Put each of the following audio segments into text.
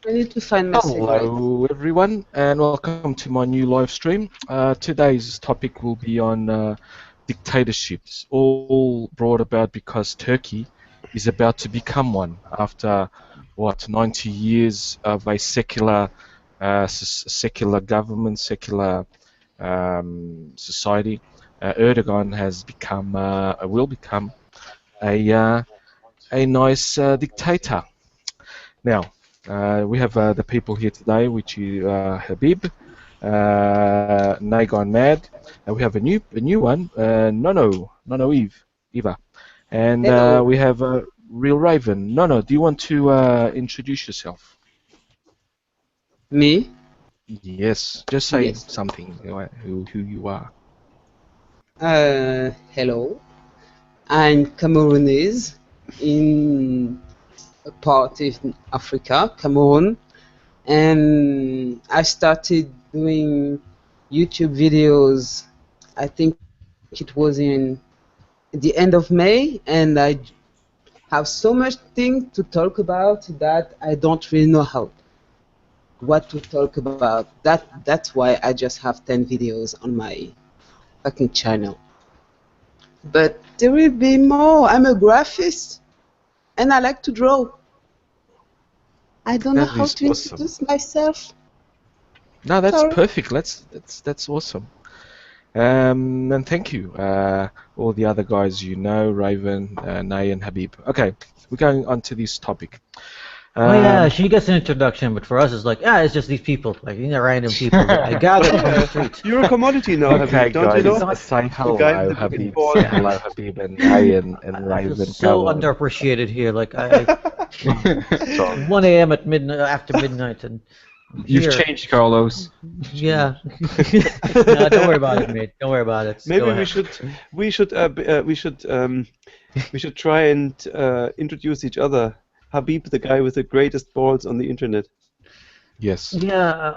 I need to find my Hello everyone and welcome to my new live stream. Today's topic will be on dictatorships, all brought about because Turkey is about to become one after, 90 years of a secular government, secular society. Erdogan has become, will become a nice dictator. Now, we have the people here today, which is Habeeb, Nei Gone Mad, and we have a new one, Nono Eva, and we have Real Raven. Nono, do you want to introduce yourself? Me? Yes, just say something, who you are. Hello. I'm Cameroonese in a part of Africa, Cameroon, and I started doing YouTube videos. I think it was in the end of May, and I have so much things to talk about that I don't really know what to talk about. That's why I just have 10 videos on my fucking channel. But there will be more. I'm a graphist, and I like to draw. I don't know how to introduce myself. No, that's perfect. That's awesome. And thank you, all the other guys Raven, Nay, and Habeeb. Okay, we're going on to this topic. Oh yeah, she gets an introduction, but for us it's like, it's just these people, like random people that I gathered on the street. You're a commodity now, okay, Habeeb, don't you know? Say hello, Habeeb. Say hello, Habeeb, and Nay, and Raven. I feel so underappreciated here. Like 1 a.m. at midnight, after midnight, and you've changed, Carlos. Yeah. No, don't worry about it, mate. Don't worry about it. Maybe we should try and introduce each other. Habeeb, the guy with the greatest balls on the internet. Yes. Yeah.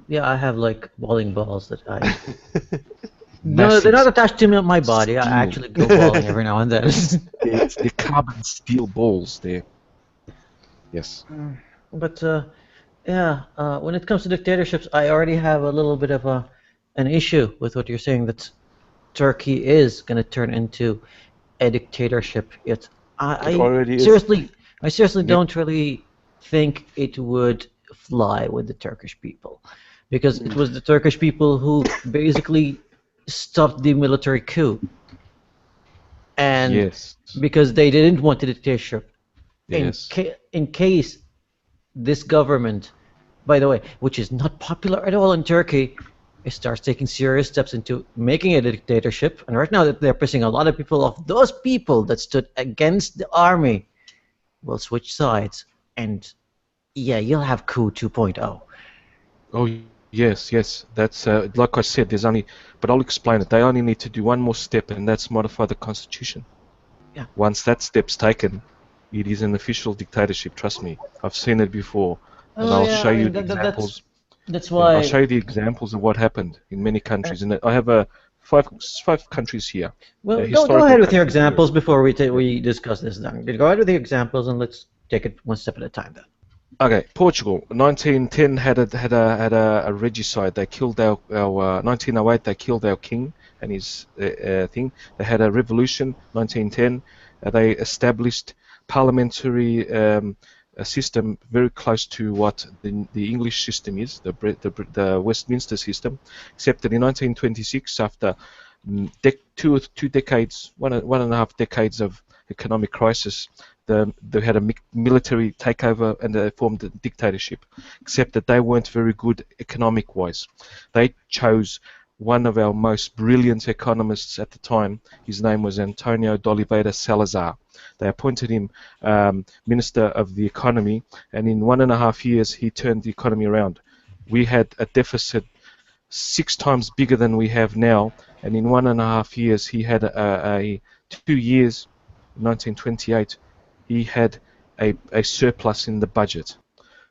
Yeah. I have like bowling balls that I. No, they're not attached to my body. I actually go bowling every now and then. It's the carbon steel balls there. Yes. But yeah, when it comes to dictatorships, I already have a little bit of an issue with what you're saying, that Turkey is going to turn into a dictatorship. It already seriously. I seriously don't really think it would fly with the Turkish people, because it was the Turkish people who basically stopped the military coup, and because they didn't want a dictatorship. In case this government, by the way, which is not popular at all in Turkey, it starts taking serious steps into making it a dictatorship, and right now they're pissing a lot of people off. Those people that stood against the army will switch sides, and yeah, you'll have coup 2.0. Oh yes, that's like I said. There's only, but I'll explain it. They only need to do one more step, and that's modify the constitution. Yeah. Once that step's taken, it is an official dictatorship. Trust me, I've seen it before, and I'll show you the examples. That's why I'll show you the examples of what happened in many countries, and I have five countries here. Well, go ahead with your examples before we discuss this. Then go ahead with the examples, and let's take it one step at a time. Then. Okay, Portugal, 1910 had a regicide. They killed our 1908. They killed our king and his thing. They had a revolution, 1910. They established parliamentary a system very close to what the English system is, the Westminster system, except that in 1926, after two decades, one and a half decades of economic crisis, they had a military takeover and they formed a dictatorship, except that they weren't very good economic-wise. They chose one of our most brilliant economists at the time. His name was Antonio de Oliveira Salazar. They appointed him Minister of the Economy, and in 1.5 years he turned the economy around. We had a deficit 6 times bigger than we have now, and in 1.5 years he had 2 years, 1928, he had a surplus in the budget.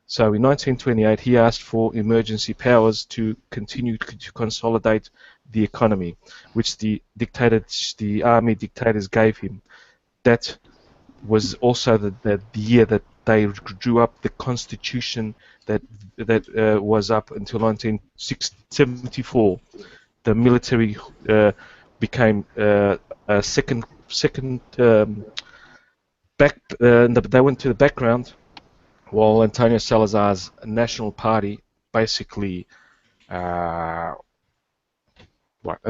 So in 1928 he asked for emergency powers to continue to consolidate the economy, which the army dictators gave him. That was also the year that they drew up the constitution that was up until 1974. The military became a second back. They went to the background, while Antonio Salazar's National Party basically a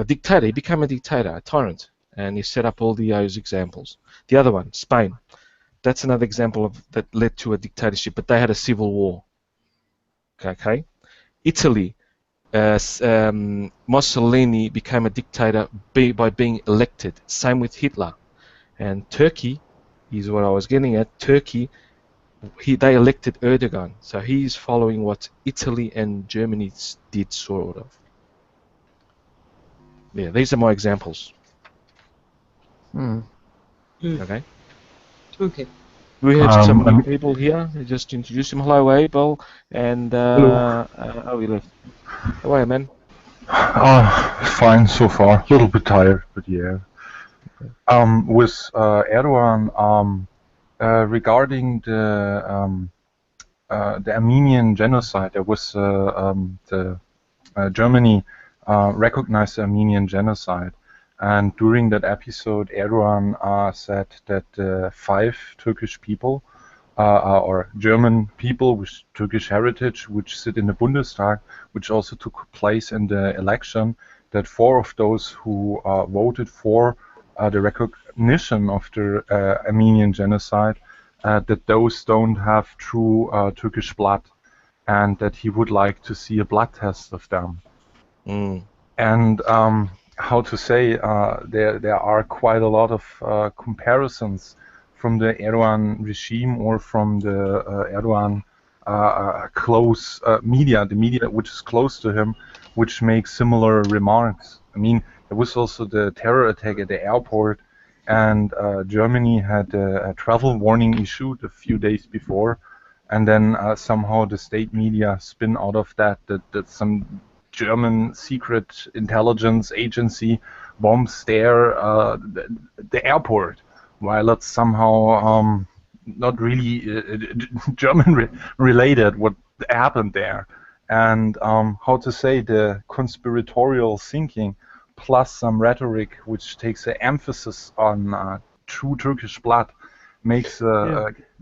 dictator. He became a dictator, a tyrant, and he set up all those examples. The other one, Spain. That's another example that led to a dictatorship, but they had a civil war. Okay. Italy, Mussolini became a dictator by being elected. Same with Hitler. And Turkey is what I was getting at. Turkey, they elected Erdogan, so he's following what Italy and Germany did, sort of. Yeah, these are my examples. Okay. Okay. We have some new people here. Just introduce him. Hello, Abel, and oh, he left. How are you, man? Fine so far. A little bit tired, but yeah. With Erdogan, regarding the Armenian genocide, there was Germany recognized the Armenian genocide, and during that episode, Erdogan said that 5 Turkish people, or German people with Turkish heritage, which sit in the Bundestag, which also took place in the election, that 4 of those who voted for the recognition of the Armenian genocide, that those don't have true Turkish blood, and that he would like to see a blood test of them. And how to say, there are quite a lot of comparisons from the Erdogan regime or from the Erdogan close media, the media which is close to him, which makes similar remarks. I mean, there was also the terror attack at the airport, and Germany had a travel warning issued a few days before, and then somehow the state media spin out of that some German secret intelligence agency bombs the airport, while it's somehow not really German related what happened there. And how to say, the conspiratorial thinking plus some rhetoric which takes an emphasis on true Turkish blood makes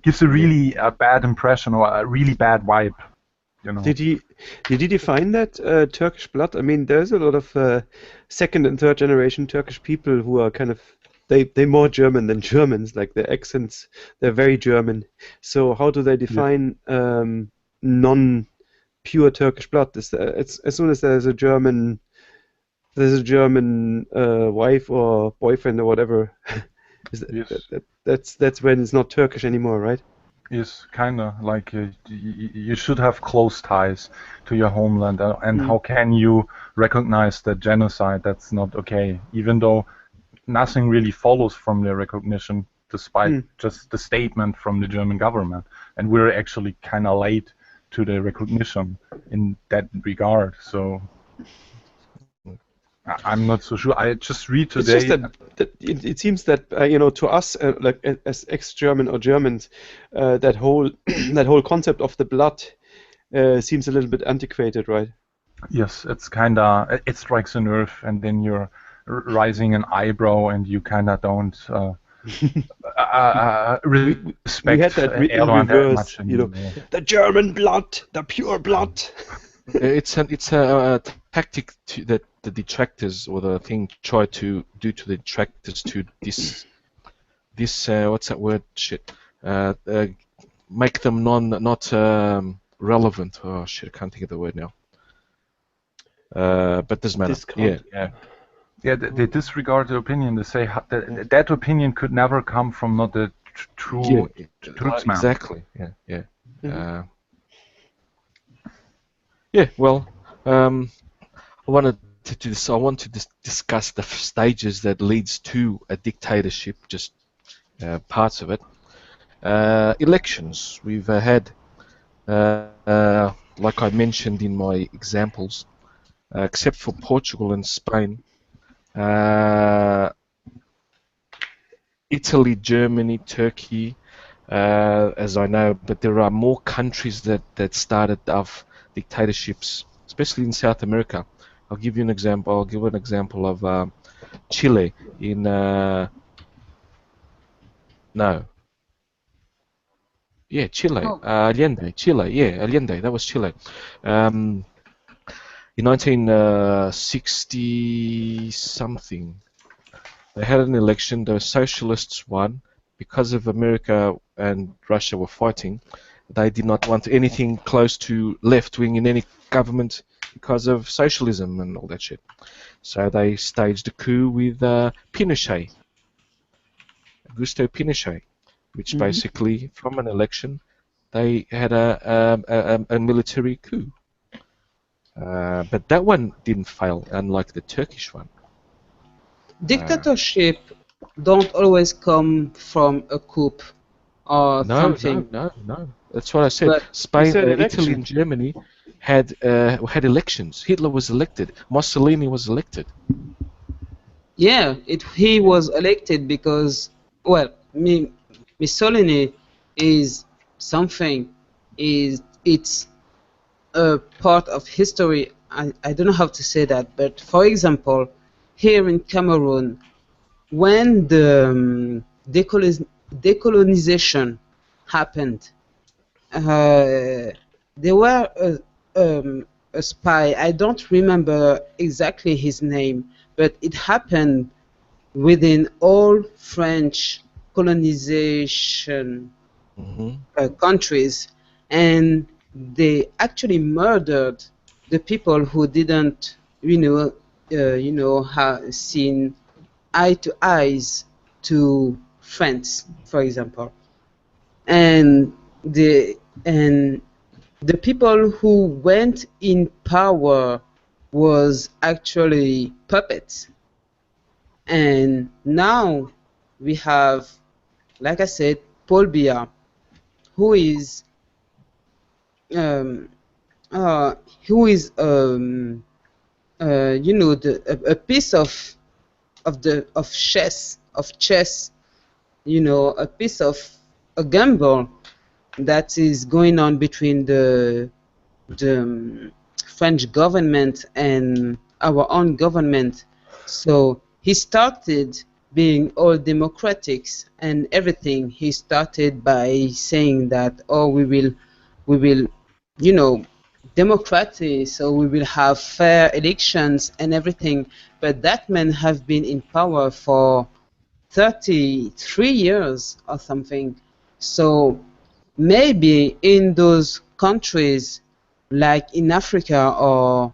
gives a really bad impression or a really bad vibe. You know. Did he define that Turkish blood? I mean, there's a lot of second and third generation Turkish people who are kind of they're more German than Germans. Like their accents, they're very German. So how do they define non-pure Turkish blood? It's as soon as there's a German wife or boyfriend or whatever. That's when it's not Turkish anymore, right? Yes, kind of like you should have close ties to your homeland, and how can you recognize that genocide? That's not okay, even though nothing really follows from the recognition, despite just the statement from the German government, and we're actually kind of late to the recognition in that regard. So I'm not so sure. I just read today. It's just that it seems that to us, like as ex-German or Germans, that whole concept of the blood seems a little bit antiquated, right? Yes, it's it strikes a nerve, and then you're raising an eyebrow, and you kind of don't respect. We had that Erdogan that much anymore. The German blood, the pure blood. It's a tactic that the detractors or the thing try to do to the detractors to this what's that word? Shit. Make them not relevant. Oh shit, I can't think of the word now. But doesn't matter. Yeah. They disregard the opinion. They say that opinion could never come from not the true truth man. Exactly. Yeah. Well, I want to discuss the stages that leads to a dictatorship, just parts of it. Elections. We've had, like I mentioned in my examples, except for Portugal and Spain, Italy, Germany, Turkey, as I know, but there are more countries that started off dictatorships, especially in South America. I'll give you an example. I'll give an example of Chile in Chile. Oh. Allende, Chile. Yeah, Allende. That was Chile. In 1960 something, they had an election. The socialists won because of America and Russia were fighting. They did not want anything close to left wing in any government because of socialism and all that shit. So they staged a coup with Pinochet, Augusto Pinochet, which basically, from an election, they had a military coup. But that one didn't fail, unlike the Turkish one. Dictatorship don't always come from a coup or something. No. That's what I said. But Spain, said Italy, election. and Germany had elections. Hitler was elected. Mussolini was elected. yeah, he was elected because, well, Mussolini is something. It's a part of history. I don't know how to say that, but for example, here in Cameroon, when the decolonization happened, there were a spy. I don't remember exactly his name, but it happened within all French colonization countries, and they actually murdered the people who didn't, have seen eye to eyes to France, for example, and the people who went in power was actually puppets. And now we have, like I said, Paul Biya, who is a piece of chess, a piece of a gamble that is going on between the French government and our own government. So he started being all democratics and everything. He started by saying that, oh, we will, democracy, so we will have fair elections and everything. But that man have been in power for 33 years or something. So maybe in those countries, like in Africa or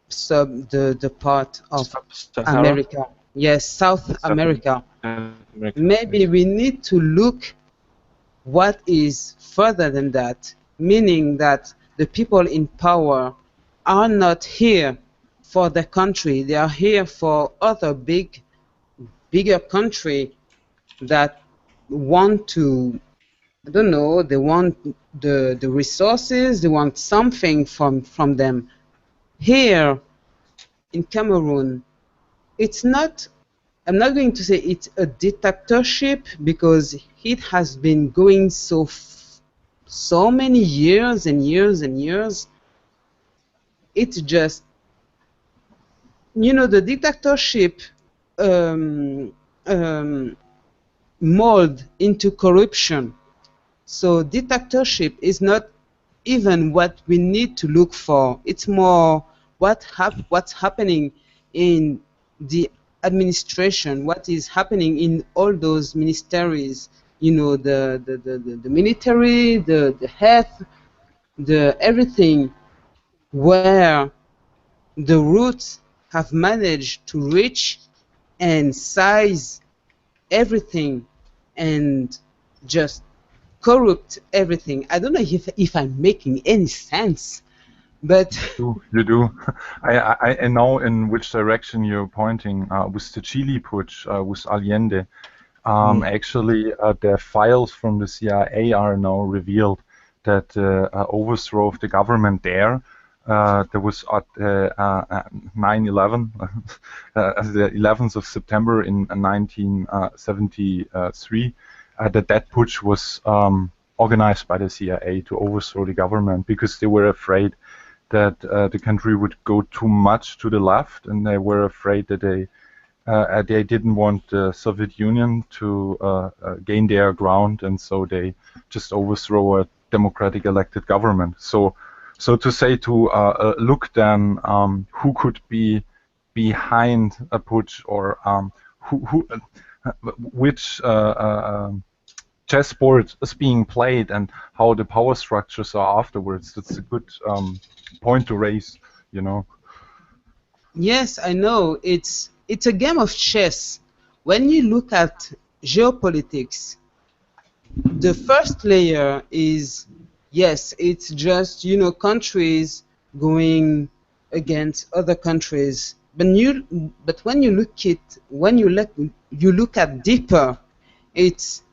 the part of Sahara? America, yes, South America, maybe we need to look what is further than that, meaning that the people in power are not here for the country, they are here for other bigger country that want to, I don't know, they want the resources, they want something from them. Here in Cameroon, it's not, I'm not going to say it's a dictatorship because it has been going so many years and years and years. It's just, the dictatorship mold into corruption. So dictatorship is not even what we need to look for. It's more what's happening in the administration, what is happening in all those ministries, the military, the health, the everything, where the roots have managed to reach and size everything and just corrupt everything. I don't know if I'm making any sense, but You do. I know in which direction you're pointing with the Chile putsch with Allende. Actually, the files from the CIA are now revealed that overthrow of the government there there was 9/11, the 11th of September in 1973. That putsch was organized by the CIA to overthrow the government because they were afraid that the country would go too much to the left, and they were afraid that they didn't want the Soviet Union to gain their ground, and so they just overthrow a democratic elected government. So to say, to look then who could be behind a putsch, or which chessboard is being played and how the power structures are afterwards. That's a good point to raise, you know. Yes, I know. It's a game of chess. When you look at geopolitics, the first layer is, yes, it's just, you know, countries going against other countries. But when you look at deeper, it's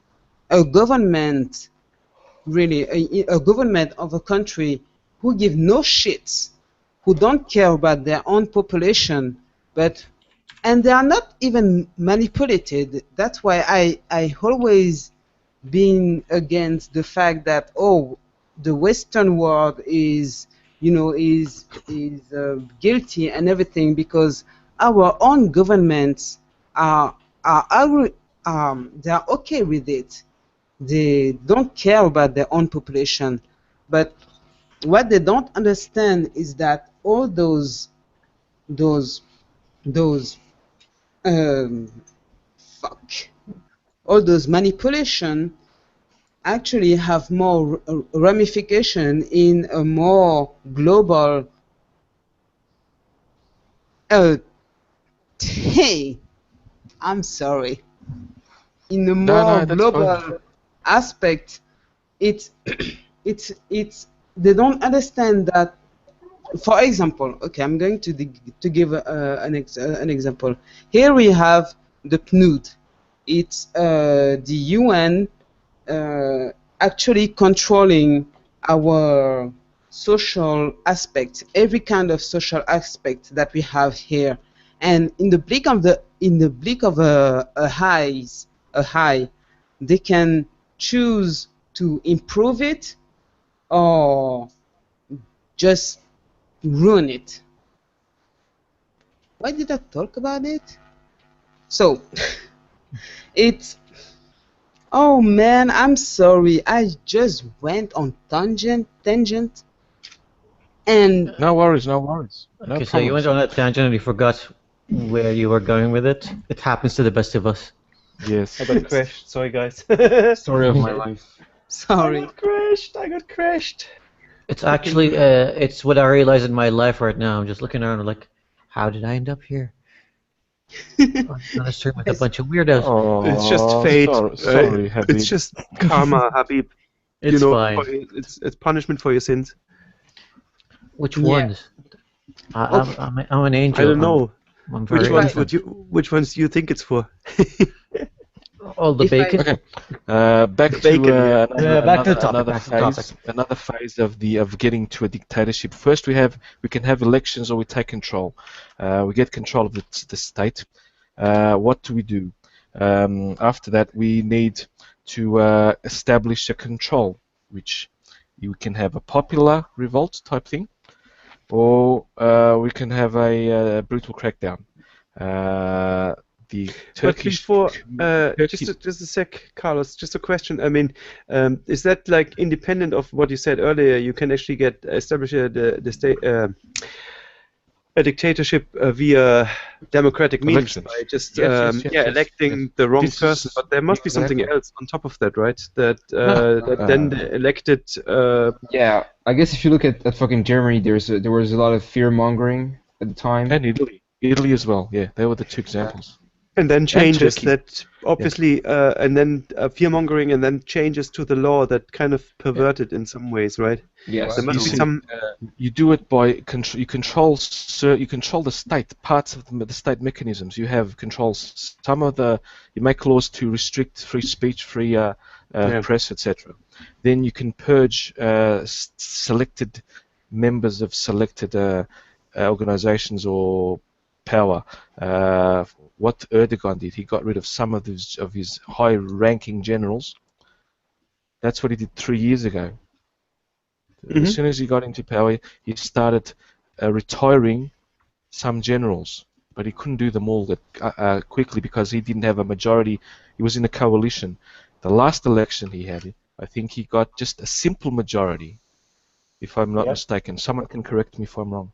a government, really, a government of a country who give no shits, who don't care about their own population, and they are not even manipulated. That's why I always been against the fact that, oh, the Western world is, you know, is guilty and everything, because our own governments are they are okay with it. They don't care about their own population. But what they don't understand is that all those all those manipulation actually have more ramification in a more global hey, I'm sorry. In a more global aspect, it's they don't understand that. For example, okay, I'm going to give an example. Here we have the PNUD. It's the UN actually controlling our social aspect, every kind of social aspect that we have here, and in the blink of a eye, they can choose to improve it or just ruin it. Why did I talk about it? So it's, oh man, I'm sorry. I just went on tangent, and no worries. No okay, so you went on that tangent and you forgot where you were going with it. It happens to the best of us. Yes. I got crashed. Sorry, guys. Story of my life. sorry. I got crashed. It's actually it's what I realize in my life right now. I'm just looking around and like, how did I end up here? I'm on a stream with a bunch of weirdos. Oh, It's just fate. Sorry, Habeeb. It's just karma, Habeeb. It's fine. It's punishment for your sins. Which Yeah. ones? I'm an angel. I don't know. I'm very Which ones do you think it's for? all the If I- bacon. Okay. Back to Bacon, back to the topic, another phase of getting to a dictatorship. First, we can have elections, or we take control. We get control of the state. What do? After that, we need to establish a control, which you can have a popular revolt type thing, or we can have a brutal crackdown. The Turkish. But before, just a sec, Carlos. Just a question. I mean, is that like independent of what you said earlier? You can actually establish the state a dictatorship via democratic means Elections. by just Yes, electing the wrong This person. is But there must be something exactly. else on top of that, right? That then the elected. Yeah, I guess if you look at fucking Germany, there was a lot of fear mongering at the time. And Italy as well. Yeah, they were the two examples. And then changes Turkey. that obviously, and then fear-mongering, and then changes to the law that kind of perverted in some ways, right? Yes. There must You be see, some. You do it by you control the state, parts of the state mechanisms. You have controls. You make laws to restrict free speech, free press, etc. Then you can purge selected members of selected organizations or power. What Erdogan did, he got rid of some of his high-ranking generals. That's what he did 3 years ago. As soon as he got into power, he started retiring some generals, but he couldn't do them all that quickly because he didn't have a majority. He was in a coalition. The last election he had, I think he got just a simple majority, if I'm not mistaken. Someone can correct me if I'm wrong.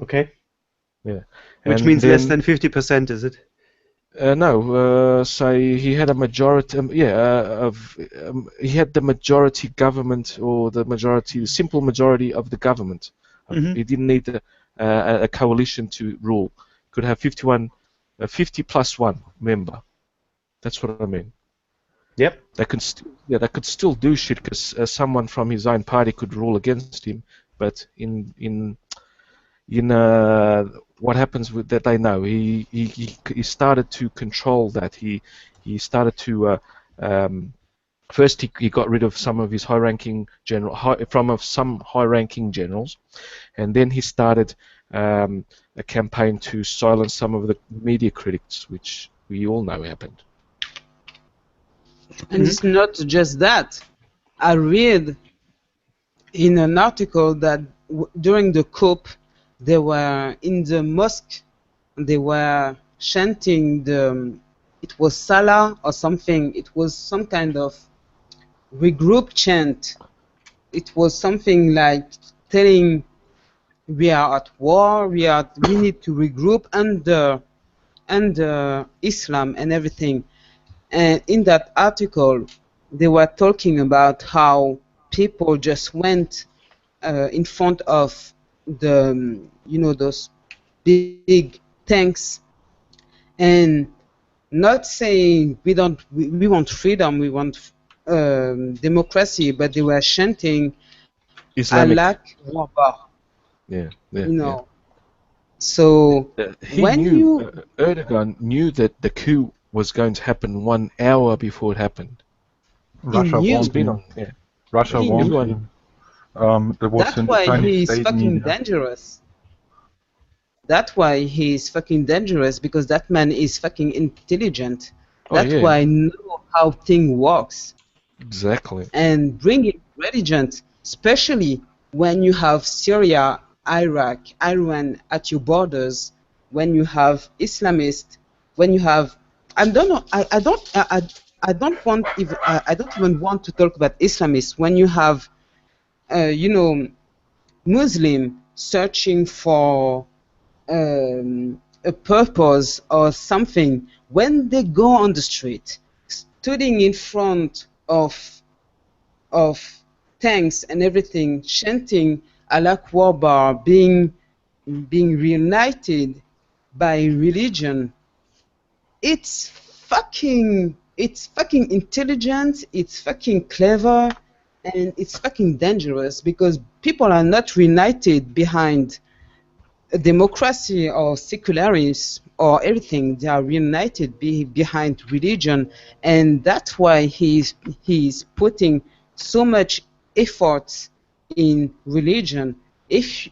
Okay. Yeah. Which And means then, less than 50%, is it? No, say he had a majority. He had the majority government or the simple majority of the government. He didn't need a coalition to rule. Could have 50 plus one member. That's what I mean. Yep. They could still do shit because someone from his own party could rule against him. But in what happens with that, they know he started to control that. He started to first he got rid of some of his high-ranking some high-ranking generals, and then he started a campaign to silence some of the media critics, which we all know happened. And it's not just that. I read in an article that during the coup, they were in the mosque, they were chanting it was Salah or something, it was some kind of regroup chant. It was something like telling we are at war, we need to regroup under Islam and everything. And in that article, they were talking about how people just went in front of the, those big tanks, and not saying we want freedom, we want democracy, but they were chanting Islamic. Allah Akbar. Yeah. So Erdogan knew that the coup was going to happen 1 hour before it happened. Russia won't be. Russia won't be. That's why he's fucking dangerous. That's why he's fucking dangerous, because that man is fucking intelligent. That's why I know how thing works. Exactly. And bringing religion, especially when you have Syria, Iraq, Iran at your borders, when you have Islamists, when you have, I don't know, I don't even want to talk about Islamists. When you have, Muslim searching for a purpose or something, when they go on the street, standing in front of tanks and everything, chanting Allah Akbar, being reunited by religion, it's fucking intelligent, it's fucking clever, and it's fucking dangerous, because people are not reunited behind a democracy or secularism or everything. They are reunited behind religion, and that's why he's putting so much effort in religion. If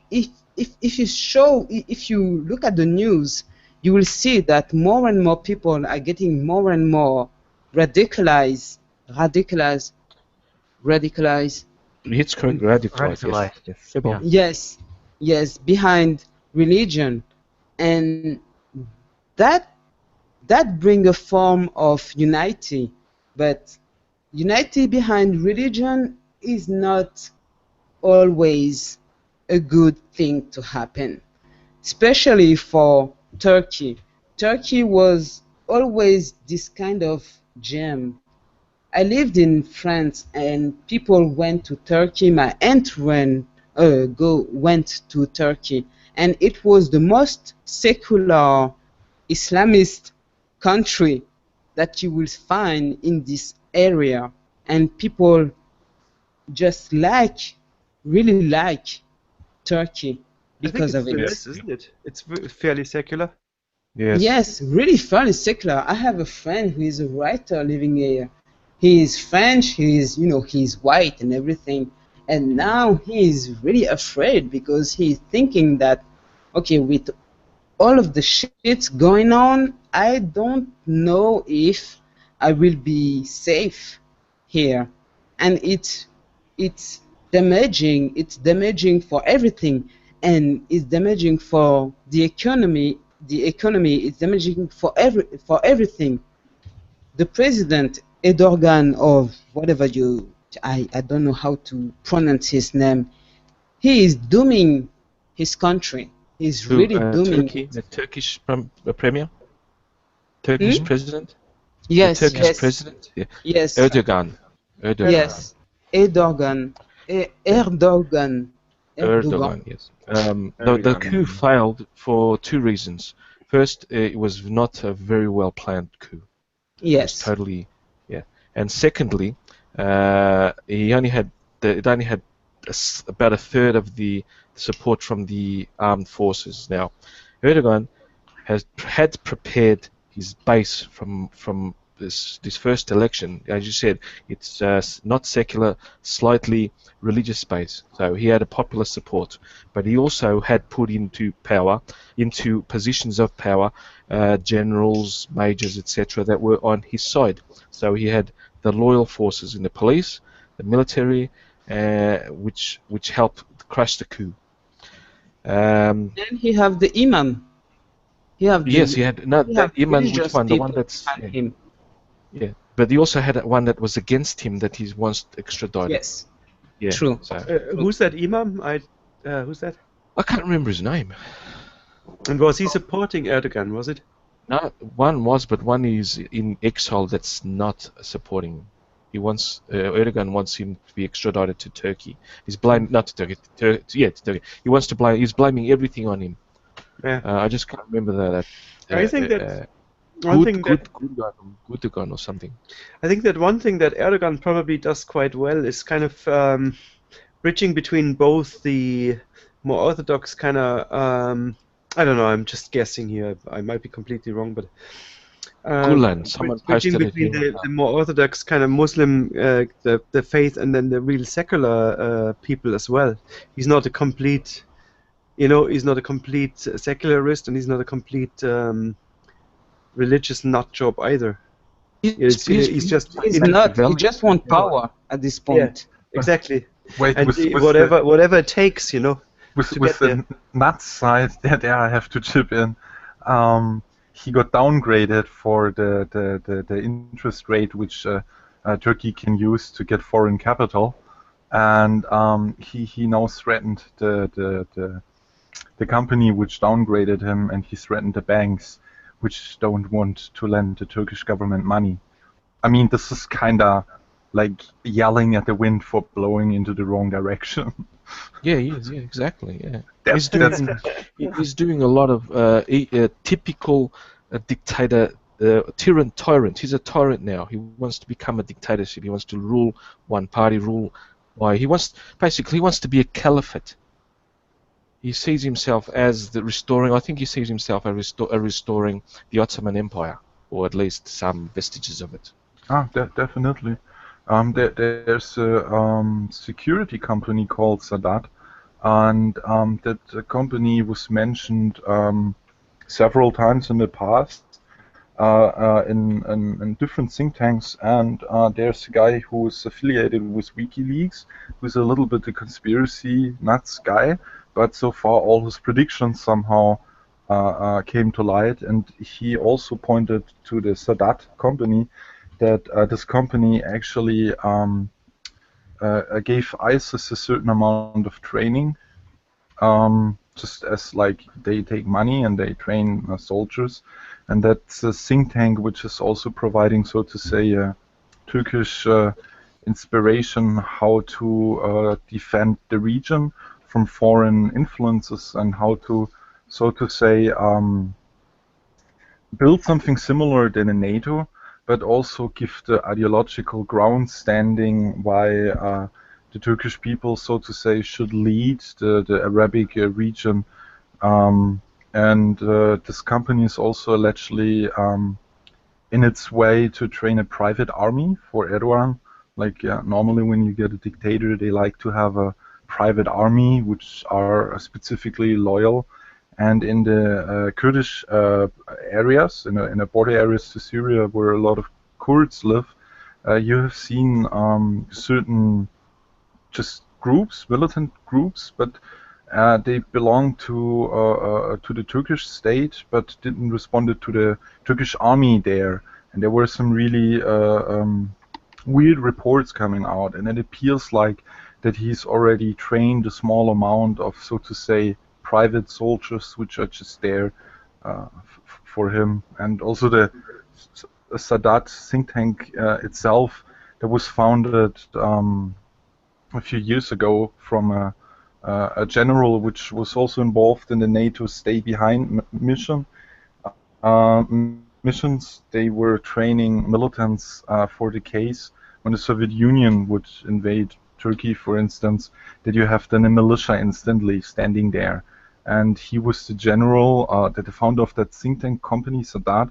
you look at the news, you will see that more and more people are getting more and more radicalized. It's correct. Radicalized. Yes, behind religion, and that bring a form of unity. But unity behind religion is not always a good thing to happen, especially for Turkey. Turkey was always this kind of gem. I lived in France, and people went to Turkey. My aunt went to Turkey, and it was the most secular Islamist country that you will find in this area, and people just really like Turkey because of it. Yes, isn't it? It's fairly secular. Yes, really fairly secular. I have a friend who is a writer living here. He is French. He's white and everything, And now he is really afraid because he's thinking that, okay, with all of the shit going on, I don't know if I will be safe here. And it's damaging. It's damaging for everything, and it's damaging for the economy. The economy is damaging for everything. The president Erdogan, or whatever I don't know how to pronounce his name. He is dooming his country. He's really dooming Turkey, it. the Turkish premier, Turkish president. Yes, The Turkish yes, president. Yeah. yes, Erdogan. yes. Erdogan. Erdogan, yes. The coup failed for two reasons. First, it was not a very well planned coup. It was Yes. totally, yeah. And secondly, it only had about a third of the support from the armed forces. Now, Erdogan had prepared his base from this first election. As you said, it's not secular, slightly religious base. So he had a popular support, but he also had put into positions of power, generals, majors, etc., that were on his side. So he had the loyal forces in the police, the military, which helped crush the coup. Then he have the imam. He have the, Yes, he had that imam. Which religious one? The one people that's behind him. yeah. But he also had one that was against him that he wants extradited. Yes. Yeah. True. So Who's that imam? Who's that? I can't remember his name. And was he supporting Erdogan? Was it? No, one was, but one is in exile. That's not supporting him. He wants Erdogan wants him to be extradited to Turkey. He's not to Turkey. To Turkey. He wants to blame. He's blaming everything on him. Yeah. I just can't remember that. I think that one thing that Guddogan or something. I think that one thing that Erdogan probably does quite well is kind of bridging between both the more orthodox kind of I don't know. I'm just guessing here. I might be completely wrong, but Gulen. Someone bridging posted it between here. the more orthodox kind of Muslim the faith and then the real secular people as well. He's not a complete. He's not a complete secularist, and he's not a complete religious nut job either. He's just not. He just want power at this point. Yeah, exactly. Wait, And with whatever it takes, with to get the nuts side, there I have to chip in. He got downgraded for the interest rate which Turkey can use to get foreign capital, and he now threatened the company which downgraded him, and he threatened the banks which don't want to lend the Turkish government money. I mean, this is kinda like yelling at the wind for blowing into the wrong direction. Yeah, he is. Yeah, exactly. Yeah, That's he's doing a lot of typical dictator, tyrant. He's a tyrant now. He wants to become a dictatorship. He wants to rule one party, rule by. He wants to be a caliphate. He sees himself as the restoring. I think he sees himself as restoring the Ottoman Empire, or at least some vestiges of it. Definitely. There's a security company called Sadat, and that company was mentioned several times in the past in different think tanks, and there's a guy who is affiliated with WikiLeaks, who's a little bit a conspiracy nuts guy, but so far all his predictions somehow came to light, and he also pointed to the Sadat company, that this company actually gave ISIS a certain amount of training, just as like they take money and they train soldiers, and that's a think tank which is also providing, so to say, Turkish inspiration how to defend the region from foreign influences, and how to, so to say, build something similar than in NATO, but also give the ideological ground standing why the Turkish people, so to say, should lead the Arabic region. And this company is also allegedly in its way to train a private army for Erdogan, Like normally when you get a dictator, they like to have a private army which are specifically loyal. And in the Kurdish areas, in the border areas to Syria, where a lot of Kurds live, you have seen certain just groups, militant groups, but they belong to the Turkish state, but didn't respond to the Turkish army there. And there were some really weird reports coming out, and it appears like that he's already trained a small amount of, so to say, private soldiers which are just there for him. And also the Sadat think tank itself, that was founded a few years ago from a general which was also involved in the NATO Stay Behind mission. Missions, they were training militants for the case when the Soviet Union would invade Turkey, for instance, that you have then a militia instantly standing there. And he was the general, the founder of that think tank company, Sadat.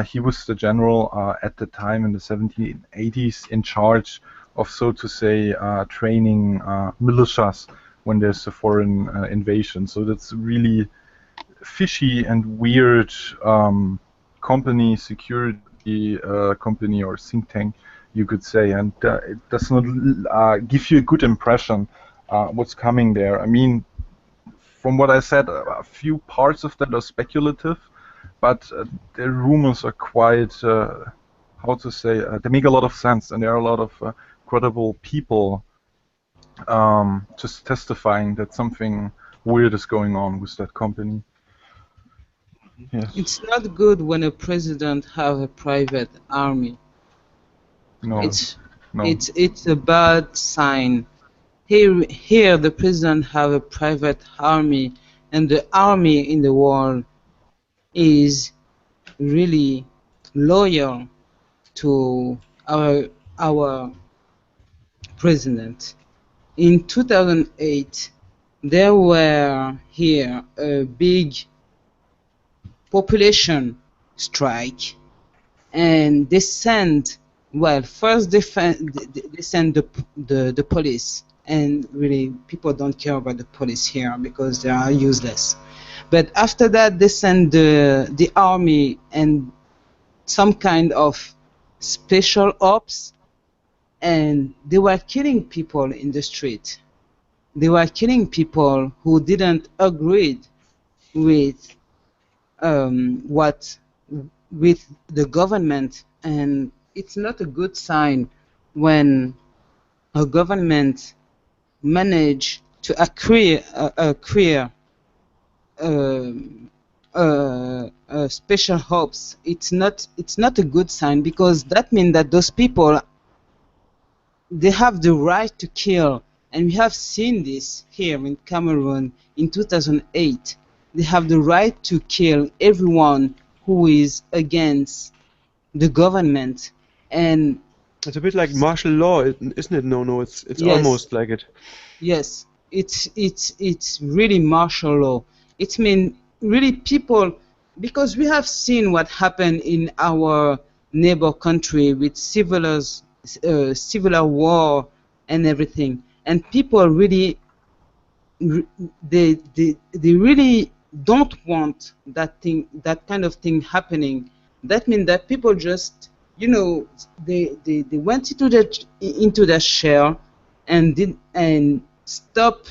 He was the general at the time in the 1780s in charge of, so to say, training militias when there's a foreign invasion. So that's really fishy and weird company, security company or think tank, you could say, and it does not give you a good impression what's coming there. I mean, from what I said, a few parts of that are speculative, but the rumors are quite, how to say, they make a lot of sense, and there are a lot of credible people just testifying that something weird is going on with that company. Yes. It's not good when a president have a private army. No. It's a bad sign. Here the president have a private army, and the army in the world is really loyal to our president. In 2008, there were here a big population strike, and they sent, well, first they sent the police, and really people don't care about the police here because they are useless. But after that they sent the army and some kind of special ops, and they were killing people in the street. They were killing people who didn't agree with with the government, and it's not a good sign when a government manage to acquire special hopes. It's not a good sign, because that means that those people, they have the right to kill, and we have seen this here in Cameroon in 2008. They have the right to kill everyone who is against the government, and it's a bit like martial law, isn't it? No, it's yes, almost like it. Yes, it's really martial law. It means really people, because we have seen what happened in our neighbor country with civil war and everything, and people really they really don't want that kind of thing happening. That means that people just, they went into their shell and stop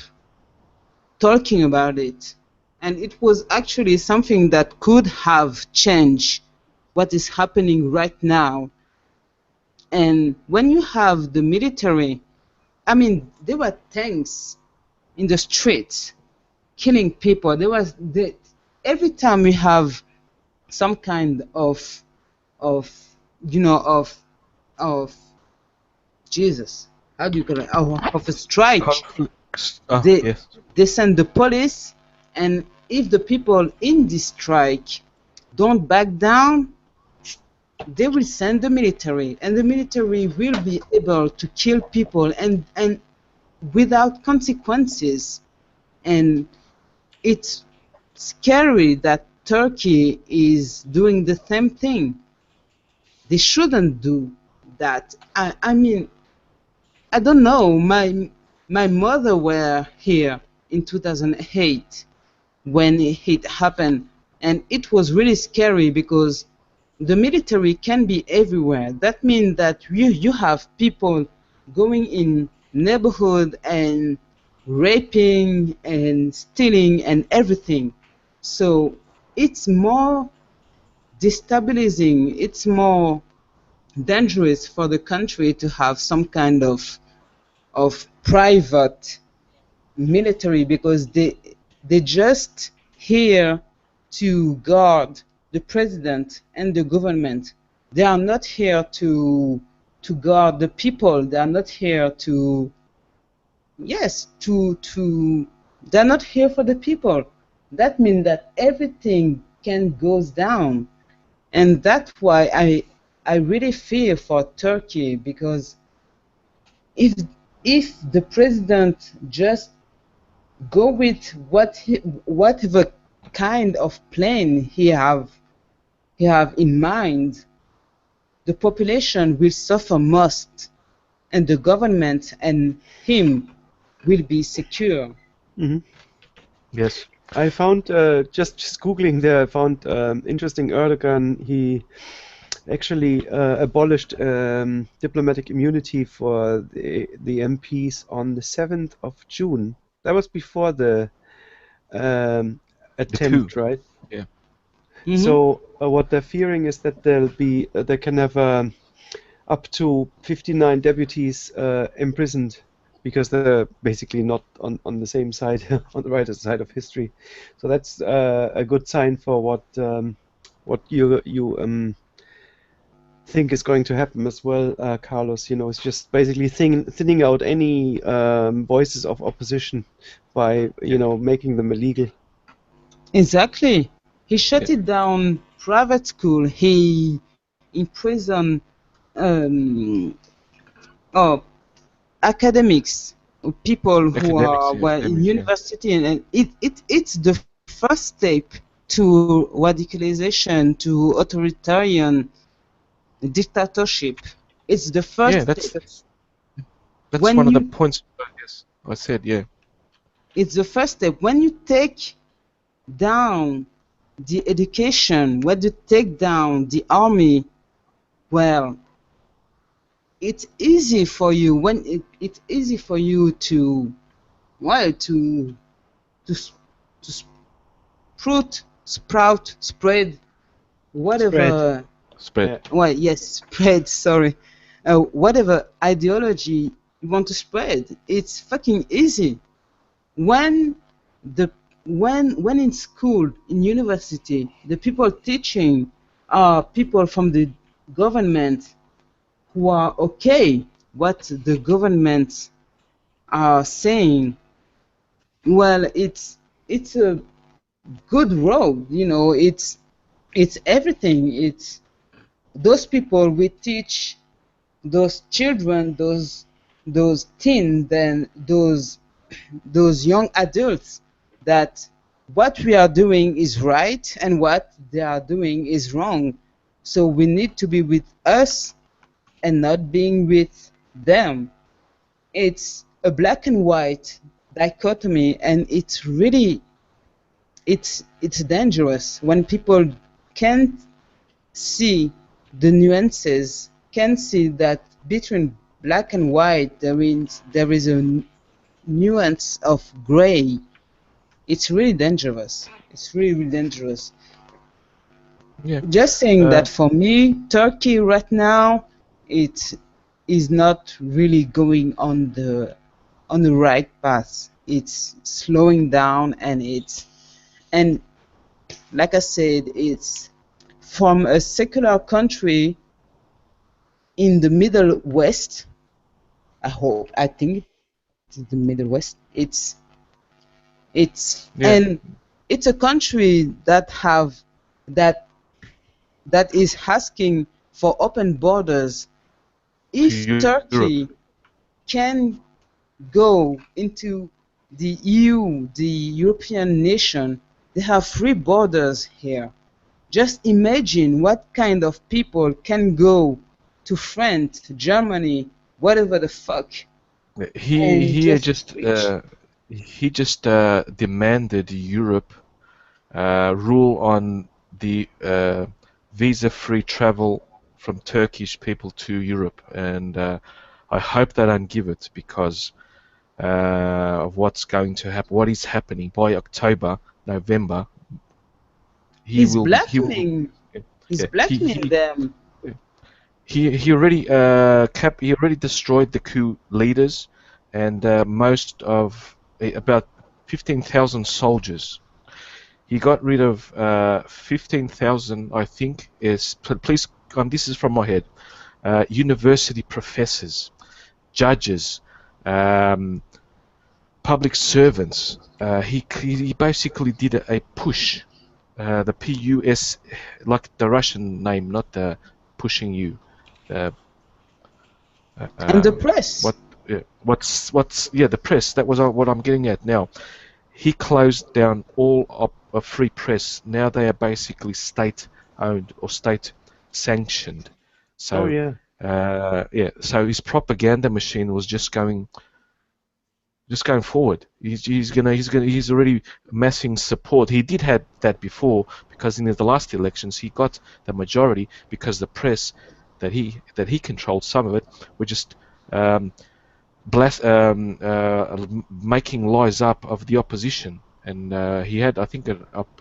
talking about it. And it was actually something that could have changed what is happening right now. And when you have the military, I mean, there were tanks in the streets killing people. Every time we have some kind of Jesus, how do you call it? Of a strike. Yes. They send the police, and if the people in this strike don't back down, they will send the military, and the military will be able to kill people and without consequences. And it's scary that Turkey is doing the same thing. They shouldn't do that. I mean, I don't know. My mother were here in 2008 when it happened, and it was really scary because the military can be everywhere. That means that you have people going in neighborhood and raping and stealing and everything. So it's more destabilizing. It's more dangerous for the country to have some kind of private military because they just here to guard the president and the government. They are not here to guard the people. They are not here to they're not here for the people. That means that everything can goes down, and that's why I really fear for Turkey, because if the president just go with whatever kind of plan he have in mind, the population will suffer most, and the government and him will be secure. Mm-hmm. Yes. I found just googling there. I found interesting. Erdogan, he actually abolished diplomatic immunity for the MPs on the 7th of June. That was before the attempt, right? Yeah. Mm-hmm. So what they're fearing is that they can have up to 59 deputies imprisoned because they're basically not on the same side, on the right side of history. So that's a good sign for what you think is going to happen as well, Carlos. You know, it's just basically thinning out any voices of opposition by making them illegal. Exactly. He shut it down. Private school. He imprisoned academics, people who were in university, and it's the first step to radicalization, to authoritarian dictatorship. It's the first step. That's one of the points I said, yeah. It's the first step. When you take down the education, when you take down the army, well, it's easy for you it's easy for you to spread whatever spread whatever ideology you want to spread. It's fucking easy. When in school, in university, the people teaching are people from the government who are okay what the governments are saying, well, it's a good road, it's everything. It's those people we teach those children, those teens, then those young adults, that what we are doing is right and what they are doing is wrong. So we need to be with us and not being with them. It's a black and white dichotomy, and it's really it's dangerous when people can't see the nuances, can't see that between black and white there is a nuance of gray. It's really dangerous. It's really dangerous. Yeah. Just saying that for me, Turkey right now, it is not really going on the right path. It's slowing down, and like I said, it's from a secular country in the Middle West. I think it's the Middle West. And it's a country that is asking for open borders. If Turkey can go into the EU, the European nation, they have free borders here. Just imagine what kind of people can go to France, Germany, whatever the fuck, He just switch. he just demanded Europe rule on the visa-free travel from Turkish people to Europe, and I hope they don't give it because of what's going to happen, what is happening by October, November. He's He will. blackmailing. He's Yeah, blackmailing them. he already he already destroyed the coup leaders and most of about 15,000 soldiers. He got rid of 15,000, I think. Please, this is from my head. University professors, judges, public servants. He basically did a push. The PUS, like the Russian name, not the pushing you. And the press. The press. That was what I'm getting at now. He closed down all of free press. Now they are basically state-owned or state-sanctioned. So, so his propaganda machine was just going forward. He's already amassing support. He did have that before because in the last elections he got the majority because the press that he controlled, some of it, were just making lies up of the opposition, and he had, I think,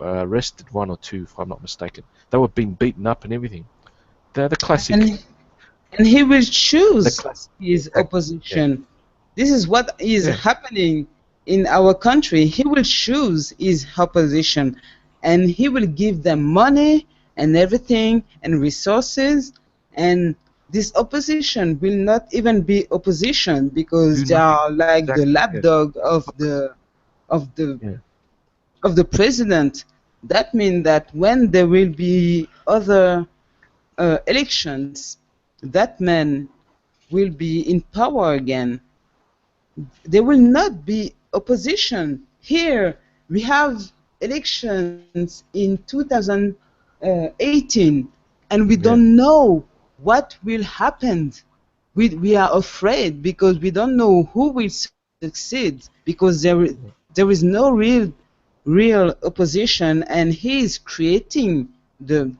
arrested one or two, if I'm not mistaken. They were being beaten up and everything. They're the classic. And he will choose his opposition. Yeah. This is what is happening in our country. He will choose his opposition, and he will give them money and everything and resources, and this opposition will not even be opposition because they are like the lapdog of the president. That means that when there will be other elections, that man will be in power again. There will not be opposition. Here we have elections in 2018, and we don't know what will happen. We are afraid because we don't know who will succeed because there is no real opposition, and he is creating the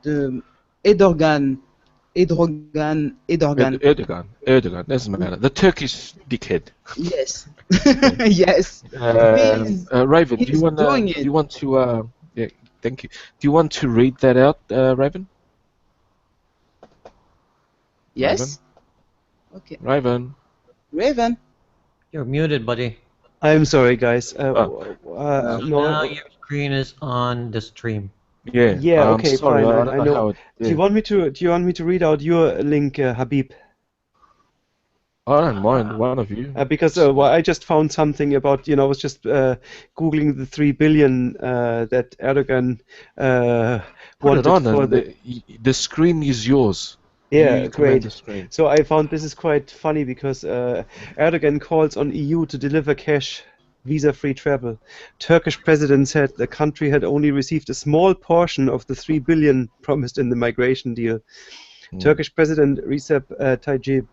Erdogan, doesn't matter. The Turkish dickhead. Yes. Yes. Raven, do you want to? Yeah, thank you. Do you want to read that out, Raven? Yes. Raven? Okay. Raven. You're muted, buddy. I'm sorry, guys. Now your screen is on the stream. Yeah. Yeah. Okay. Sorry, fine. I know. Do you want me to read out your link, Habeeb? I don't mind. One of you. Because I just found something about, I was just googling the 3 billion that Erdogan wanted for the screen is yours. Yeah, great. So I found this is quite funny because Erdogan calls on EU to deliver cash, visa-free travel. Turkish president said the country had only received a small portion of the 3 billion promised in the migration deal. Turkish President Recep Tayyip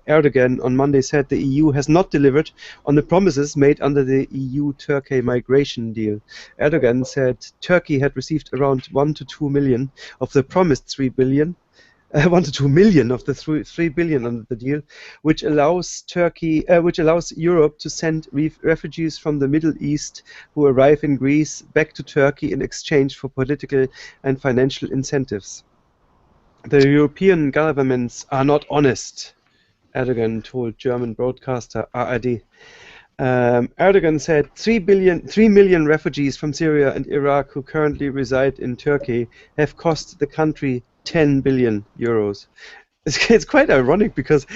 Erdogan on Monday said the EU has not delivered on the promises made under the EU-Turkey migration deal. Erdogan said Turkey had received around 1 to 2 million of the promised 3 billion. 1 to 2 million of the 3 billion under the deal, which allows Europe to send refugees from the Middle East who arrive in Greece back to Turkey in exchange for political and financial incentives. The European governments are not honest, Erdogan told German broadcaster ARD. Erdogan said 3 million refugees from Syria and Iraq who currently reside in Turkey have cost the country 10 billion euros. It's quite ironic because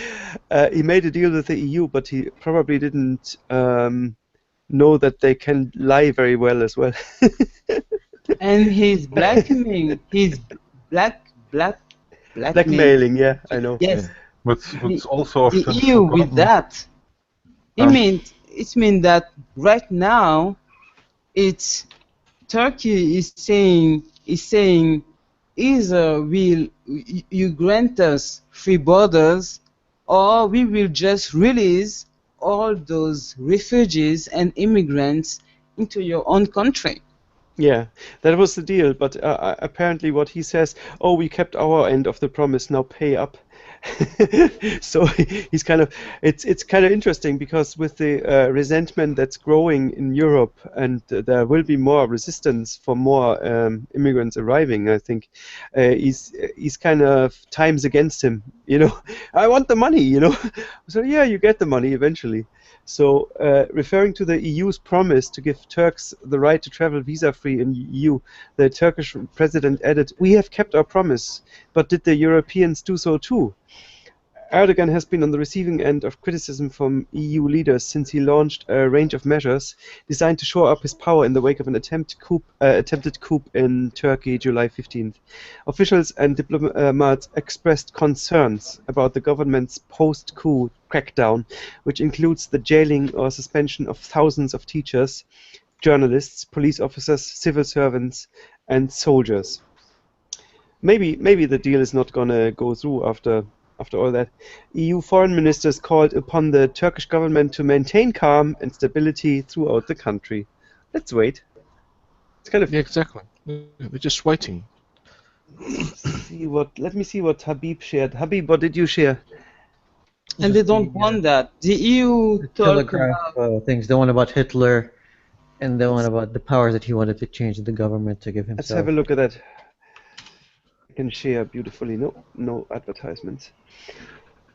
he made a deal with the EU, but he probably didn't know that they can lie very well as well. And he's blackmailing. He's blackmailing. Yeah, I know. Yes. What's also often the EU with that. It means that right now, it's Turkey is saying either will you grant us free borders, or we will just release all those refugees and immigrants into your own country. Yeah, that was the deal. But apparently, what he says, "Oh, we kept our end of the promise. Now pay up." So he's kind of it's kind of interesting because with the resentment that's growing in Europe, and there will be more resistance for more immigrants arriving. I think he's kind of times against him. I want the money. So yeah, you get the money eventually. So, referring to the EU's promise to give Turks the right to travel visa-free in EU, the Turkish president added, "We have kept our promise, but did the Europeans do so too?" Erdogan has been on the receiving end of criticism from EU leaders since he launched a range of measures designed to shore up his power in the wake of an attempted coup in Turkey, July 15th. Officials and diplomats expressed concerns about the government's post-coup crackdown, which includes the jailing or suspension of thousands of teachers, journalists, police officers, civil servants, and soldiers. Maybe the deal is not going to go through after all that. EU foreign ministers called upon the Turkish government to maintain calm and stability throughout the country. Let's wait. It's kind of exactly. We're just waiting. Let me see what Habeeb shared. Habeeb, what did you share? And they don't want that. The EU Telegraph things. The one about Hitler, and the one about the powers that he wanted to change the government to give himself. Let's have a look at that. I can share beautifully. No advertisements.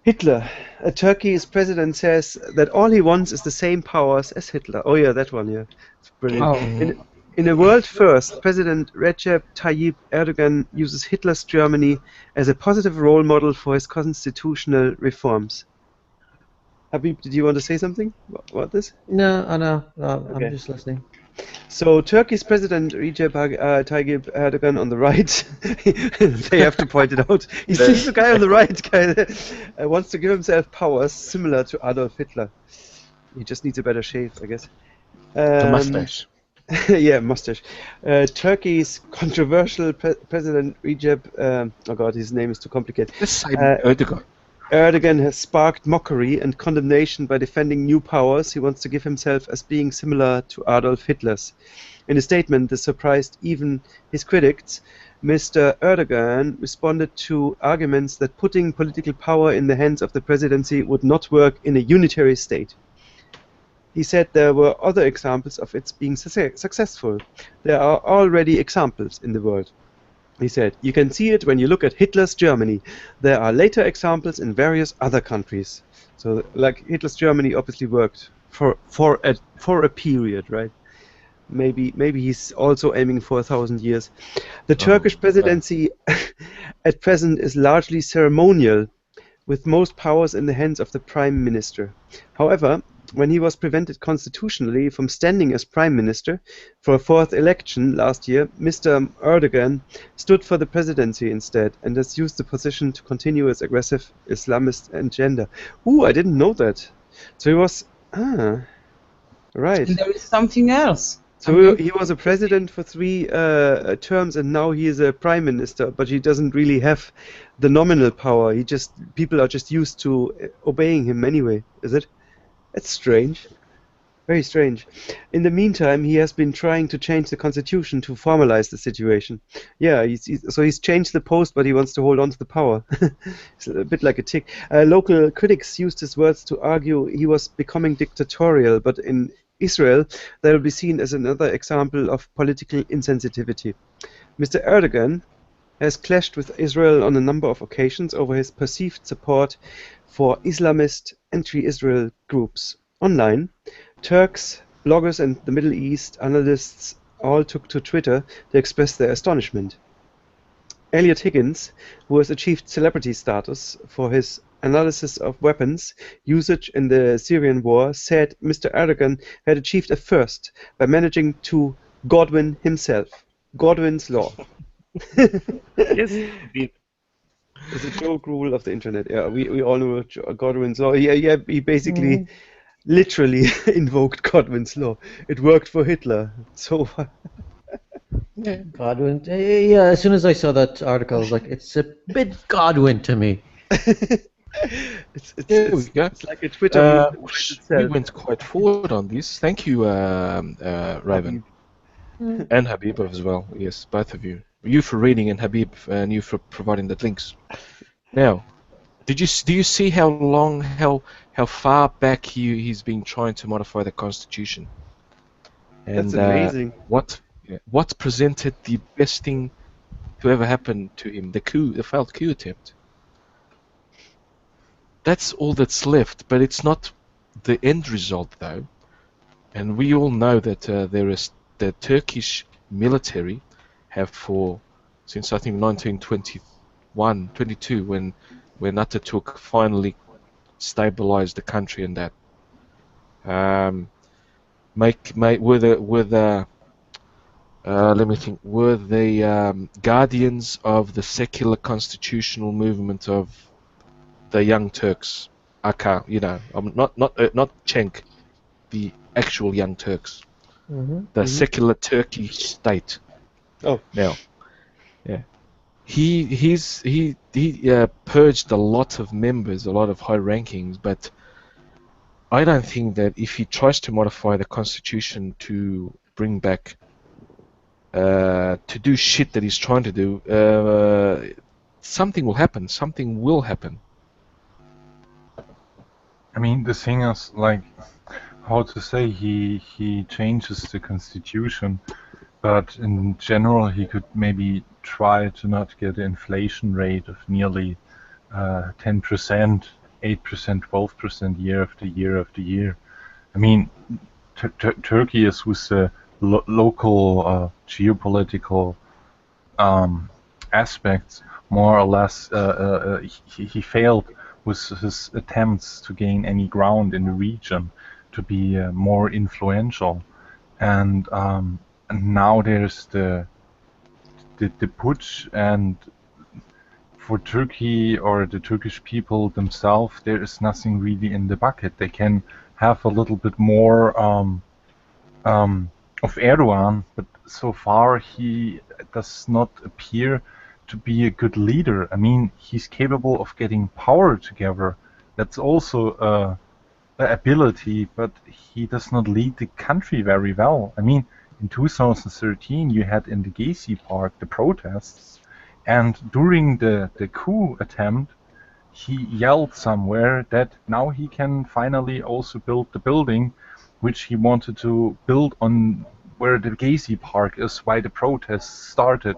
Hitler. A Turkey's president says that all he wants is the same powers as Hitler. Oh yeah, that one. Yeah, it's brilliant. Oh. In a world first, President Recep Tayyip Erdogan uses Hitler's Germany as a positive role model for his constitutional reforms. Habeeb, did you want to say something about this? No, Okay. I'm just listening. So Turkey's President Recep Tayyip Erdogan on the right, they have to point it out. He's the guy on the right, wants to give himself powers similar to Adolf Hitler. He just needs a better shave, I guess. The mustache. Yeah, mustache. Turkey's controversial President Recep, oh god, his name is too complicated. Let's say Erdogan. Erdogan has sparked mockery and condemnation by defending new powers he wants to give himself as being similar to Adolf Hitler's. In a statement that surprised even his critics, Mr. Erdogan responded to arguments that putting political power in the hands of the presidency would not work in a unitary state. He said there were other examples of its being successful. There are already examples in the world. He said, "You can see it when you look at Hitler's Germany. There are later examples in various other countries." So, like, Hitler's Germany obviously worked for a period, right? Maybe he's also aiming for 1,000 years. The Turkish presidency at present is largely ceremonial, with most powers in the hands of the prime minister. However, when he was prevented constitutionally from standing as prime minister for a fourth election last year, Mr. Erdogan stood for the presidency instead and has used the position to continue his aggressive Islamist agenda. Ooh, I didn't know that. So he was... right. And there is something else. So he was a president for 3 terms, and now he is a prime minister, but he doesn't really have the nominal power. People are just used to obeying him anyway, is it? It's strange. Very strange. In the meantime, he has been trying to change the constitution to formalize the situation. Yeah, so he's changed the post, but he wants to hold on to the power. It's a bit like a tick. Local critics used his words to argue he was becoming dictatorial, but in Israel, that will be seen as another example of political insensitivity. Mr. Erdogan has clashed with Israel on a number of occasions over his perceived support for Islamist anti-Israel groups. Online, Turks, bloggers and the Middle East analysts all took to Twitter to express their astonishment. Elliot Higgins, who has achieved celebrity status for his analysis of weapons usage in the Syrian war, said Mr. Erdogan had achieved a first by managing to Godwin himself. Godwin's law. Yes, indeed. It's a joke rule of the internet. Yeah, we all know Godwin's law. Yeah, he basically literally invoked Godwin's law. It worked for Hitler. So Yeah. Godwin. Yeah, as soon as I saw that article, I was like, it's a bit Godwin to me. There we go. It's like a Twitter movement We itself. went quite forward on this. Thank you, Raven. And Habeeb as well. Yes, both of you. You for reading and Habeeb, and you for providing the links. Now, do you see how far back he's been trying to modify the constitution? And That's amazing. what presented the best thing to ever happen to him? The failed coup attempt. That's all that's left, but it's not the end result, though. And we all know that the Turkish military have since I think 1921, 22, when Ataturk finally stabilized the country and that. Let me think. Were the guardians of the secular constitutional movement of the Young Turks, aka, not Cenk, the actual Young Turks, the secular Turkish state. Oh, now, yeah, he purged a lot of members, a lot of high rankings, but I don't think that if he tries to modify the constitution to bring back, to do shit that he's trying to do, something will happen. Something will happen. I mean, the thing is, like, how to say, he changes the constitution, but in general he could maybe try to not get an inflation rate of nearly 10%, 8%, 12% year after year after year. I mean, Turkey is with the local geopolitical aspects, more or less, he failed with his attempts to gain any ground in the region, to be more influential, and now there's the putsch, and for Turkey or the Turkish people themselves, there is nothing really in the bucket. They can have a little bit more of Erdogan, but so far he does not appear to be a good leader. I mean, he's capable of getting power together. That's also an ability, but he does not lead the country very well. I mean, in 2013 you had in the Gezi Park the protests, and during the coup attempt he yelled somewhere that now he can finally also build the building which he wanted to build on where the Gezi Park is, why the protests started.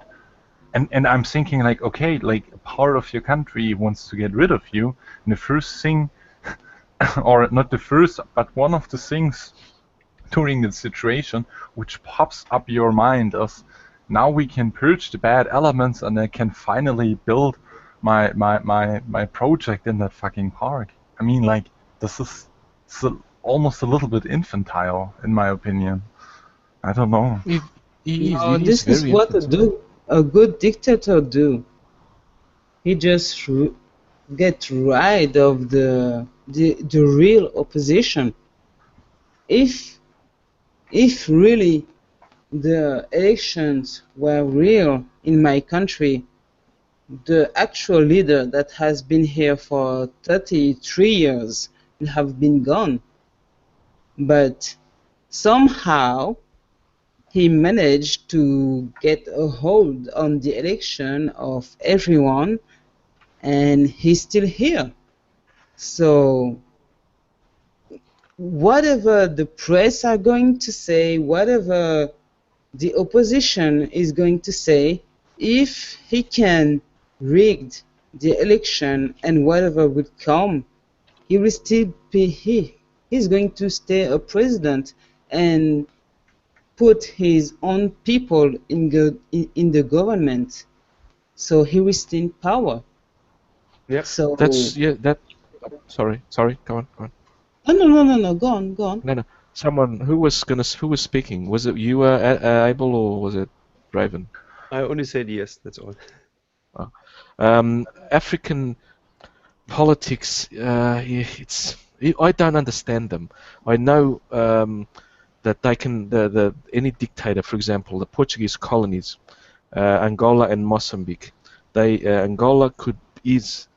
And I'm thinking, like, okay, like, a part of your country wants to get rid of you, and the first thing, or not the first, but one of the things during the situation which pops up your mind is, now we can purge the bad elements and I can finally build my project in that fucking park. I mean, like, this is almost a little bit infantile, in my opinion. I don't know. This is what a good dictator do. He just get rid of the real opposition. If really the elections were real in my country, the actual leader that has been here for 33 years will have been gone. But somehow he managed to get a hold on the election of everyone, and he's still here. So whatever the press are going to say, whatever the opposition is going to say, if he can rig the election and whatever will come, he will still be here. He's going to stay a president and put his own people in the government, so he will stay in power. Yeah. So Sorry. Go on. No. Go on. No. Someone who was speaking. Was it you, Abel, or was it Raven? I only said yes. That's all. African politics. I don't understand them. I know that they can. Any dictator, for example, the Portuguese colonies, Angola and Mozambique. Angola is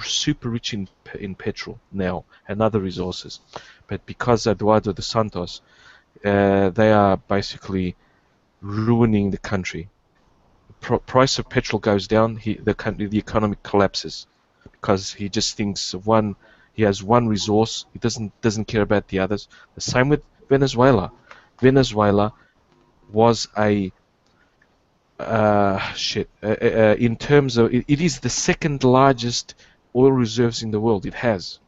super rich in petrol now and other resources, but because Eduardo dos Santos, they are basically ruining the country. Price of petrol goes down, the economy collapses, because he just thinks he has one resource. He doesn't care about the others. The same with Venezuela. Venezuela was in terms of it is the second largest oil reserves in the world. It has,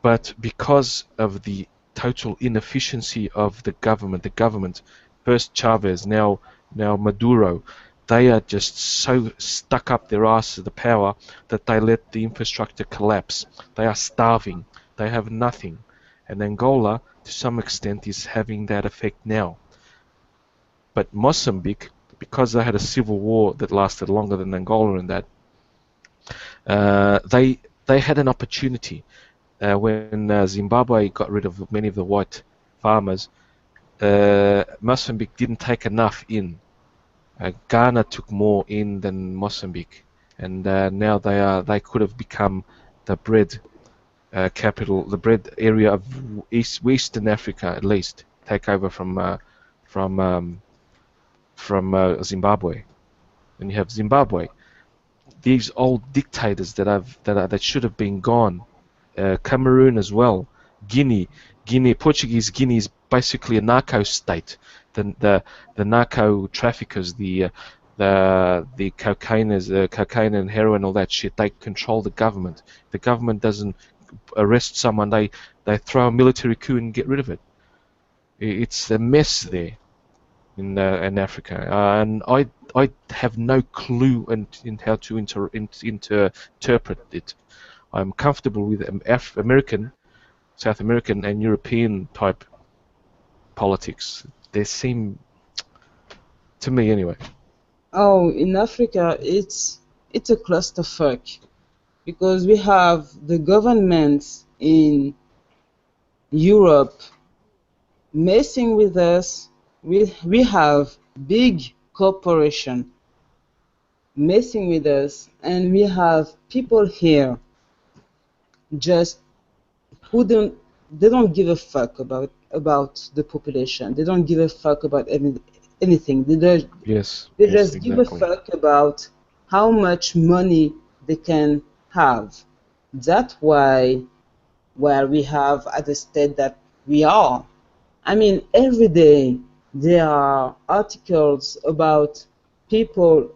but because of the total inefficiency of the government, first Chavez, now Maduro, they are just so stuck up their ass to the power that they let the infrastructure collapse. They are starving. They have nothing. And Angola, to some extent, is having that effect now. But Mozambique, because they had a civil war that lasted longer than Angola and that, they had an opportunity. When Zimbabwe got rid of many of the white farmers, Mozambique didn't take enough in. Ghana took more in than Mozambique, and now they could have become the bread capital, the bread area of Western Africa, at least take over from Zimbabwe. And you have Zimbabwe, these old dictators that should have been gone. Cameroon as well, Portuguese Guinea is basically a narco state. The narco traffickers, the cocaine and heroin, all that shit, they control the government. The government doesn't arrest someone, they throw a military coup and get rid of it. It's a mess there in Africa, and I have no clue in how to interpret it. I'm comfortable with American, South American, and European type politics. They seem, to me anyway. Oh, in Africa, it's a clusterfuck, because we have the governments in Europe messing with us. We have big corporation messing with us, and we have people here just who don't give a fuck about the population. They don't give a fuck about anything. They just give a fuck about how much money they can have. That's why we have at the state that we are. I mean, every day there are articles about people,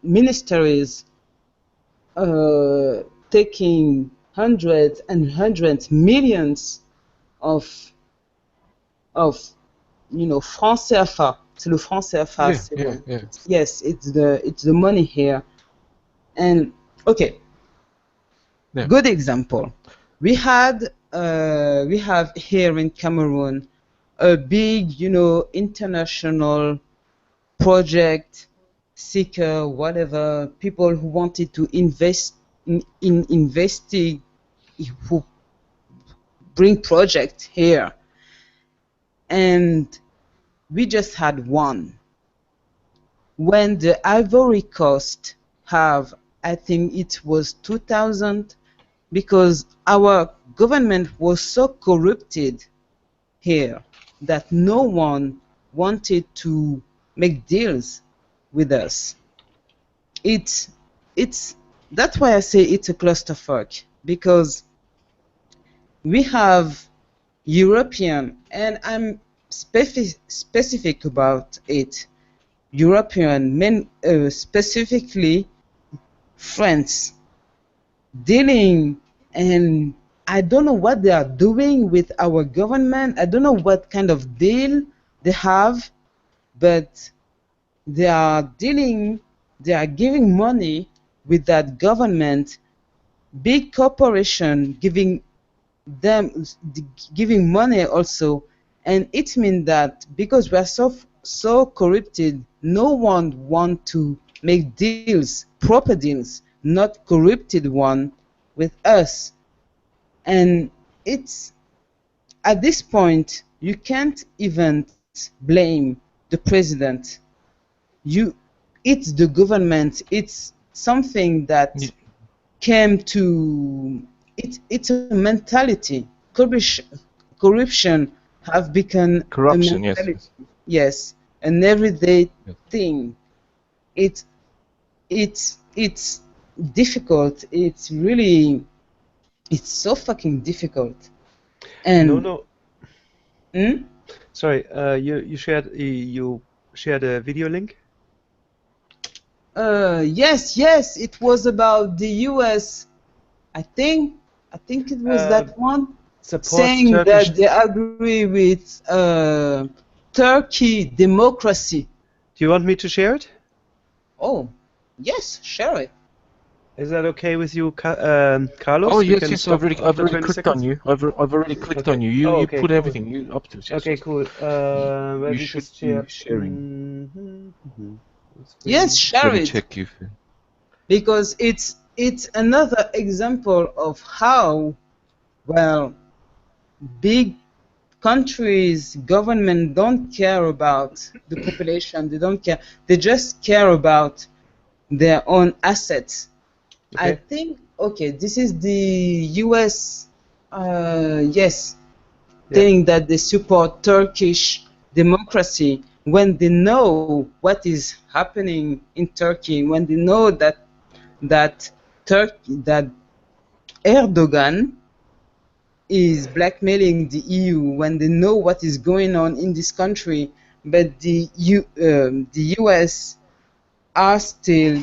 ministries taking hundreds and hundreds millions of francs CFA. C'est le franc CFA. Yes, it's the money here. And okay, good example. We have here in Cameroon a big, international project, seeker, whatever, people who wanted to invest in investing, who bring project here. And we just had one. When the Ivory Coast have, I think it was 2000, because our government was so corrupted here that no one wanted to make deals with us. That's why I say it's a clusterfuck, because we have European, and I'm specific about it, European men, specifically France, dealing, and I don't know what they are doing with our government. I don't know what kind of deal they have, but they are giving money with that government, big corporation giving money also, and it means that because we are so corrupted, no one want to make deals, proper deals, not corrupted one with us. And it's at this point you can't even blame the president. It's the government. It's something that came to it's a mentality. Corruption have become Corruption, a yes. mentality. Yes, an everyday thing. It's difficult. It's so fucking difficult. And No. Hmm? Sorry, you shared a video link? Yes, it was about the US. I think it was that one saying Turkish. that they agree with Turkey democracy. Do you want me to share it? Oh, yes, share it. Is that okay with you, Carlos? Oh We yes, can yes. stop I've after already 20 clicked seconds? on you. I've already clicked on you. You Oh, you okay, put cool. everything. You up to it. Yes, Okay, yes. cool. Let You me should just be share. sharing. Yes, share Let me it. check you. Because it's another example of how, well, big countries, government don't care about the population. They don't care. They just care about their own assets. I Okay. think, okay, this is the US, yes, saying that they support Turkish democracy when they know what is happening in Turkey, when they know that Erdogan is blackmailing the EU, when they know what is going on in this country, but the US are still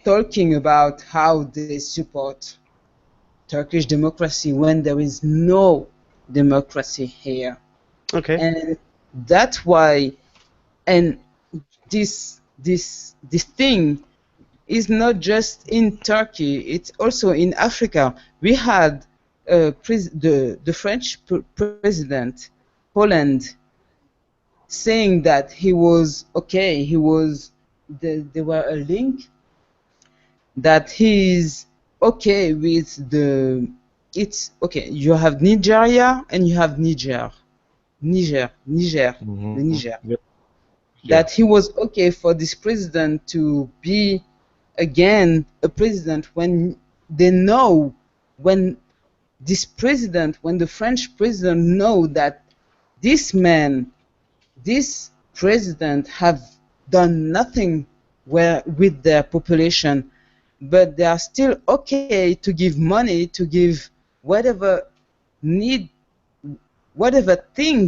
talking about how they support Turkish democracy when there is no democracy here. Okay. And that's why, and this thing is not just in Turkey, it's also in Africa. We had the French president, Holland, saying that he was okay, there were a link that he's okay with it's okay, you have Nigeria and you have Niger. The Niger. Yep. That he was okay for this president to be again a president when they know, when the French president know that this president have done nothing with their population, but they are still okay to give money, to give whatever thing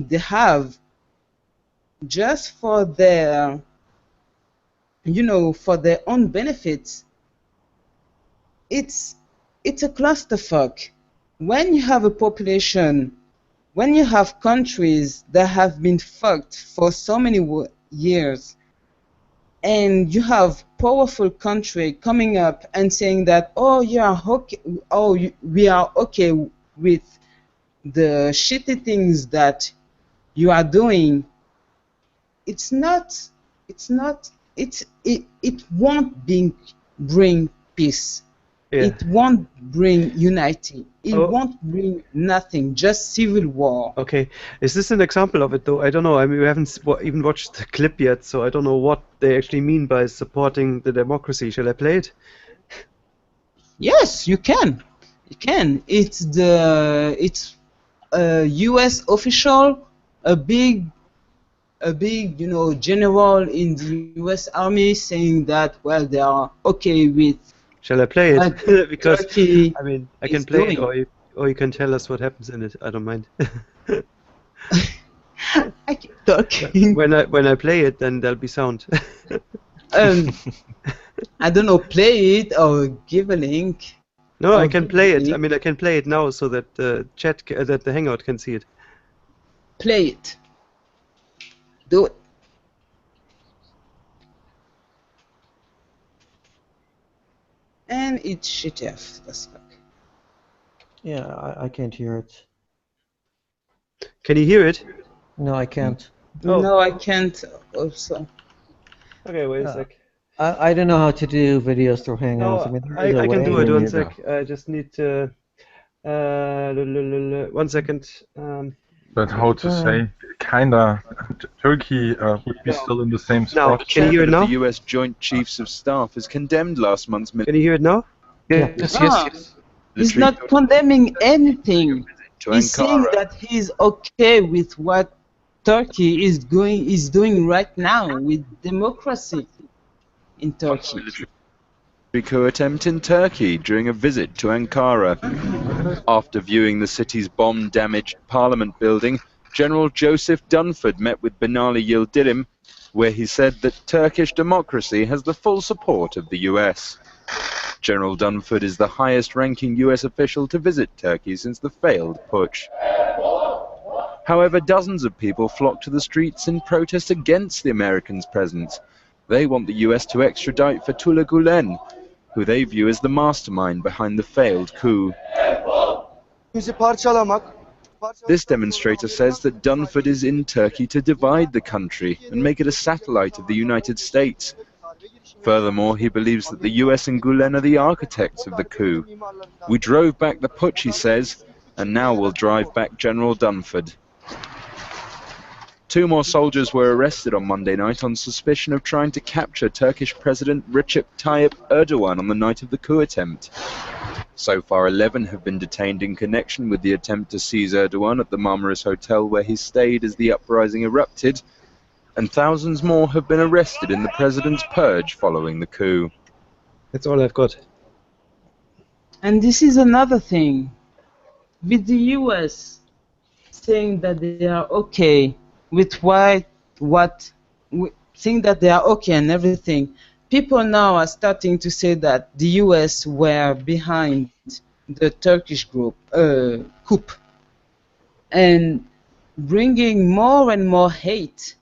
they have, just for their own benefits. It's a clusterfuck. When you have a population, when you have countries that have been fucked for so many years, and you have powerful country coming up and saying that, oh, we are okay with the shitty things that you are doing, it won't bring peace. Yeah. It won't bring unity. It won't bring nothing, just civil war. Okay. Is this an example of it, though? I don't know. I mean, we haven't even watched the clip yet, so I don't know what they actually mean by supporting the democracy. Shall I play it? Yes, you can. You can. It's a U.S. official, a big general in the U.S. Army saying that, well, they are okay with. Shall I play it? Because Turkey I mean, I can play it, or you can tell us what happens in it. I don't mind. I keep talking. When I play it, then there'll be sound. I don't know, play it or give a link. No, I can play it. I mean, I can play it now so that the that the Hangout can see it. Play it. Do it. And it's shitty as fuck. Yeah, I can't hear it. Can you hear it? No, I can't. Oh. No, I can't also. Okay, wait a sec. I don't know how to do videos through Hangouts. No, I mean, there is a I can way. do it. Me One neither. sec. I just need to. 1 second. But how to say? kinda. Turkey would be still in the same Now, spot. can you hear it Chairman of now? the U.S. Joint Chiefs of Staff has condemned last month's Can you hear it now? Yeah. Yes, Ah, yes. he's military not condemning anything. to He's saying Ankara. that he's okay with what Turkey is doing right now with democracy in Turkey. Coup attempt in Turkey during a visit to Ankara. After viewing the city's bomb-damaged parliament building, General Joseph Dunford met with Binali Yildirim, where he said that Turkish democracy has the full support of the US. General Dunford is the highest-ranking US official to visit Turkey since the failed putsch. However, dozens of people flocked to the streets in protest against the Americans' presence. They want the US to extradite Fethullah Gulen, who they view as the mastermind behind the failed coup. This demonstrator says that Dunford is in Turkey to divide the country and make it a satellite of the United States. Furthermore, he believes that the US and Gulen are the architects of the coup. We drove back the putsch, he says, and now we'll drive back General Dunford. 2 more soldiers were arrested on Monday night on suspicion of trying to capture Turkish President Recep Tayyip Erdogan on the night of the coup attempt. So far, 11 have been detained in connection with the attempt to seize Erdogan at the Marmaris Hotel where he stayed as the uprising erupted, and thousands more have been arrested in the president's purge following the coup. That's all I've got. And this is another thing. With the US saying that they are okay with saying that they are okay and everything, people now are starting to say that the US were behind the Turkish coup, and bringing more and more hate,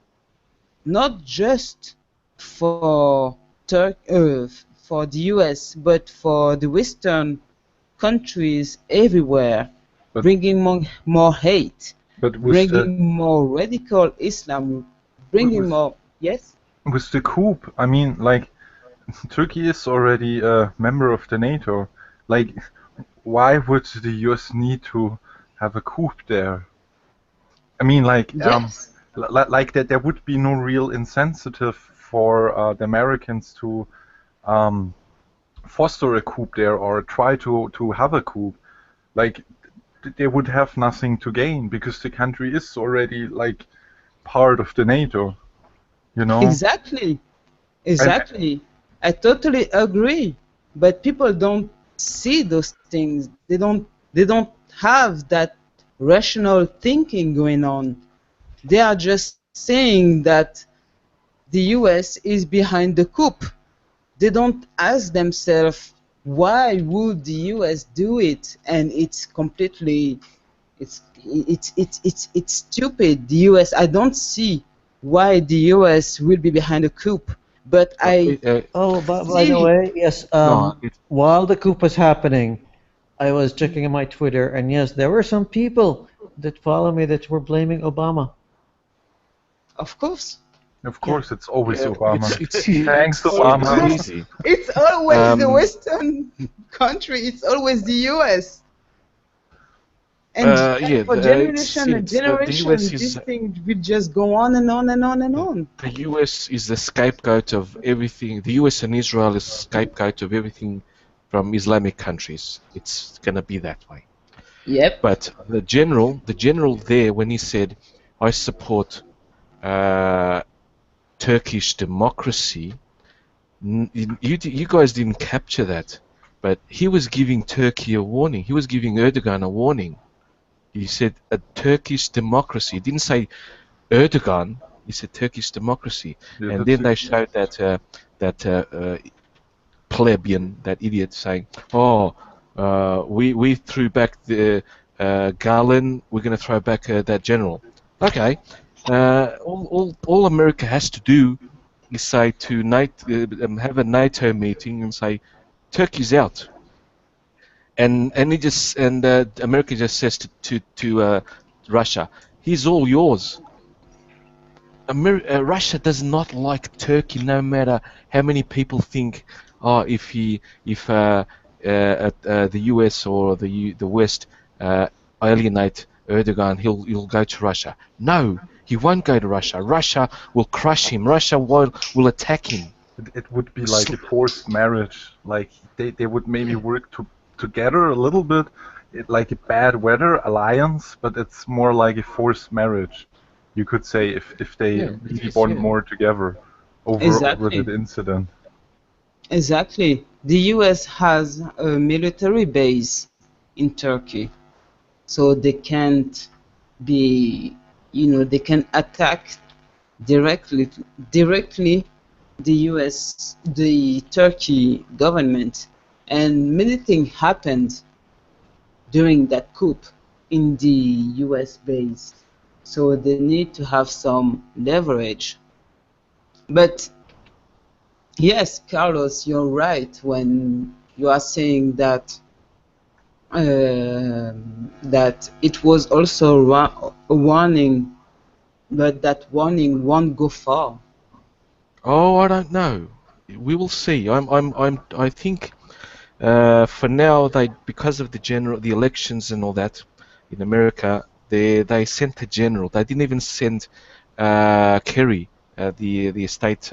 not just for for the US, but for the Western countries everywhere, But- bringing more hate, But bringing more radical Islam, bringing more. Yes. with the coup, I mean, like, Turkey is already a member of the NATO. Like, why would the US need to have a coup there? I mean, like, Yes. like that there would be no real incentive for the Americans to foster a coup there or try to have a coup. Like, they would have nothing to gain because the country is already like part of the NATO. You know? Exactly. I totally agree. But people don't see those things. They don't have that rational thinking going on. They are just saying that the US is behind the coup. They don't ask themselves why would the US do it, and it's completely it's stupid. The US, I don't see why the US will be behind a coup, but Oh, by the way, yes. While the coup was happening, I was checking on my Twitter, and yes, there were some people that follow me that were blaming Obama. of course. Of course, it's always Obama. It's Thanks, Obama. easy. It's always the Um, Western country. It's always the US. And yeah, for generation and the generation, US this is thing will just go on and on and on and on. the US is the scapegoat of everything. The US and Israel is scapegoat of everything from Islamic countries. It's gonna be that way. Yep. But the general there, when he said, "I support Turkish democracy," you guys didn't capture that. But he was giving Turkey a warning. He was giving Erdogan a warning. He said a Turkish democracy. He didn't say Erdogan. He said Turkish democracy. Yeah, And that's then they it. showed that plebeian, that idiot, saying, "Oh, we threw back the Garland. We're going to throw back that general." Okay. All America has to do is say to have a NATO meeting and say, "Turkey's out." And America just says to Russia, "He's all yours." Russia does not like Turkey, no matter how many people think, if the US or the West alienate Erdogan, he'll go to Russia. No, He won't go to Russia. Russia will crush him. Russia will attack him. It would be like a forced marriage. Like they would maybe work together a little bit, like a bad weather alliance, but it's more like a forced marriage. You could say if they really bond more together over the incident. Exactly. The US has a military base in Turkey, so they can't be, they can attack directly the Turkey government, and many things happened during that coup in the US base, so they need to have some leverage. But yes, Carlos, you're right when you are saying that that it was also a warning, but that warning won't go far. Oh, I don't know. We will see. I think for now because of the elections and all that in America, they sent a general. They didn't even send Kerry, the state,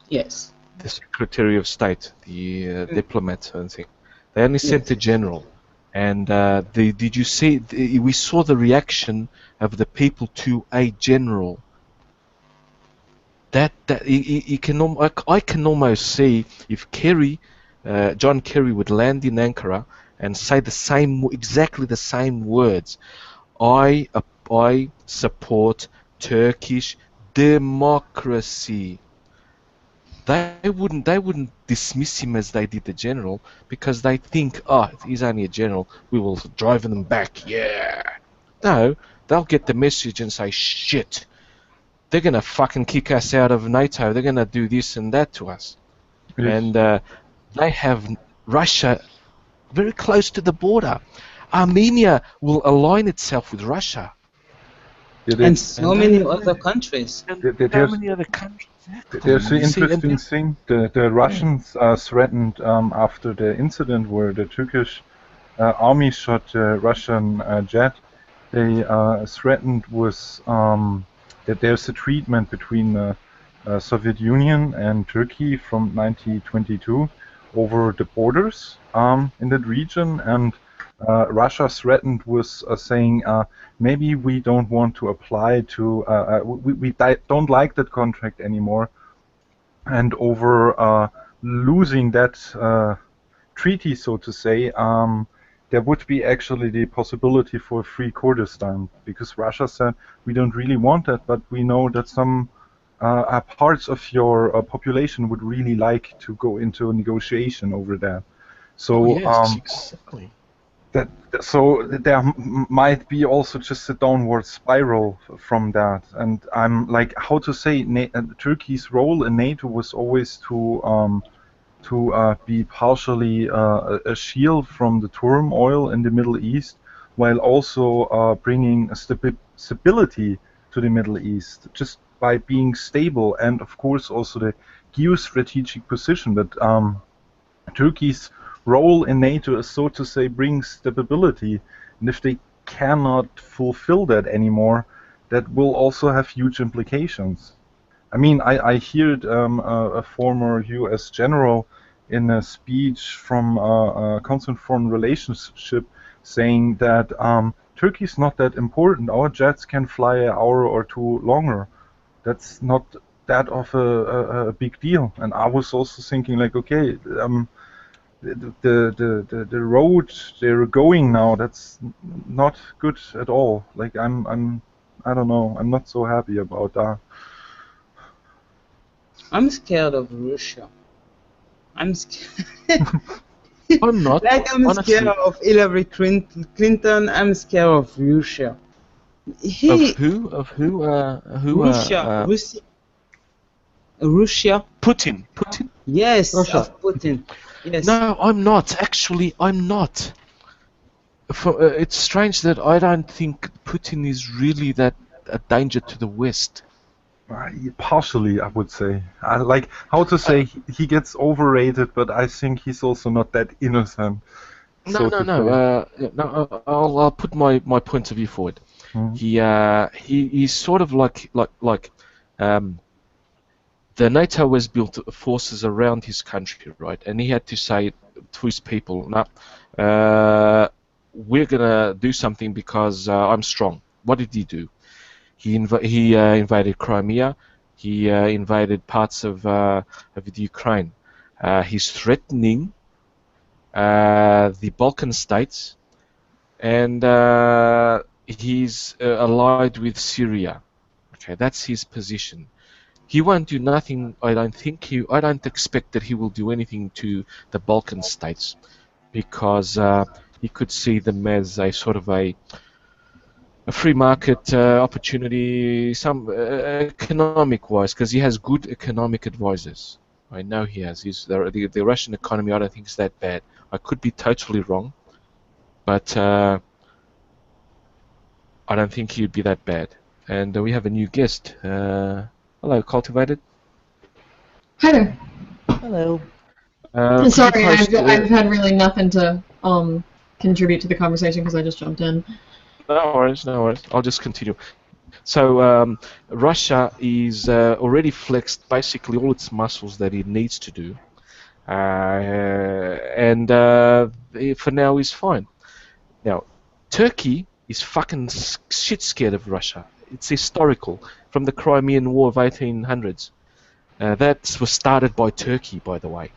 yes, the Secretary of State, the diplomat and thing. They only sent a general. And did you see? We saw the reaction of the people to a general. I can almost see if John Kerry would land in Ankara and say exactly the same words. I support Turkish democracy. They wouldn't dismiss him as they did the general, because they think, he's only a general, we will drive them back. Yeah. No, they'll get the message and say, shit, they're gonna fucking kick us out of NATO. They're gonna do this and that to us. Yes. And they have Russia very close to the border. Armenia will align itself with Russia. And so many other countries. There's the interesting thing. The Russians threatened after the incident where the Turkish army shot a Russian jet. They threatened with that there's a treatment between the Soviet Union and Turkey from 1922 over the borders in that region, and Russia threatened with saying maybe we don't want to apply to, we don't like that contract anymore, and over losing that treaty, so to say, there would be actually the possibility for free Kurdistan, because Russia said we don't really want that, but we know that some parts of your population would really like to go into a negotiation over that. So exactly. So there might be also just a downward spiral from that, and I'm like, how to say, Turkey's role in NATO was always to be partially a shield from the turmoil in the Middle East, while also bringing a stability to the Middle East, just by being stable, and of course also the geostrategic position that Turkey's role in NATO is, so to say, brings stability, and if they cannot fulfill that anymore, that will also have huge implications. I mean, I heard a former US general in a speech from Council on Foreign Relationship saying that Turkey's not that important, our jets can fly an hour or two longer. That's not that of a big deal. And I was also thinking, like, okay, the road they're going now, that's not good at all. Like, I don't know, I'm not so happy about that. I'm scared of Russia. I'm scared. I'm not. Like, I'm honestly. scared of Hillary Clinton. I'm scared of Russia. Of who? Of who? Russia. Russia. Putin. Yes, Russia. of Putin. Yes. No, I'm not. Actually, I'm not. It's strange that I don't think Putin is really that a danger to the West. Partially, I would say. He gets overrated, but I think he's also not that innocent. so to say. I'll put my point of view forward. He's sort of like the NATO has built forces around his country, right? And he had to say to his people, "No, we're gonna do something because I'm strong." What did he do? He invaded Crimea. He invaded parts of the Ukraine. He's threatening the Balkan states, and he's allied with Syria. Okay, that's his position. He won't do nothing. I don't expect that he will do anything to the Balkan states, because he could see them as a sort of a free market opportunity, some economic-wise, because he has good economic advisors. I know he has. The Russian economy, I don't think is that bad. I could be totally wrong, but I don't think he'd be that bad. And we have a new guest. Hello, Cultivated. Hi there. Hello. Sorry, I've had really nothing to contribute to the conversation because I just jumped in. No worries. I'll just continue. So Russia is already flexed basically all its muscles that it needs to do, and for now is fine. Now, Turkey is fucking shit scared of Russia. It's historical, from the Crimean War of 1800s. That was started by Turkey, by the way,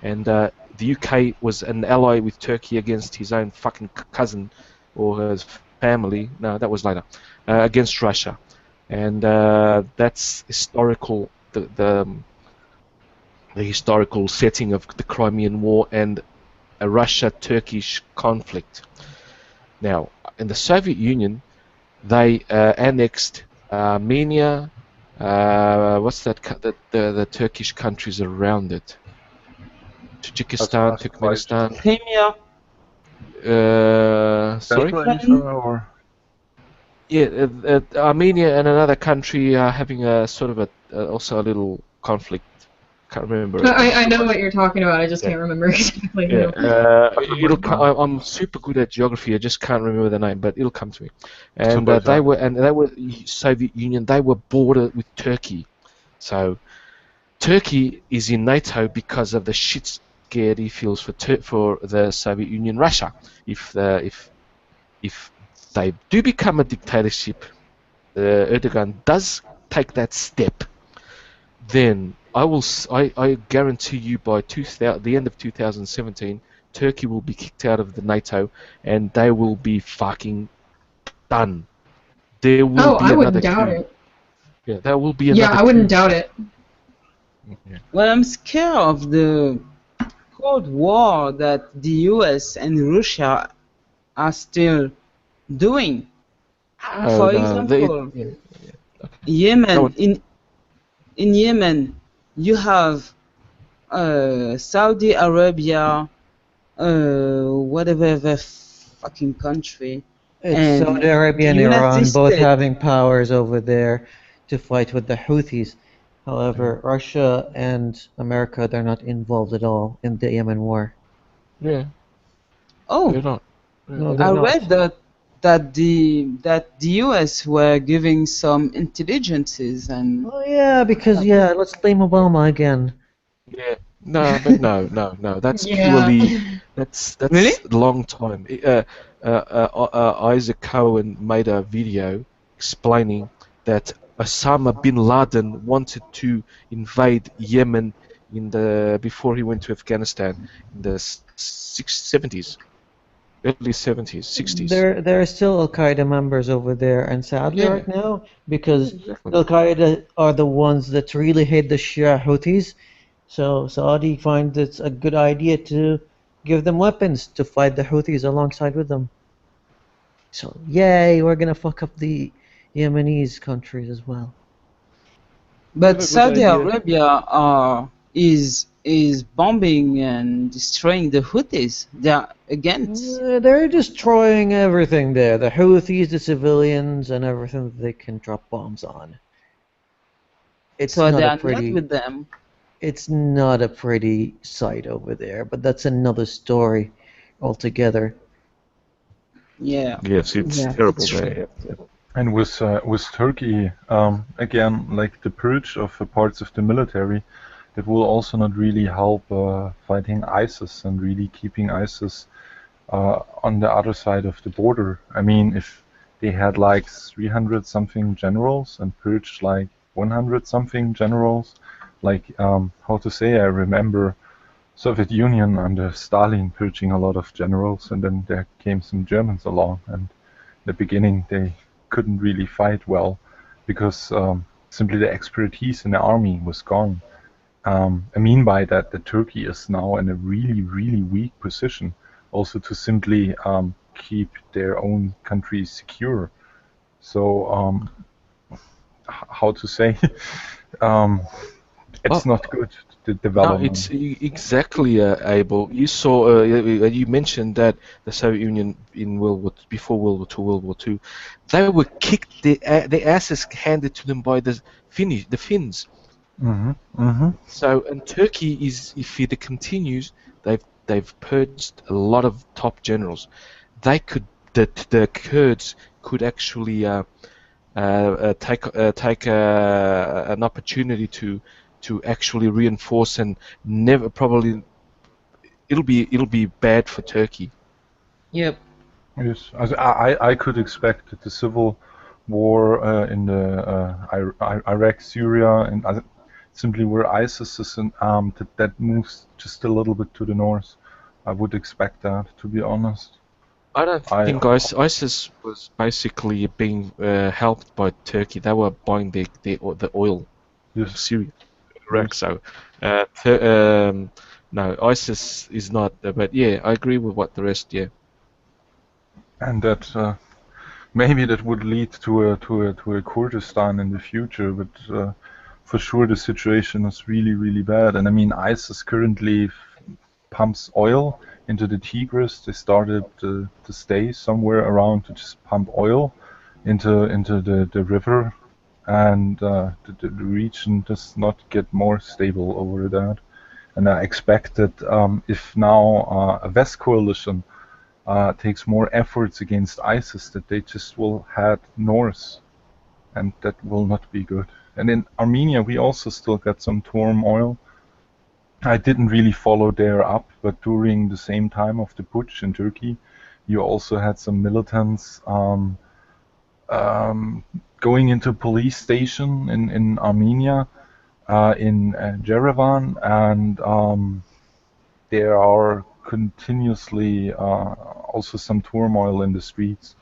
and the UK was an ally with Turkey against his own fucking cousin or his family. No, that was later. Against Russia, and that's historical. The historical setting of the Crimean War and a Russia-Turkish conflict. Now, in the Soviet Union, they annexed Armenia. What's that? The Turkish countries around it. Tajikistan, Turkmenistan. Crimea. Sorry. Or? Yeah, Armenia and another country are having a sort of also a little conflict. Can't remember. I know what you're talking about. I just can't remember exactly. Yeah, I'm super good at geography. I just can't remember the name, but it'll come to me. And they were Soviet Union. They were bordered with Turkey, so Turkey is in NATO because of the shit scared he feels for the Soviet Union, Russia. If they do become a dictatorship, Erdogan does take that step, then I guarantee you by the end of 2017, Turkey will be kicked out of the NATO, and they will be fucking done. There will be I another wouldn't doubt it. Yeah, there will be another. Yeah, I wouldn't doubt it. Yeah. Well, I'm scared of the Cold War that the US and Russia are still doing. For example, Yemen. In Yemen, you have Saudi Arabia, whatever the fucking country. It's Saudi Arabia and Iran both having powers over there to fight with the Houthis. However, Russia and America, they're not involved at all in the Yemen war. Yeah. Oh, they're not. No, I read that the US were giving some intelligences and. Oh yeah, because let's blame Obama again. Yeah. No, but no. That's purely. That's Really? a long time. Isaac Cohen made a video explaining that Osama bin Laden wanted to invade Yemen before he went to Afghanistan in the 70s, early 70s, 60s. There are still Al Qaeda members over there, and sadly right now, because Al Qaeda are the ones that really hate the Shia Houthis, so Saudi finds it's a good idea to give them weapons to fight the Houthis alongside with them. So yay, we're gonna fuck up the Yemenis countries as well. But Saudi Arabia is bombing and destroying the Houthis. They are against. They're destroying everything there. The Houthis, the civilians, and everything that they can drop bombs on. So they are not with them. It's not a pretty sight over there, but that's another story. altogether. Yeah. Yes, it's Yeah, terrible it's there. Yeah. And with Turkey, again, like the purge of parts of the military, that will also not really help fighting ISIS and really keeping ISIS on the other side of the border. I mean, if they had like 300 something generals and purged like 100 something generals, like how to say, I remember Soviet Union under Stalin purging a lot of generals, and then there came some Germans along, and in the beginning they couldn't really fight well because simply the expertise in the army was gone. I mean by that Turkey is now in a really, really weak position also to simply keep their own country secure. So, how to say, it's not good, the No, development. it's exactly Abel. You saw, you mentioned that the Soviet Union in before World War II, World War II, they were kicked, their asses handed to them by the Finns. Mm-hmm. Mm-hmm. So, and Turkey is, if it continues, they've purged a lot of top generals. They could, the Kurds could actually take an opportunity to actually reinforce and never probably it'll be bad for Turkey. Yep. Yes, I could expect that the civil war in the Iraq, Syria, and simply where ISIS is that moves just a little bit to the north. I would expect that, to be honest. I don't think ISIS was basically being helped by Turkey. They were buying the oil from Yes. Syria, Iraq. Yes. So no, ISIS is not. But yeah, I agree with what the rest. Yeah. And that maybe that would lead to a Kurdistan in the future, but for sure the situation is really, really bad. And I mean, ISIS currently pumps oil into the Tigris. They started to stay somewhere around to just pump oil into the river, and the region does not get more stable over that. And I expect that if now a West coalition takes more efforts against ISIS, that they just will head north, and that will not be good. And in Armenia, we also still got some turmoil. I didn't really follow there up, but during the same time of the putsch in Turkey, you also had some militants going into police station in Armenia, in Yerevan, and there are continuously also some turmoil in the streets,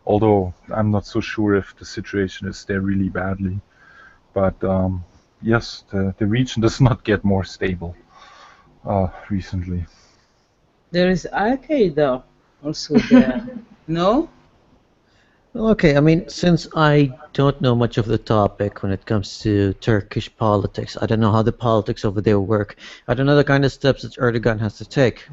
although I'm not so sure if the situation is there really badly. But yes, the region does not get more stable recently. There is Al-Qaeda also there. No? Well, okay, I mean, since I don't know much of the topic when it comes to Turkish politics, I don't know how the politics over there work. I don't know the kind of steps that Erdogan has to take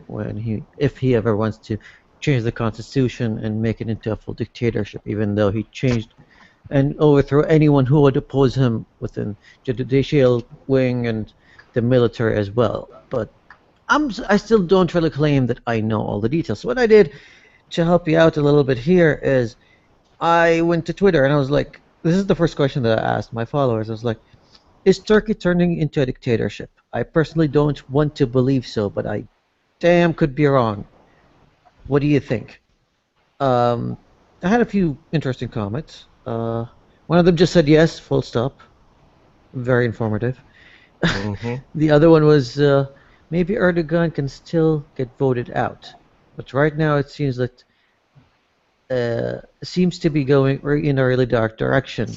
if he ever wants to change the constitution and make it into a full dictatorship, even though he changed and overthrow anyone who would oppose him within the judicial wing and the military as well. But I still don't really claim that I know all the details. So what I did to help you out a little bit here is I went to Twitter and I was like, this is the first question that I asked my followers. I was like, is Turkey turning into a dictatorship? I personally don't want to believe so, but I damn could be wrong. What do you think? I had a few interesting comments. One of them just said yes, full stop. Very informative. The other one was maybe Erdogan can still get voted out. But right now it seems that seems to be going in a really dark direction,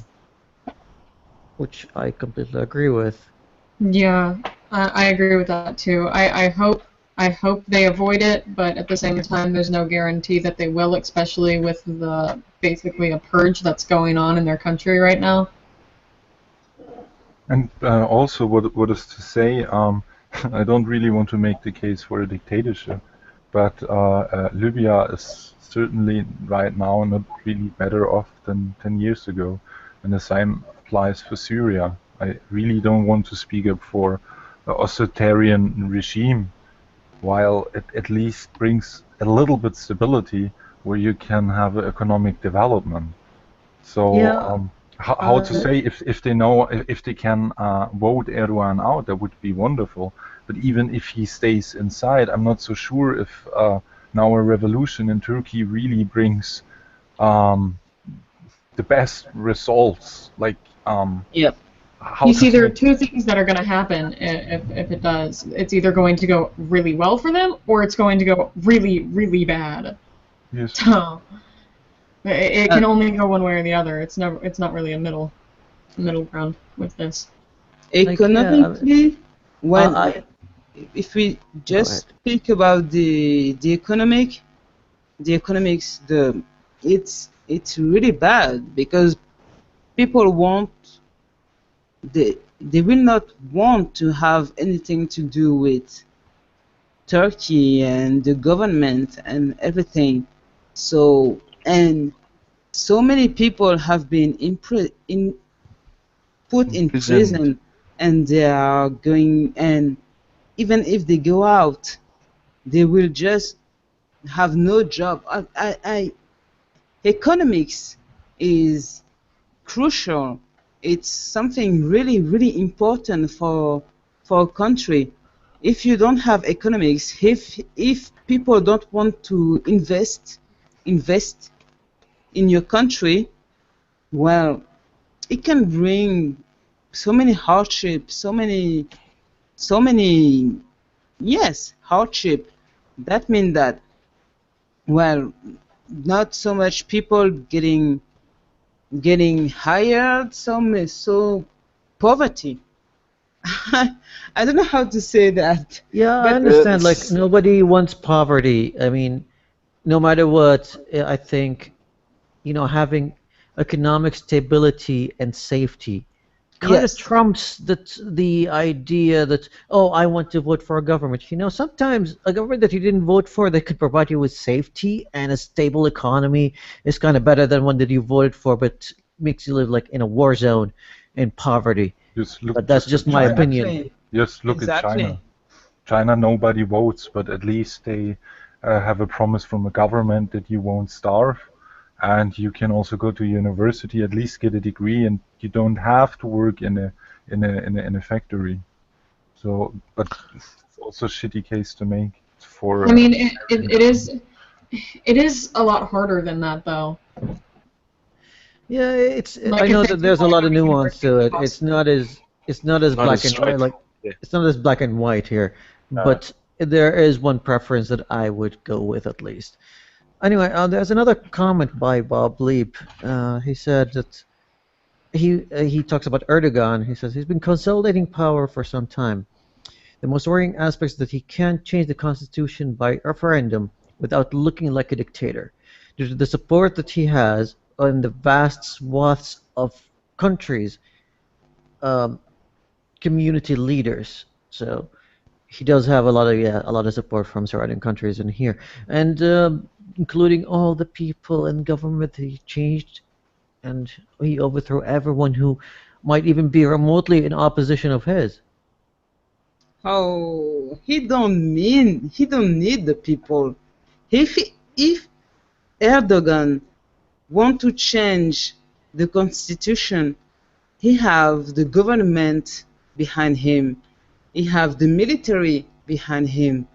which I completely agree with. Yeah, I agree with that too. I hope they avoid it, but at the same time, there's no guarantee that they will, especially with the basically a purge that's going on in their country right now. And also, what is to say? I don't really want to make the case for a dictatorship, but Libya is certainly right now not really better off than 10 years ago, and the same applies for Syria. I really don't want to speak up for an authoritarian regime, while it at least brings a little bit stability where you can have economic development. So Yeah. how to say, if they know, if they can vote Erdogan out, that would be wonderful. But even if he stays inside, I'm not so sure if now a revolution in Turkey really brings the best results. Like Yep. how You to see, there are say, two things that are going to happen if it does. It's either going to go really well for them, or it's going to go really, really bad. yes. So it can only go one way or the other. It's not really a middle ground with this. Economically, when I if we Go just ahead. speak about the economics, it's really bad because people they will not want to have anything to do with Turkey and the government and everything. So so many people have been put in Imprisoned. prison, and they are going, and even if they go out, they will just have no job. Economics is crucial. It's something really, really important for a country. If you don't have economics, if people don't want to invest in your country, well, it can bring so many hardships, so many, yes, hardship. That means that, well, not so much people getting hired, so poverty. I don't know how to say that, Yeah, I but understand. Like nobody wants poverty. I mean, no matter what, I think having economic stability and safety kind of yes, trumps the idea that, oh, I want to vote for a government. Sometimes a government that you didn't vote for that could provide you with safety and a stable economy is kind of better than one that you voted for but makes you live like in a war zone in poverty. Just look But that's just at my China. opinion. exactly, Just look at exactly. China. China, nobody votes, but at least they have a promise from the government that you won't starve, and you can also go to university, at least get a degree, and you don't have to work in a factory. So, but it's also a shitty case to make for. I mean, it is a lot harder than that, though. Yeah, Like I if know they that do there's a want to lot go of to nuance university, to it it. costs. It's not as Not black as and straight. like Yeah. it's not as black and white here. But there is one preference that I would go with at least. Anyway, there's another comment by Bob Leap. He said that he talks about Erdogan. He says he's been consolidating power for some time. The most worrying aspect is that he can't change the constitution by referendum without looking like a dictator. Due to the support that he has in the vast swaths of countries, um, community leaders. So he does have a lot of support from surrounding countries in here, and including all the people in government that he changed, and he overthrew everyone who might even be remotely in opposition of his. Oh, he don't need the people. If Erdogan want to change the constitution, he have the government behind him. He have the military behind him.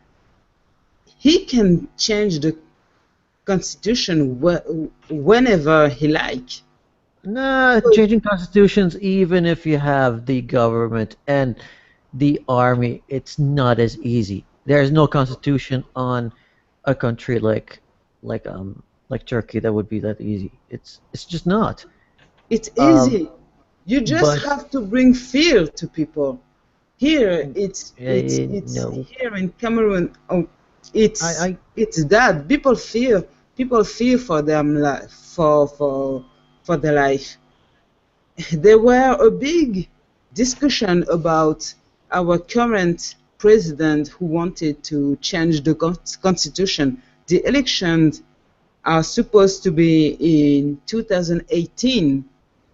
He can change the constitution whenever he like. Nah, changing constitutions, even if you have the government and the army, it's not as easy. There's no constitution on a country like Turkey that would be that easy. It's just not. It's Um, easy. You just but have to bring fear to people. Here, it's no, here in Cameroon. Oh, it's I it's that people fear for them life for their life. There were a big discussion about our current president who wanted to change the constitution. The elections are supposed to be in 2018,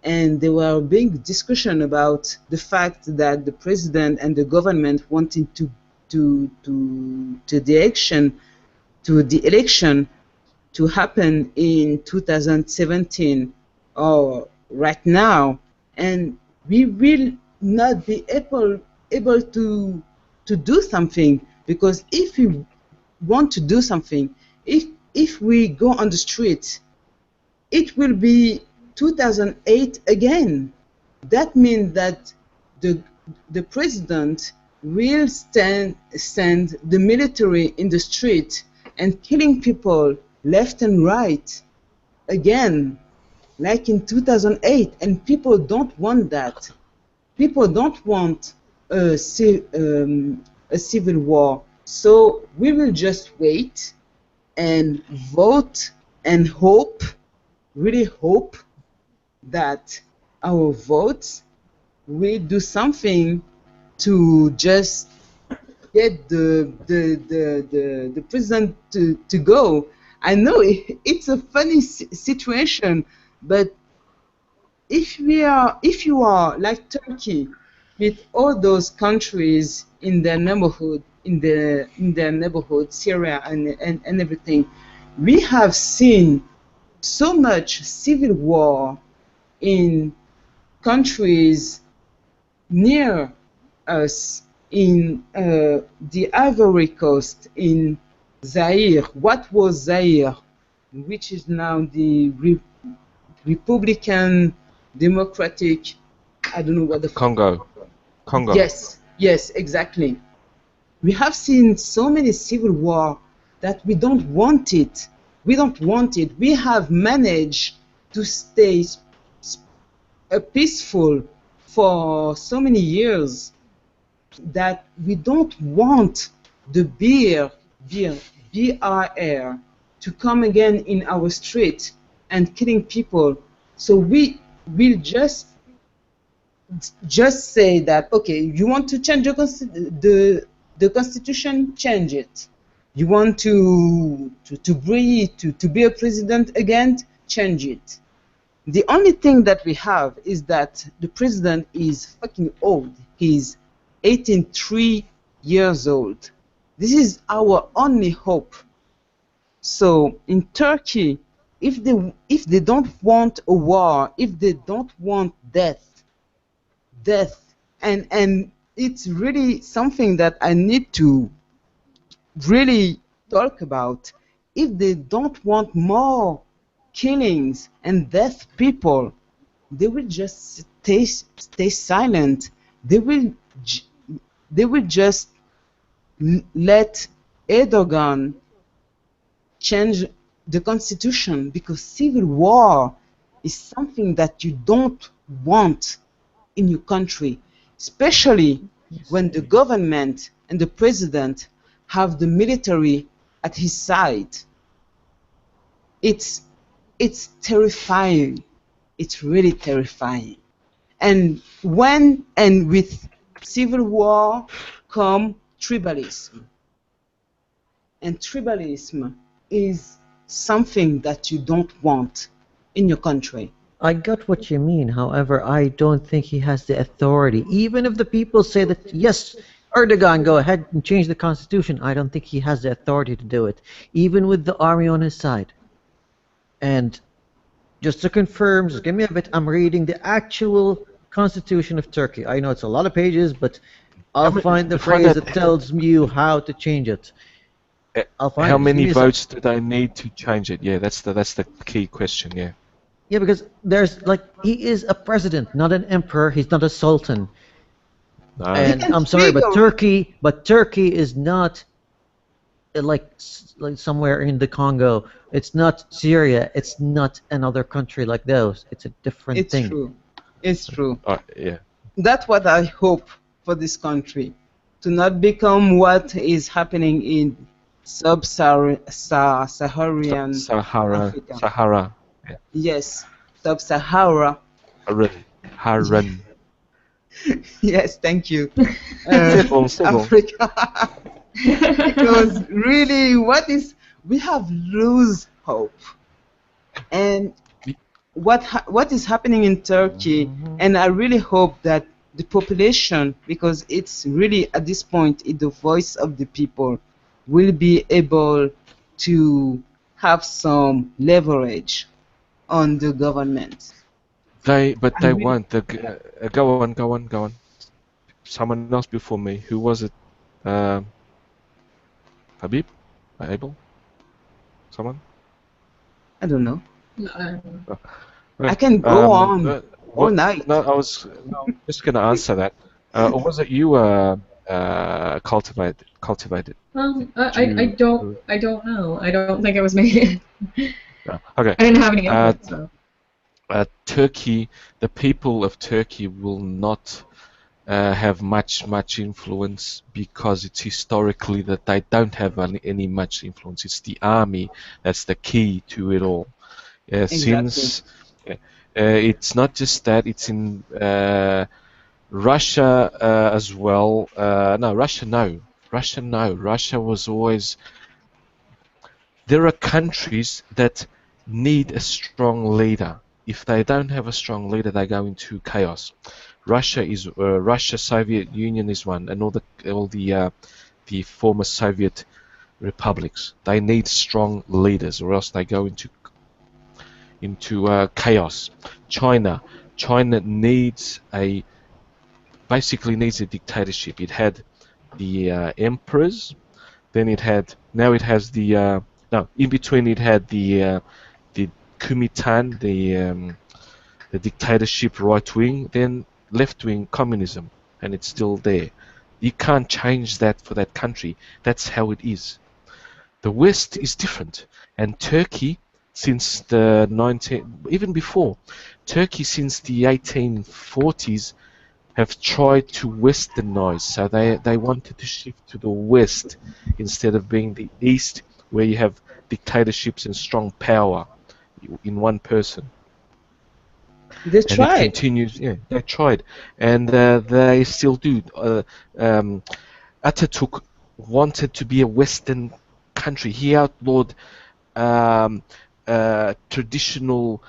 and there were a big discussion about the fact that the president and the government wanted to the election to happen in 2017 or right now, and we will not be able to do something, because if we want to do something, if we go on the street, it will be 2008 again. That means that the president will send the military in the street and killing people left and right again, like in 2008, and people don't want that. People don't want a civil war. So we will just wait and vote and hope, really hope, that our votes will do something to just get the president to go. I know it's a funny situation, but if you are like Turkey, with all those countries in their neighborhood, Syria and everything, we have seen so much civil war in countries near us, in the Ivory Coast, in Zaire. What was Zaire, which is now the Republican Democratic, I don't know what the Congo. Yes, exactly. We have seen so many civil war that we don't want it. We don't want it. We have managed to stay peaceful for so many years that we don't want the BRR to come again in our street and killing people. So we will just say that, okay, you want to change the constitution, change it. You want to be a president again, change it. The only thing that we have is that the president is fucking old. He's 83 years old. This is our only hope. So in Turkey, if they don't want a war, if they don't want death, and it's really something that I need to really talk about. If they don't want more killings and death people, they will just stay silent. They will just let Erdogan change the constitution, because civil war is something that you don't want in your country, especially when the government and the president have the military at his side. It's terrifying. It's really terrifying. And with civil war come tribalism. And tribalism is something that you don't want in your country. I got what you mean. However, I don't think he has the authority. Even if the people say that, yes, Erdogan, go ahead and change the constitution, I don't think he has the authority to do it, even with the army on his side. And just to confirm, just give me a bit, I'm reading the actual constitution of Turkey. I know it's a lot of pages, but I'll find the phrase that tells you how to change it. I'll find how many votes do they need to change it? Yeah, that's the key question, yeah. Yeah, because there's he is a president, not an emperor. He's not a sultan. No. And I'm sorry, but Turkey is not like somewhere in the Congo. It's not Syria. It's not another country like those. It's a different thing. It's true. It's true. Yeah. That's what I hope for this country, to not become what is happening in Sahara Africa. Sahara. Yeah. Yes, Sub-Sahara. Haran. Yes, thank you. Africa. Because really, we have lose hope. And what is happening in Turkey, and I really hope that the population, because it's really at this point the voice of the people, will be able to have some leverage on the government. They really- won't. Go on. Someone else before me. Who was it? Habeeb? Abel? Someone? I don't know. No. I can go on all what- night. No, I was just going to answer that. Or was it you? Cultivated. I don't know. I don't think it was me. No. Okay. I didn't have any input, so. Turkey, the people of Turkey will not have much influence, because it's historically that they don't have any much influence. It's the army that's the key to it all. Since it's not just that, it's in Russia as well. No, Russia no. Russia was always. There are countries that need a strong leader. If they don't have a strong leader, they go into chaos. Russia, Soviet Union is one, and all the former Soviet republics. They need strong leaders, or else they go into chaos. China basically needs a dictatorship. It had the emperors, then it has the in between it had the Kuomintang, the dictatorship right wing, then left wing communism, and it's still there. You can't change that for that country. That's how it is. The West is different, and Turkey since even before, Turkey since the 1840s have tried to westernize. So they wanted to shift to the West instead of being the East, where you have dictatorships and strong power in one person. They And tried. it continues. Yeah, they tried, and they still do. Ataturk wanted to be a Western country. He outlawed traditional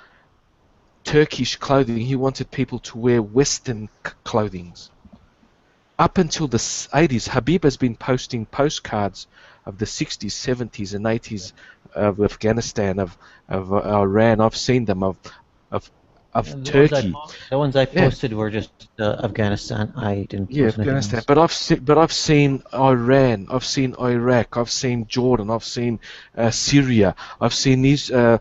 Turkish clothing. He wanted people to wear Western clothing. Up until the 80s, Habeeb has been posting postcards of the 60s, 70s, and 80s of Afghanistan, of Iran. I've seen them of Turkey. The ones I posted were just Afghanistan. I didn't post anything Afghanistan. else. But I've seen Iran. I've seen Iraq. I've seen Jordan. I've seen Syria. I've seen these every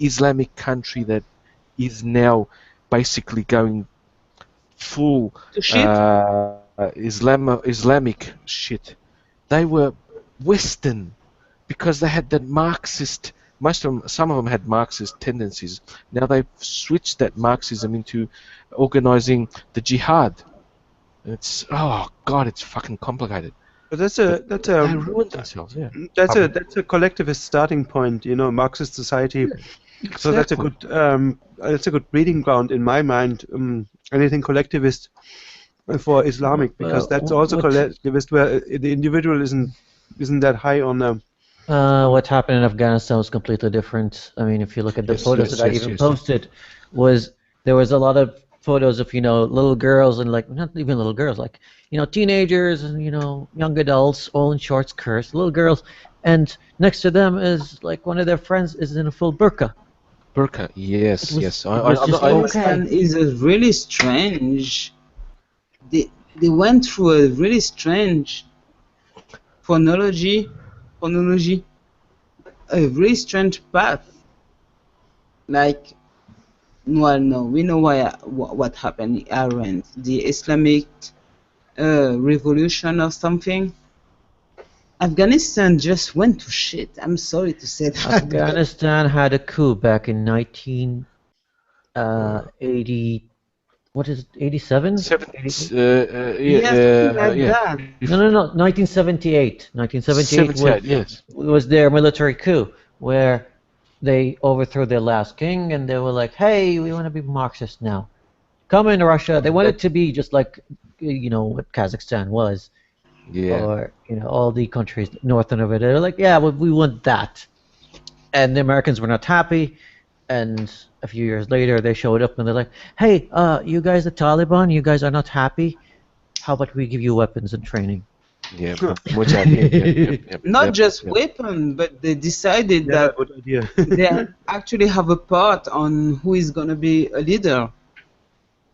Islamic country that is now basically going full Islamic shit. They were Western because they had that Marxist. Some of them had Marxist tendencies. Now they've switched that Marxism into organizing the jihad. It's it's fucking complicated. But they ruined themselves. Yeah. That's a collectivist starting point, Marxist society. Exactly. So that's a good breeding ground in my mind. Anything collectivist for Islamic, because that's also collectivist, where the individual isn't that high on. What happened in Afghanistan was completely different. I mean, if you look at the photos that I even posted, there was a lot of photos of little girls and not even little girls, teenagers and young adults all in short skirts, little girls, and next to them is one of their friends is in a full burqa. Burqa, yes. Afghanistan is a really strange. They went through a really strange chronology, a very strange path. We know what happened in Iran, the Islamic revolution or something. Afghanistan just went to shit. I'm sorry to say that. Afghanistan had a coup back in 1980. What is it? 87? That. No. 1978. 1978 was their military coup, where they overthrew their last king, and they were like, "Hey, we want to be Marxist now. Come in, Russia." They wanted to be just like, what Kazakhstan was, or all the countries northern of it. They were like, "Yeah, we want that," and the Americans were not happy, and a few years later, they showed up and they're like, "Hey, you guys, the Taliban, you guys are not happy. How about we give you weapons and training?" Yeah, Mujahideen. Not just weapon, but they decided that good idea. they actually have a part on who is going to be a leader.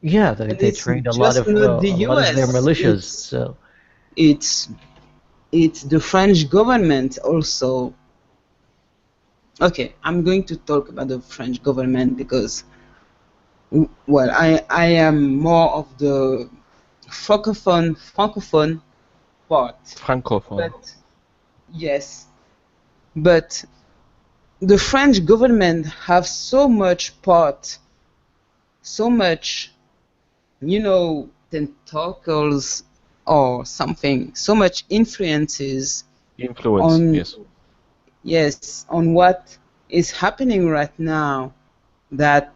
Yeah, And they it's trained a just lot of not the their US, militias. So It's the French government also. Okay, I'm going to talk about the French government because, well, I am more of the francophone part. Francophone. But yes, but the French government have so much part, so much, tentacles or something, so much influences Influence, on yes. yes, on what is happening right now, that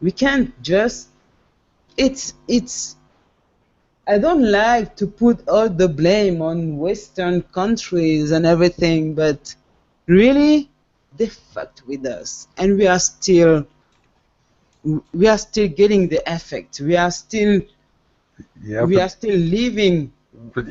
we can't just it's I don't like to put all the blame on Western countries and everything, but really they fucked with us, and we are still getting the effect. We are still living. But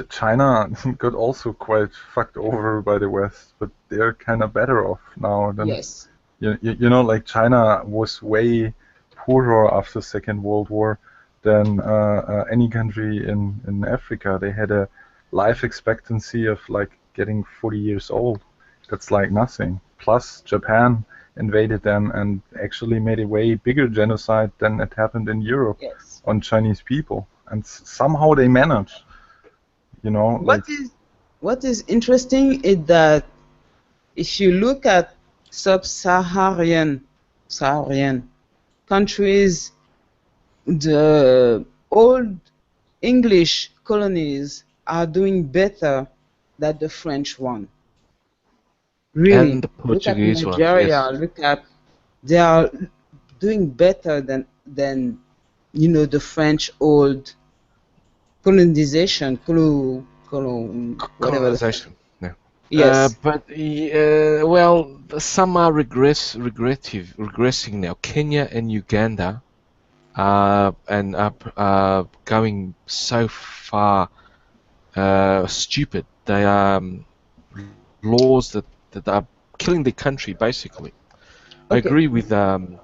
China got also quite fucked over by the West, but they're kind of better off now than. Yes. Like China was way poorer after Second World War than any country in Africa. They had a life expectancy of like getting 40 years old. That's like nothing. Plus, Japan invaded them and actually made a way bigger genocide than it happened in Europe on Chinese people. And somehow they managed. What is interesting is that if you look at sub-Saharan countries, the old English colonies are doing better than the French one. Really, And the Portuguese look at Nigeria. Yes. They are doing better than the French old colonization, Colonization. Yeah. Yes. But some are regressing now. Kenya and Uganda are going so far stupid. They are laws that are killing the country basically. I agree with and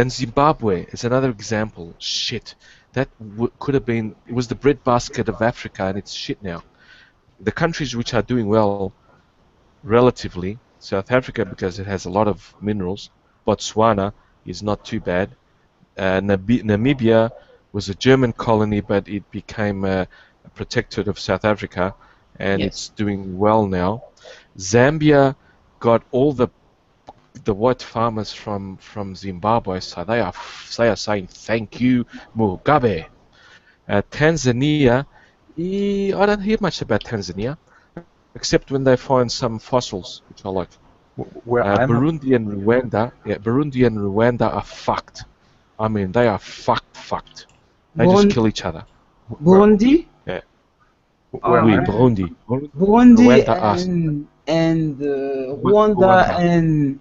Zimbabwe is another example. Shit, that could have been. It was the breadbasket of Africa, and it's shit now. The countries which are doing well, relatively, South Africa because it has a lot of minerals. Botswana is not too bad. Namibia was a German colony, but it became a protectorate of South Africa, and it's doing well now. Zambia got all the white farmers from Zimbabwe, so they are saying thank you, Mugabe. Tanzania, I don't hear much about Tanzania, except when they find some fossils, which I like. Burundi and Rwanda are fucked. I mean, they are fucked. They just kill each other. Burundi? Yeah. Burundi. Burundi Rwanda and Rwanda and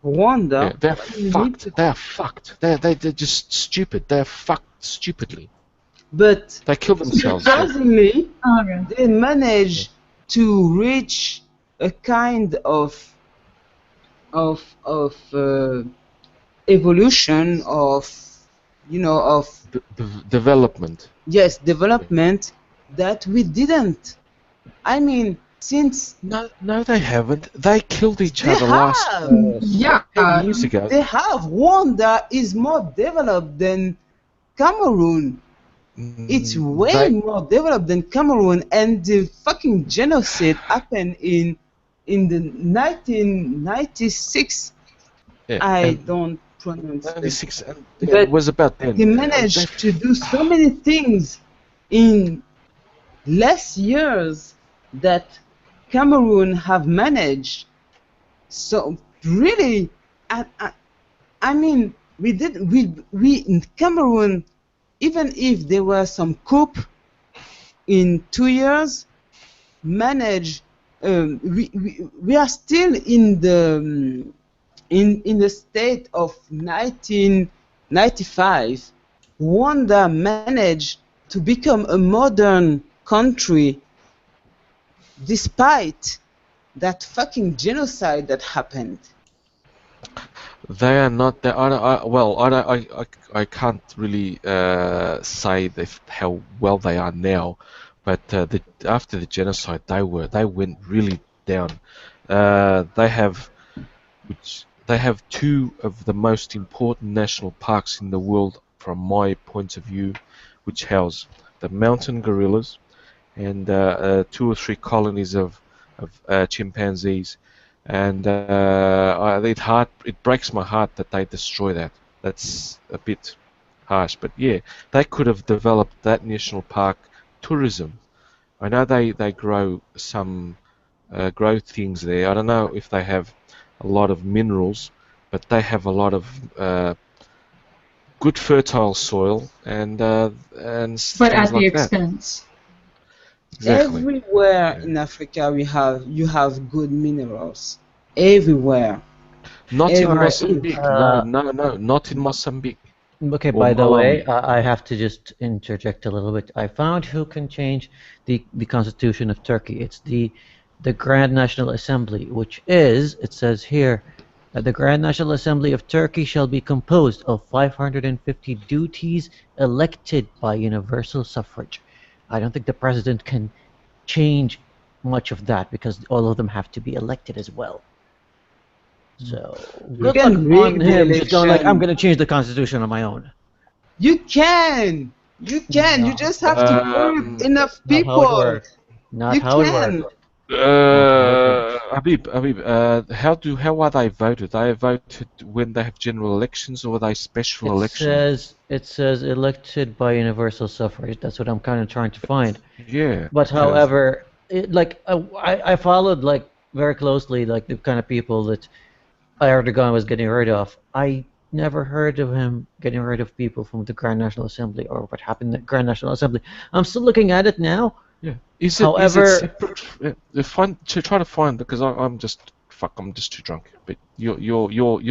Rwanda. Yeah, they're fucked. They're fucked. They're just stupid. They're fucked stupidly. But they kill themselves. Surprisingly, they manage to reach a kind of evolution of development. Yes, development that we didn't. I mean, since no, they haven't. They killed each other last 10 years ago. They have. Rwanda is more developed than Cameroon. It's way more developed than Cameroon, and the fucking genocide happened in the 1996. Yeah, I don't pronounce 96. It was about then. They managed to do so many things in less years that Cameroon have managed. So really, I mean, we in Cameroon, even if there were some coup in 2 years, managed we are still in the state of 1995. Rwanda managed to become a modern country despite that fucking genocide that happened. They are not. They are. Well, I can't really say how well they are now, but after the genocide, they went really down. They have two of the most important national parks in the world, from my point of view, which house the mountain gorillas and 2 or 3 colonies of chimpanzees. And it breaks my heart that they destroy that. That's a bit harsh, but yeah, they could have developed that national park tourism. I know they grow some grow things there. I don't know if they have a lot of minerals, but they have a lot of good fertile soil and But things at the like that. expense. Exactly. Everywhere in Africa you have good minerals. Everywhere. Not in Everywhere. Mozambique. No, not in Mozambique. Okay, Or by the way, Malawi. I have to just interject a little bit. I found who can change the constitution of Turkey. It's the Grand National Assembly, which is, it says here, that the Grand National Assembly of Turkey shall be composed of 550 duties elected by universal suffrage. I don't think the president can change much of that because all of them have to be elected as well. So, good luck can on rig the him just going like, I'm election. going to change the constitution on my own. You can. You just have to prove enough Not how it people. works. Not You how it can. works. Habib, how are they voted? They are voted when they have general elections, or are they special elections? It says elected by universal suffrage. That's what I'm kind of trying to find. Yeah. But because- however, I followed like very closely like the kind of people that Erdogan was getting rid of. I never heard of him getting rid of people from the Grand National Assembly or what happened at the Grand National Assembly. I'm still looking at it now. Yeah. Is However- it separate? Try to find, because I'm just too drunk. But you're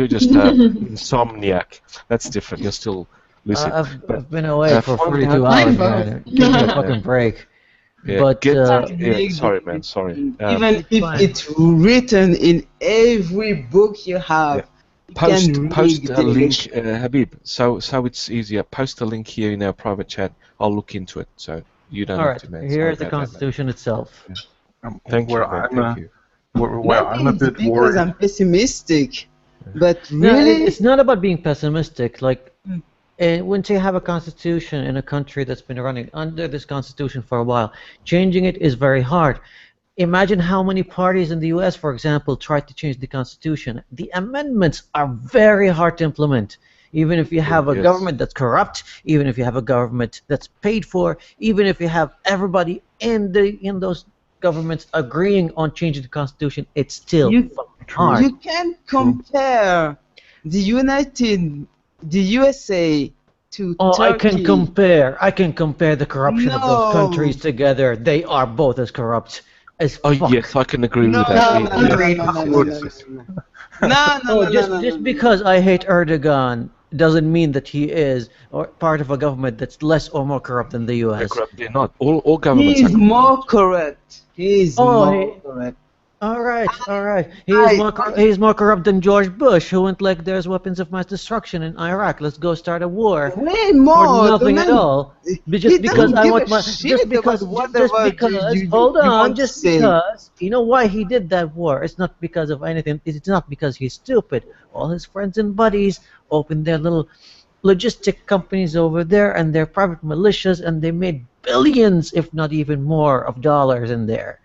just insomniac. That's different. You're still lucid. I've been away for find 42 out- hours, both. man. Give me a fucking break. Yeah, But sorry, man. Sorry. Even if fine. it's written in every book you have, Yeah. you Post can a rig the link, election. Habib. So it's easier. Post a link here in our private chat. I'll look into it. So you don't all have right, to, man. here's the Sorry about that, man. Constitution itself. Thank you, where man. I'm Thank you. where I'm a Maybe it's bit because worried. I'm pessimistic, but No, really, it's not about being pessimistic. Like, once you have a constitution in a country that's been running under this constitution for a while, changing it is very hard. Imagine how many parties in the U.S., for example, tried to change the constitution. The amendments are very hard to implement. Even if you have a Yes. government that's corrupt, even if you have a government that's paid for, even if you have everybody in those governments agreeing on changing the constitution, it's still You- fucking hard. you can compare the USA to Oh, Turkey. I can compare the corruption of those No. countries together. They are both as corrupt as Oh fuck. yes, I can agree No, with no, that. no, Yeah, no, Agreed. no, no, no, no, no, no, Oh, no, just no, just no. because I hate Erdogan doesn't mean that he is or part of a government that's less or more corrupt than the They're U.S. corrupt. They're not. All governments He are is corrupt. more correct. He is Oh, more correct. All right. He's more corrupt than George Bush, who went like, "There's weapons of mass destruction in Iraq. Let's go start a war." Way more. For the nothing man- at all. He Just because doesn't I give want a my shit just because about just whatever because you hold on, want to just say. because you know why he did that war. It's not because of anything. It's not because he's stupid. All his friends and buddies opened their little logistic companies over there and their private militias, and they made billions, if not even more, of dollars in there.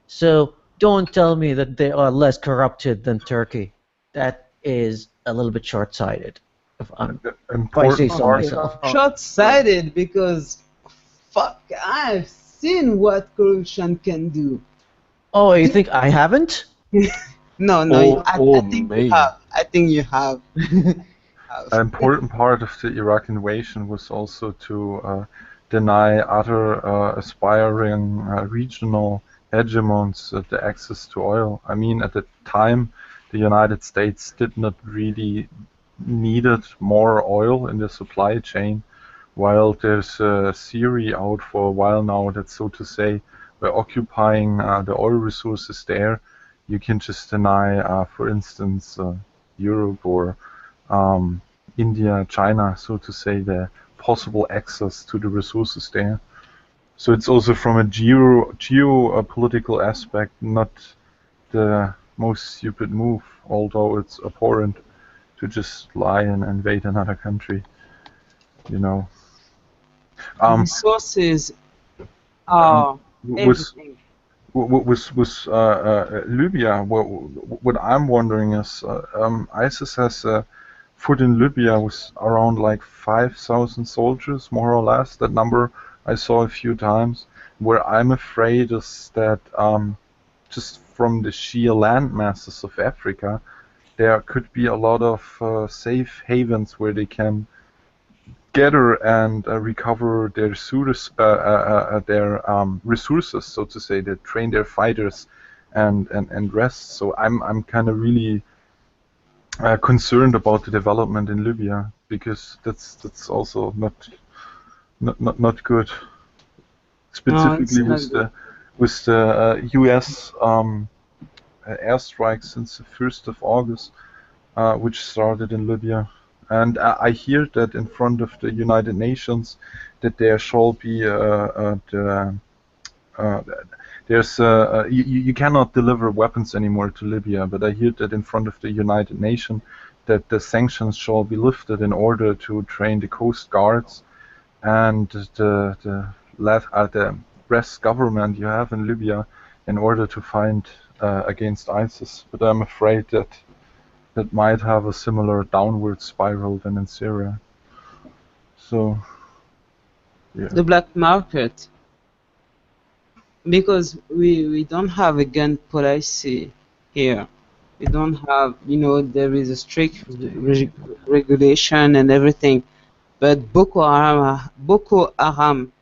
So don't tell me that they are less corrupted than Turkey. That is a little bit short-sighted. If I say Important so part. myself. Short-sighted because, fuck, I've seen what corruption can do. Oh, you think I haven't? No, I think me. you have. I think you have. An important part of the Iraq invasion was also to deny other aspiring regional hegemons the access to oil. I mean, at the time, the United States did not really needed more oil in the supply chain, while there's a theory out for a while now that, so to say, by occupying the oil resources there, you can just deny, for instance, Europe or India, China, so to say, the possible access to the resources there. So it's also from a geopolitical aspect not the most stupid move, although it's abhorrent to just lie and invade another country, you know. Resources are everything. With Libya, what I'm wondering is, ISIS has foot in Libya with around like 5,000 soldiers, more or less. That number I saw a few times. Where I'm afraid is that just from the sheer land masses of Africa, there could be a lot of safe havens where they can gather and recover their resources, so to say, that train their fighters and rest. So I'm kind of really concerned about the development in Libya, because that's also not good. Specifically with the U.S. Airstrikes since the 1st of August, which started in Libya. And I hear that in front of the United Nations that there shall be you cannot deliver weapons anymore to Libya, but I hear that in front of the United Nations that the sanctions shall be lifted in order to train the coast guards and the rest government you have in Libya in order to fight against ISIS. But I'm afraid that might have a similar downward spiral than in Syria. So, yeah. The black market, because we don't have a gun policy here. We don't have, there is a strict regulation and everything, but Boko Haram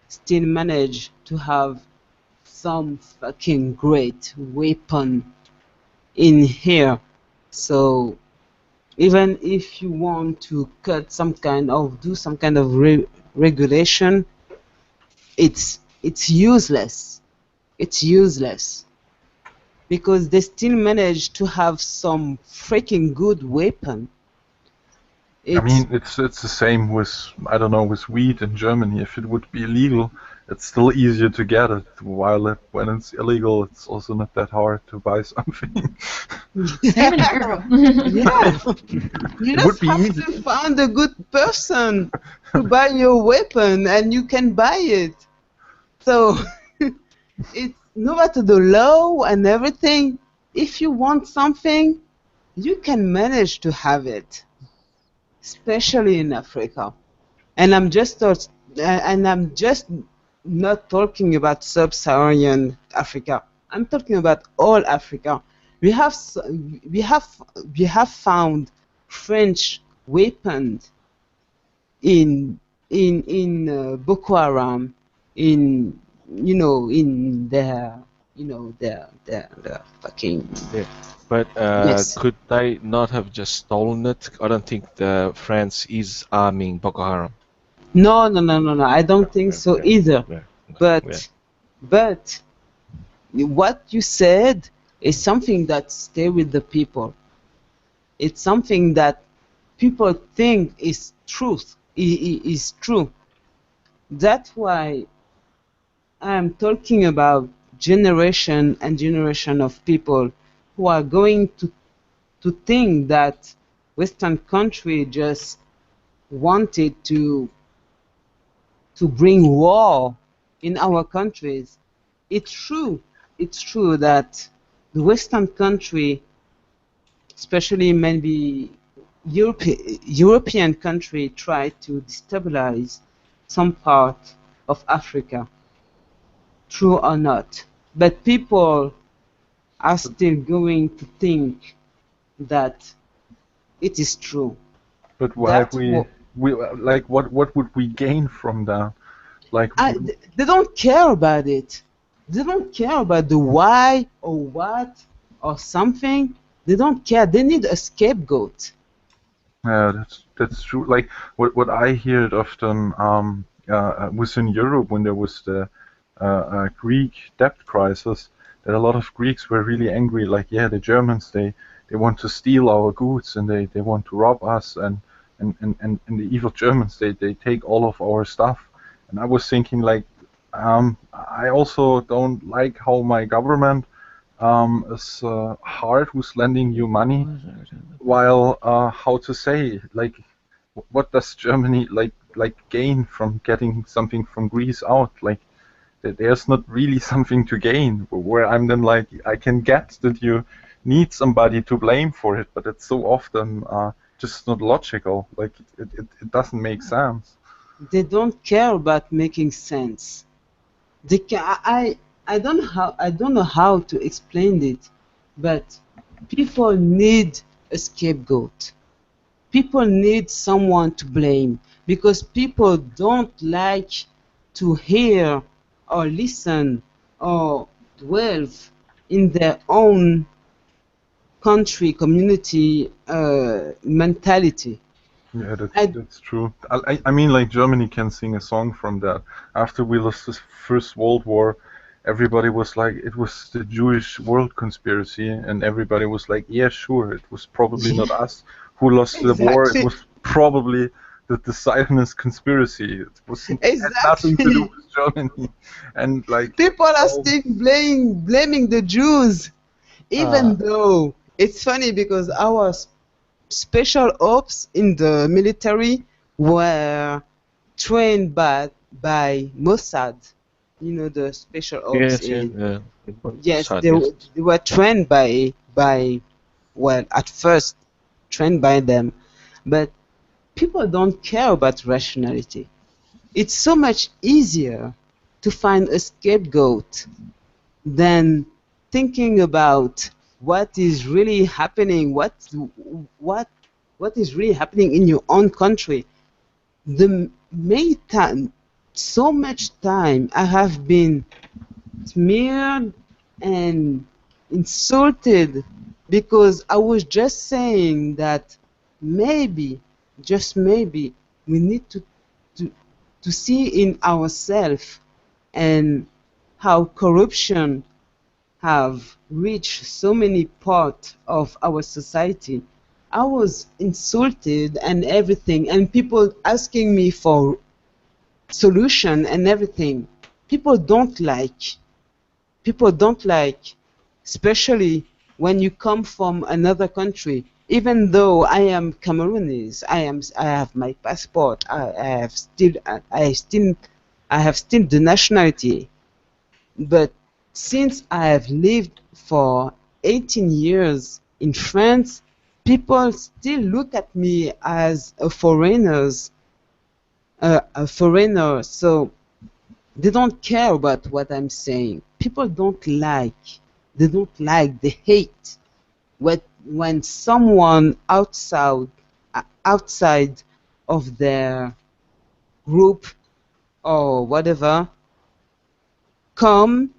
still manage to have some fucking great weapon in here. So even if you want to do some kind of regulation, it's useless. It's useless because they still manage to have some freaking good weapon. I mean, it's the same with, I don't know, with weed in Germany. If it would be illegal, it's still easier to get it. While when it's illegal, it's also not that hard to buy something. Same in Europe. Yeah. You just have to find a good person to buy your weapon, and you can buy it. So it's no matter the law and everything. If you want something, you can manage to have it, especially in Africa. And I'm just not talking about sub-Saharan Africa. I'm talking about all Africa. We have found French weapons in Boko Haram, in their fucking. Yeah. But Yes. could they not have just stolen it? I don't think France is arming Boko Haram. No. I don't think so either. But what you said is something that stays with the people. It's something that people think is truth. Is true. That's why I'm talking about generation and generation of people who are going to think that Western country just wanted to bring war in our countries. It's true that the Western country, especially maybe European country, try to destabilize some part of Africa. True or not, but people are still going to think that it is true. But why what would we gain from that? Like they don't care about it. They don't care about the why or what or something. They don't care. They need a scapegoat. Yeah, that's true. Like what I heard often was in Europe when there was the Greek debt crisis, that a lot of Greeks were really angry. Like, yeah, the Germans they want to steal our goods and they want to rob us, and the evil Germans they take all of our stuff. And I was thinking like, I also don't like how my government is hard who's lending you money, while how to say, like, what does Germany like gain from getting something from Greece out? Like, there's not really something to gain. Where I'm then like, I can get that you need somebody to blame for it, but it's so often just not logical. Like, it doesn't make sense. They don't care about making sense. They I don't know how to explain it, but people need a scapegoat. People need someone to blame because people don't like to hear or listen or dwell in their own country, community mentality. Yeah, that's true. I mean, like, Germany can sing a song from that. After we lost the First World War, everybody was like, it was the Jewish world conspiracy, and everybody was like, yeah, sure, it was probably not us who lost the war. It was probably the Zionist conspiracy. It was had nothing to do with Germany. And like, people are still blaming the Jews, even though it's funny because our special ops in the military were trained by Mossad. You know, the special ops. Yes, they were trained by well, at first trained by them, but people don't care about rationality. It's so much easier to find a scapegoat than thinking about what is really happening, what is really happening in your own country. The many time, so much time I have been smeared and insulted because I was just saying that maybe, just maybe, we need to see in ourselves and how corruption have reached so many parts of our society. I was insulted and everything, and people asking me for solution and everything. People don't like, especially when you come from another country. Even though I am Cameroonese, I have my passport. I have still the nationality. But since I have lived for 18 years in France, people still look at me as a foreigner. So they don't care about what I'm saying. People don't like, they hate when someone outside of their group or whatever come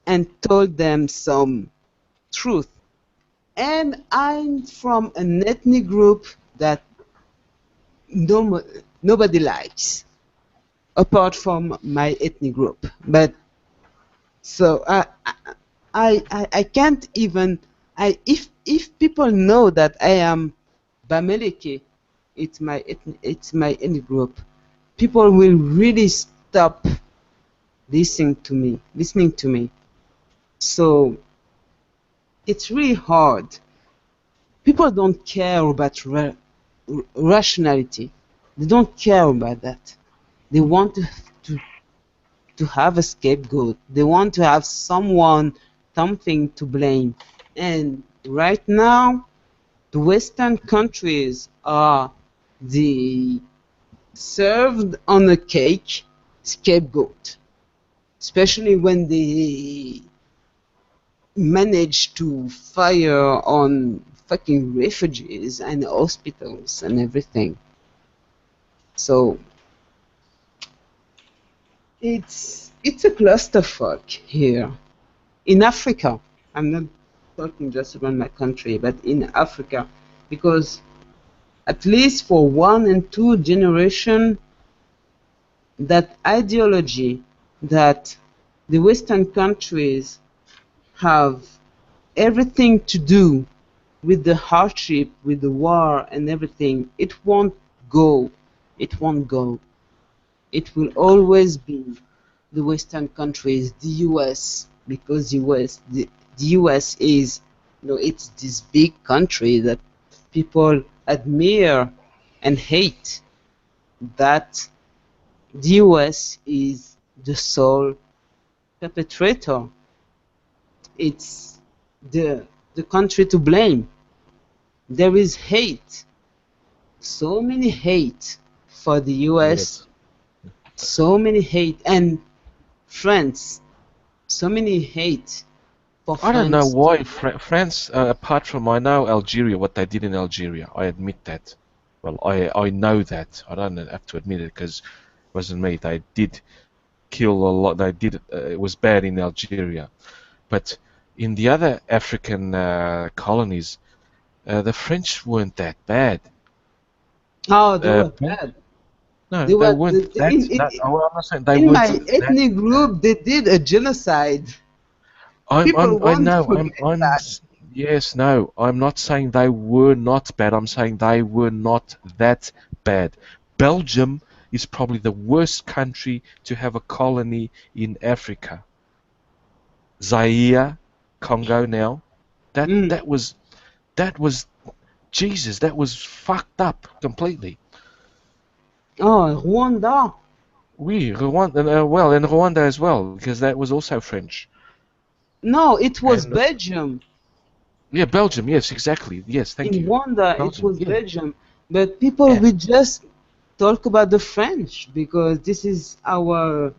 and told them some truth. And I'm from an ethnic group that nobody likes, apart from my ethnic group. But so I can't even, if people know that I am Bameleke, it's my ethnic group, people will really stop listening to me. So it's really hard. People don't care about rationality. They don't care about that. They want to have a scapegoat. They want to have something to blame. And right now, the Western countries are the served on a cake scapegoat, especially when they manage to fire on fucking refugees and hospitals and everything. So it's a clusterfuck here in Africa. I'm not talking just about my country, but in Africa, because at least for 1 and 2 generation, that ideology that the Western countries have everything to do with the hardship, with the war and everything, it won't go. It won't go. It will always be the Western countries, the US, because the US is, it's this big country that people admire and hate. That the US is the sole perpetrator. It's the country to blame. There is hate, so many hate for the US, so many hate, and France, so many hate for France. I don't know why France, apart from I know Algeria, what they did in Algeria, I admit that. Well, I know that. I don't have to admit it because it wasn't me. They did kill a lot. They did. It was bad in Algeria, but in the other African colonies, the French weren't that bad. Oh, they were bad. No, they weren't that. I'm not saying they weren't. In my ethnic group, they did a genocide. I know. Yes, no. I'm not saying they were not bad. I'm saying they were not that bad. Belgium is probably the worst country to have a colony in Africa. Zaire, Congo now. That was Jesus. That was fucked up completely. Oh, Rwanda. Oui, Rwanda. Well, and Rwanda as well, because that was also French. No, it was Belgium. Yeah, Belgium. Yes, exactly. Yes, thank you. In Rwanda, it was Belgium. But people will just talk about the French because this is the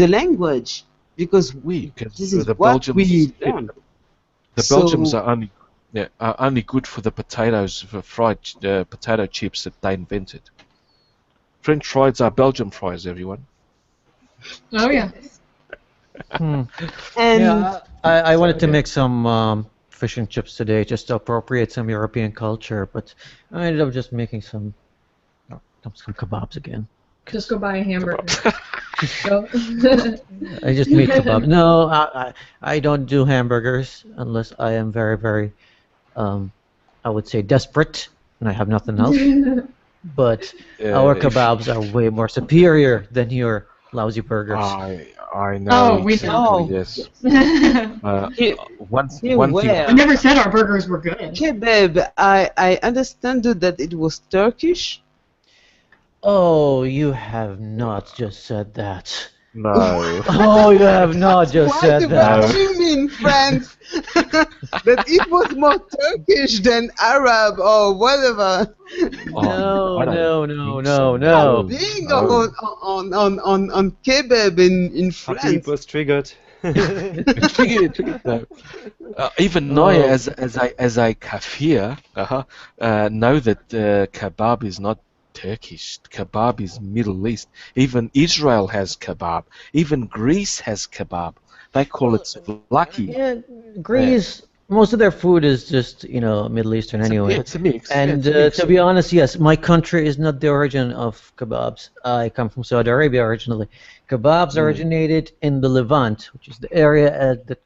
language. Because this is what we learn. The Belgians are only good for the potatoes, for fried potato chips that they invented. French fries are Belgian fries, everyone. Oh yeah. And I wanted to make some fish and chips today, just to appropriate some European culture, but I ended up just making some kebabs again. Just go buy a hamburger. I just made kebab. No, I don't do hamburgers unless I am very, very, I would say desperate, and I have nothing else. But our kebabs are way more superior than your lousy burgers. I know. Oh, we know. Yes. One thing. I never said our burgers were good. Kebab, I understand that it was Turkish. Oh, you have not just said that. No. Oh, you have not just said that. What do you mean, friends? That it was more Turkish than Arab or whatever. No. Being on kebab in France. Habeeb was triggered. Triggered. Even I, as a kafir, know that kebab is not Turkish. Kebab is Middle East. Even Israel has kebab. Even Greece has kebab. They call it souvlaki. Yeah, Greece. Most of their food is just Middle Eastern anyway. It's a mix. And to be honest, yes, my country is not the origin of kebabs. I come from Saudi Arabia originally. Kebabs originated in the Levant, which is the area that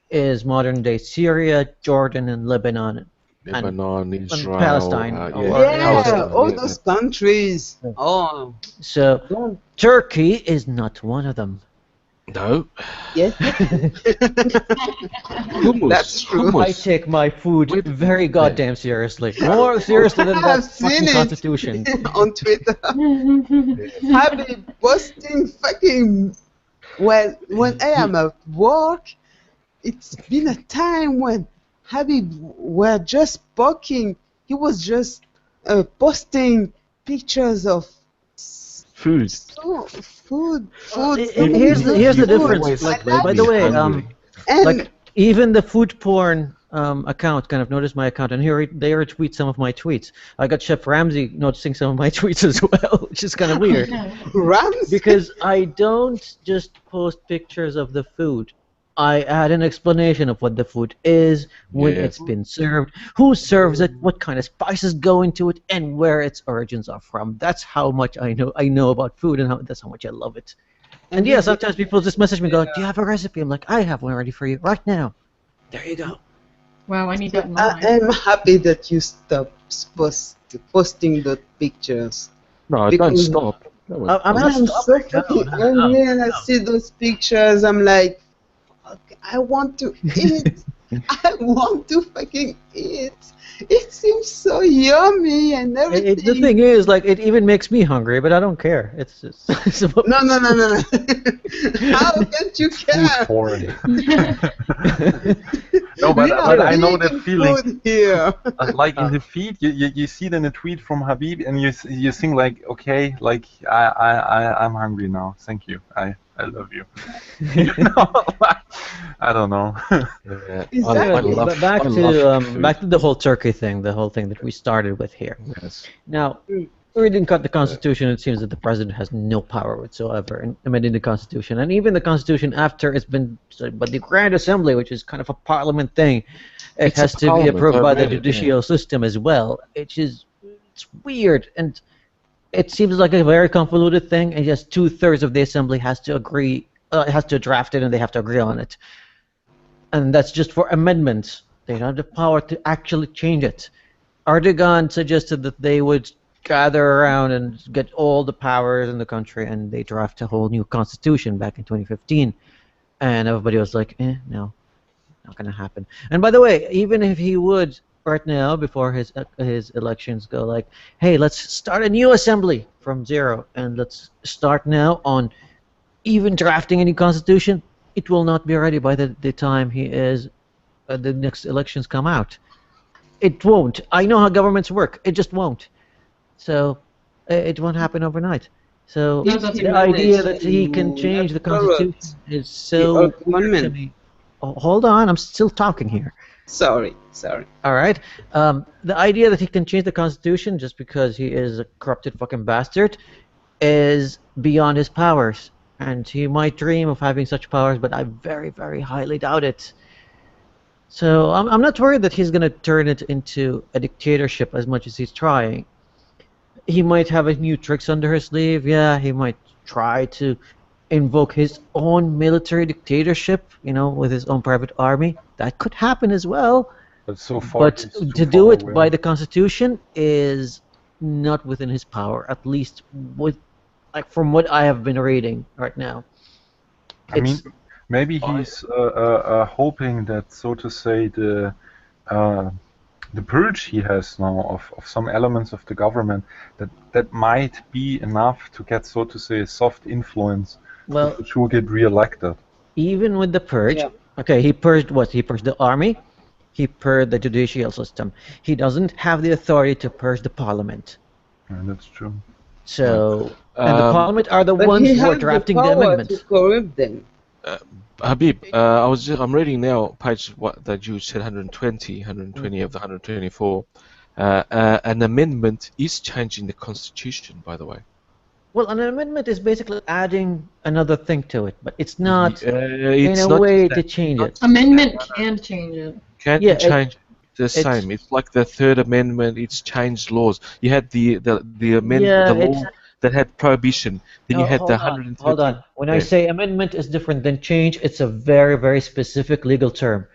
is modern-day Syria, Jordan, and Lebanon. Lebanon, Israel, and Palestine. Palestine, all those countries. Oh. So Turkey is not one of them. No. Yes. That's true. I take my food very goddamn seriously. More seriously than that fucking Constitution. On Twitter. Habeeb posting fucking. Well, when I am at work, it's been a time when Habeeb were just poking. He was just posting pictures of food. Food. Here's the difference. By the way, like even the food porn account kind of noticed my account, and they retweet some of my tweets. I got Chef Ramsey noticing some of my tweets as well, which is kind of weird. Ramsey? Because I don't just post pictures of the food. I add an explanation of what the food is, when it's been served, who serves it, what kind of spices go into it, and where its origins are from. That's how much I know about food, and that's how much I love it. And yeah, sometimes people just message me and go, like, do you have a recipe? I'm like, I have one ready for you right now. There you go. Wow, I need that in mind. I'm happy that you stopped posting those pictures. No, don't stop. I'm not so stopping. fucking angry and I see those pictures. I'm like, okay, I want to eat. I want to fucking eat. It seems so yummy and everything. The thing is, like, it even makes me hungry, but I don't care. It's just No. How can't you care? Porn. No, but I know that feeling. Here. Like in the feed, you see then a tweet from Habeeb, and you think like, okay, like I'm hungry now. Thank you. I love you. I don't know. Back to the whole Turkey thing, the whole thing that we started with here. Yes. Now, reading the Constitution, it seems that the president has no power whatsoever in amending the Constitution, and even the Constitution after it's been decided by the Grand Assembly, which is kind of a parliament thing, it has to be approved by the judicial system as well. It's weird, and it seems like a very convoluted thing, and just 2/3 of the Assembly has to agree, has to draft it, and they have to agree on it. And that's just for amendments. They don't have the power to actually change it. Erdogan suggested that they would gather around and get all the powers in the country, and they draft a whole new constitution back in 2015. And everybody was like, no, not going to happen. And by the way, even if he would right now, before his elections, go like, hey, let's start a new assembly from zero, and let's start now on even drafting a new constitution, it will not be ready by the time the next elections come out. It won't. I know how governments work. It just won't. So it won't happen overnight. So the idea that he can change the Constitution is so weird to me. Oh, hold on, I'm still talking here. Sorry. All right. The idea that he can change the Constitution just because he is a corrupted fucking bastard is beyond his powers. And he might dream of having such powers, but I very, very highly doubt it. So I'm not worried that he's going to turn it into a dictatorship as much as he's trying. He might have a new tricks under his sleeve. Yeah, he might try to invoke his own military dictatorship, with his own private army. That could happen as well. But so far, to do it by the Constitution is not within his power, at least from what I have been reading right now. I mean, maybe he's hoping that, so to say, the purge he has now of some elements of the government, that might be enough to get, so to say, a soft influence to get re-elected. Even with the purge, okay, he purged what? He purged the army, he purged the judicial system. He doesn't have the authority to purge the parliament. Yeah, that's true. So, and the parliament are the ones who are drafting the amendments. To corrupt them. Habib, I'm reading now page that you said 120 of the 124. An amendment is changing the constitution, by the way. Well, an amendment is basically adding another thing to it, but it's not in a way to change it. Amendment can change it. Can't change the same. It's like the Third Amendment. It's changed laws. You had the amendment, the law that had prohibition. Then you had the 130. Hold on. When I say amendment is different than change, it's a very, very specific legal term.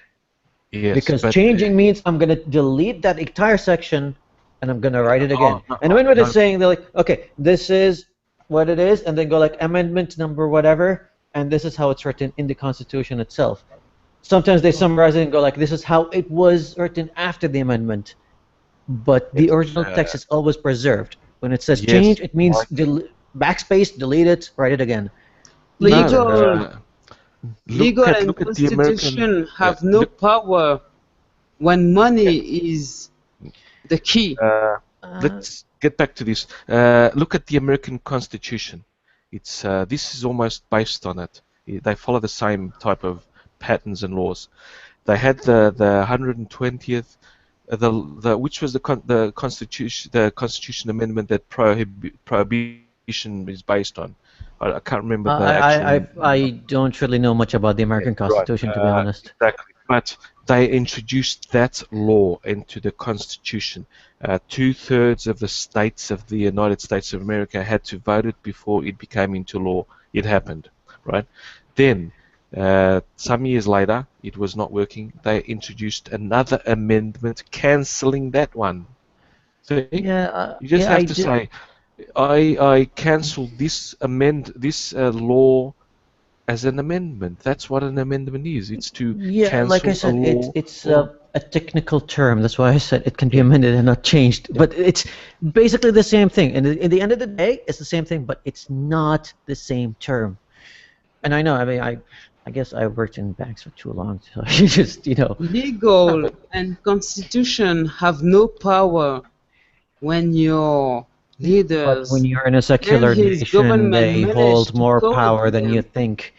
Yes. Because changing means I'm going to delete that entire section and I'm going to write it again. And when it's saying, they're like, okay, this is what it is, and then go like amendment number whatever, and this is how it's written in the Constitution itself. Sometimes they summarize it and go like, this is how it was written after the amendment. But the original text is always preserved. When it says change, it means backspace, delete it, write it again. Legal and constitution have no power when money is the key. Let's get back to this. Look at the American Constitution. It's this is almost based on it. They follow the same type of patterns and laws. They had the 120th, which was the Constitution amendment that prohibition is based on. I can't remember the actual. I don't really know much about the American Constitution, right, to be honest. Exactly, but they introduced that law into the Constitution. 2/3 of the states of the United States of America had to vote it before it became into law. It happened, right? Then, some years later, it was not working. They introduced another amendment cancelling that one. See? Yeah, You just have to say, I cancel this law as an amendment. That's what an amendment is. It's to cancel like I said, a law. it's a technical term. That's why I said it can be amended and not changed. But it's basically the same thing. And in the end of the day, it's the same thing, but it's not the same term. And I know. I mean, I guess I worked in banks for too long, so you just Legal and constitution have no power when your leaders. But when you're in a secular nation, they hold more power than you think.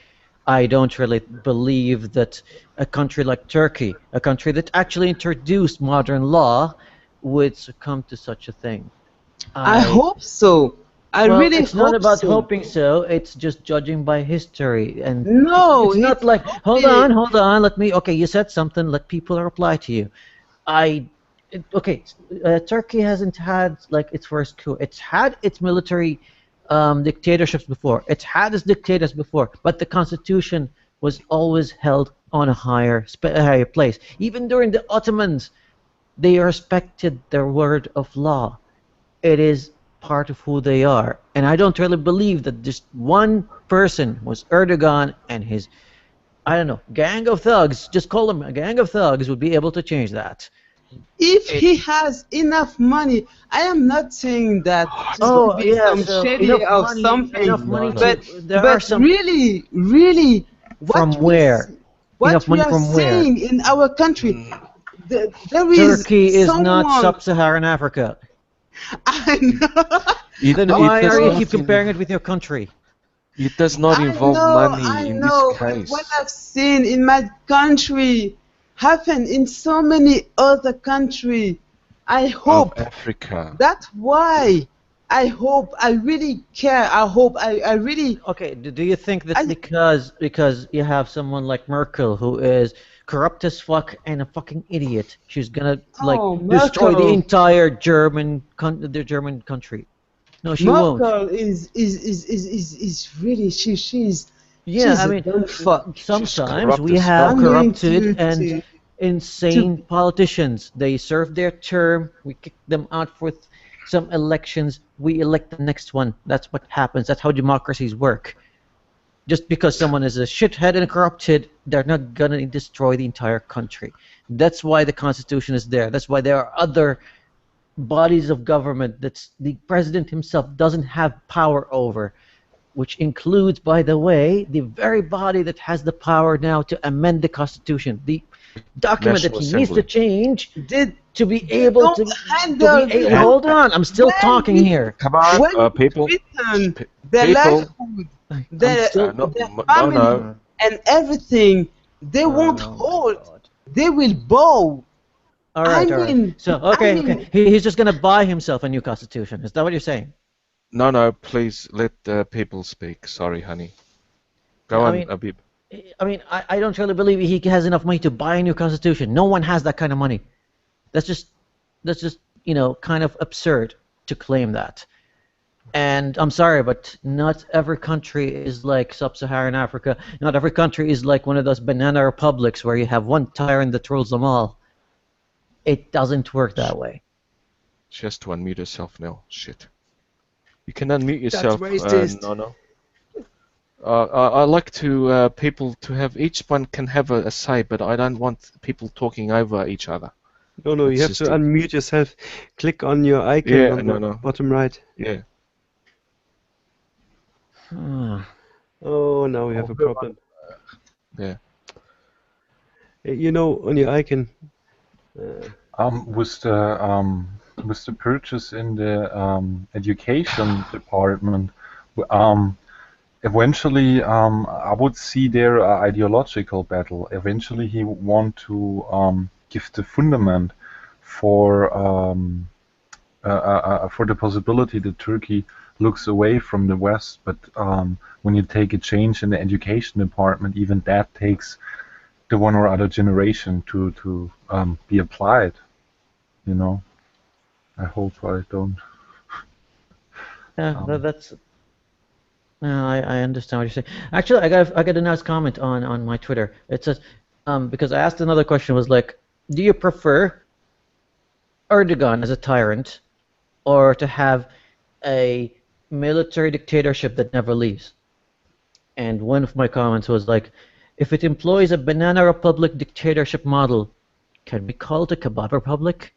I don't really believe that a country like Turkey, a country that actually introduced modern law, would succumb to such a thing. I hope so. I really it's hope not about so. hoping so. It's just judging by history, and no, it's not like hold on. Let me. Okay, you said something. Let people reply to you. Turkey hasn't had like its first coup. It's had its military dictatorships before. It's had its dictators before, but the constitution was always held on a higher place. Even during the Ottomans, they respected their word of law. It is part of who they are, and I don't really believe that just one person was Erdogan and his, I don't know, gang of thugs. Just call them a gang of thugs would be able to change that. If he has enough money, I am not saying that some shady or something. Enough money, but really, from where? What we are saying in our country, there is Turkey is not sub-Saharan Africa. I know. Then why are you keep comparing it with your country? It does not involve money in this case. What I've seen in my country happen in so many other countries. I hope Africa. That's why I hope. I really care. I really. Okay. Do you think that because you have someone like Merkel who is corrupt as fuck and a fucking idiot, she's gonna destroy the entire German country? No, she won't. Merkel is really she's. Yeah, I mean, sometimes we have corrupted and insane politicians. They serve their term, we kick them out for some elections, we elect the next one. That's what happens. That's how democracies work. Just because someone is a shithead and corrupted, they're not going to destroy the entire country. That's why the Constitution is there. That's why there are other bodies of government that the president himself doesn't have power over, which includes, by the way, the very body that has the power now to amend the Constitution. The document that he needs to change to be able to hold on, I'm still talking here. Come on, people. Their livelihood, their family, and everything, they won't hold. They will bow. All right. So, okay. He's just going to buy himself a new constitution. Is that what you're saying? No, please let people speak. Sorry, honey. Go on, Habeeb. I mean, I don't really believe he has enough money to buy a new constitution. No one has that kind of money. That's just kind of absurd to claim that. And I'm sorry, but not every country is like sub-Saharan Africa. Not every country is like one of those banana republics where you have one tyrant that rules them all. It doesn't work that way. She has to unmute herself now. Shit. You can unmute yourself, Nono. I like to people to have each one can have a say, but I don't want people talking over each other. No, you have to unmute yourself. Click on your icon on the bottom right. Yeah. Oh, now we have a problem. Yeah. On your icon. With the purchase in the education department, eventually, I would see there an ideological battle. Eventually, he want to give the fundament for the possibility that Turkey looks away from the West. But when you take a change in the education department, even that takes the one or other generation to be applied. You know, I hope I don't. Yeah, that's. No, I understand what you're saying. Actually, I got a nice comment on my Twitter. It says because I asked another question, was like, do you prefer Erdogan as a tyrant, or to have a military dictatorship that never leaves? And one of my comments was like, if it employs a banana republic dictatorship model, can we call it a kebab republic?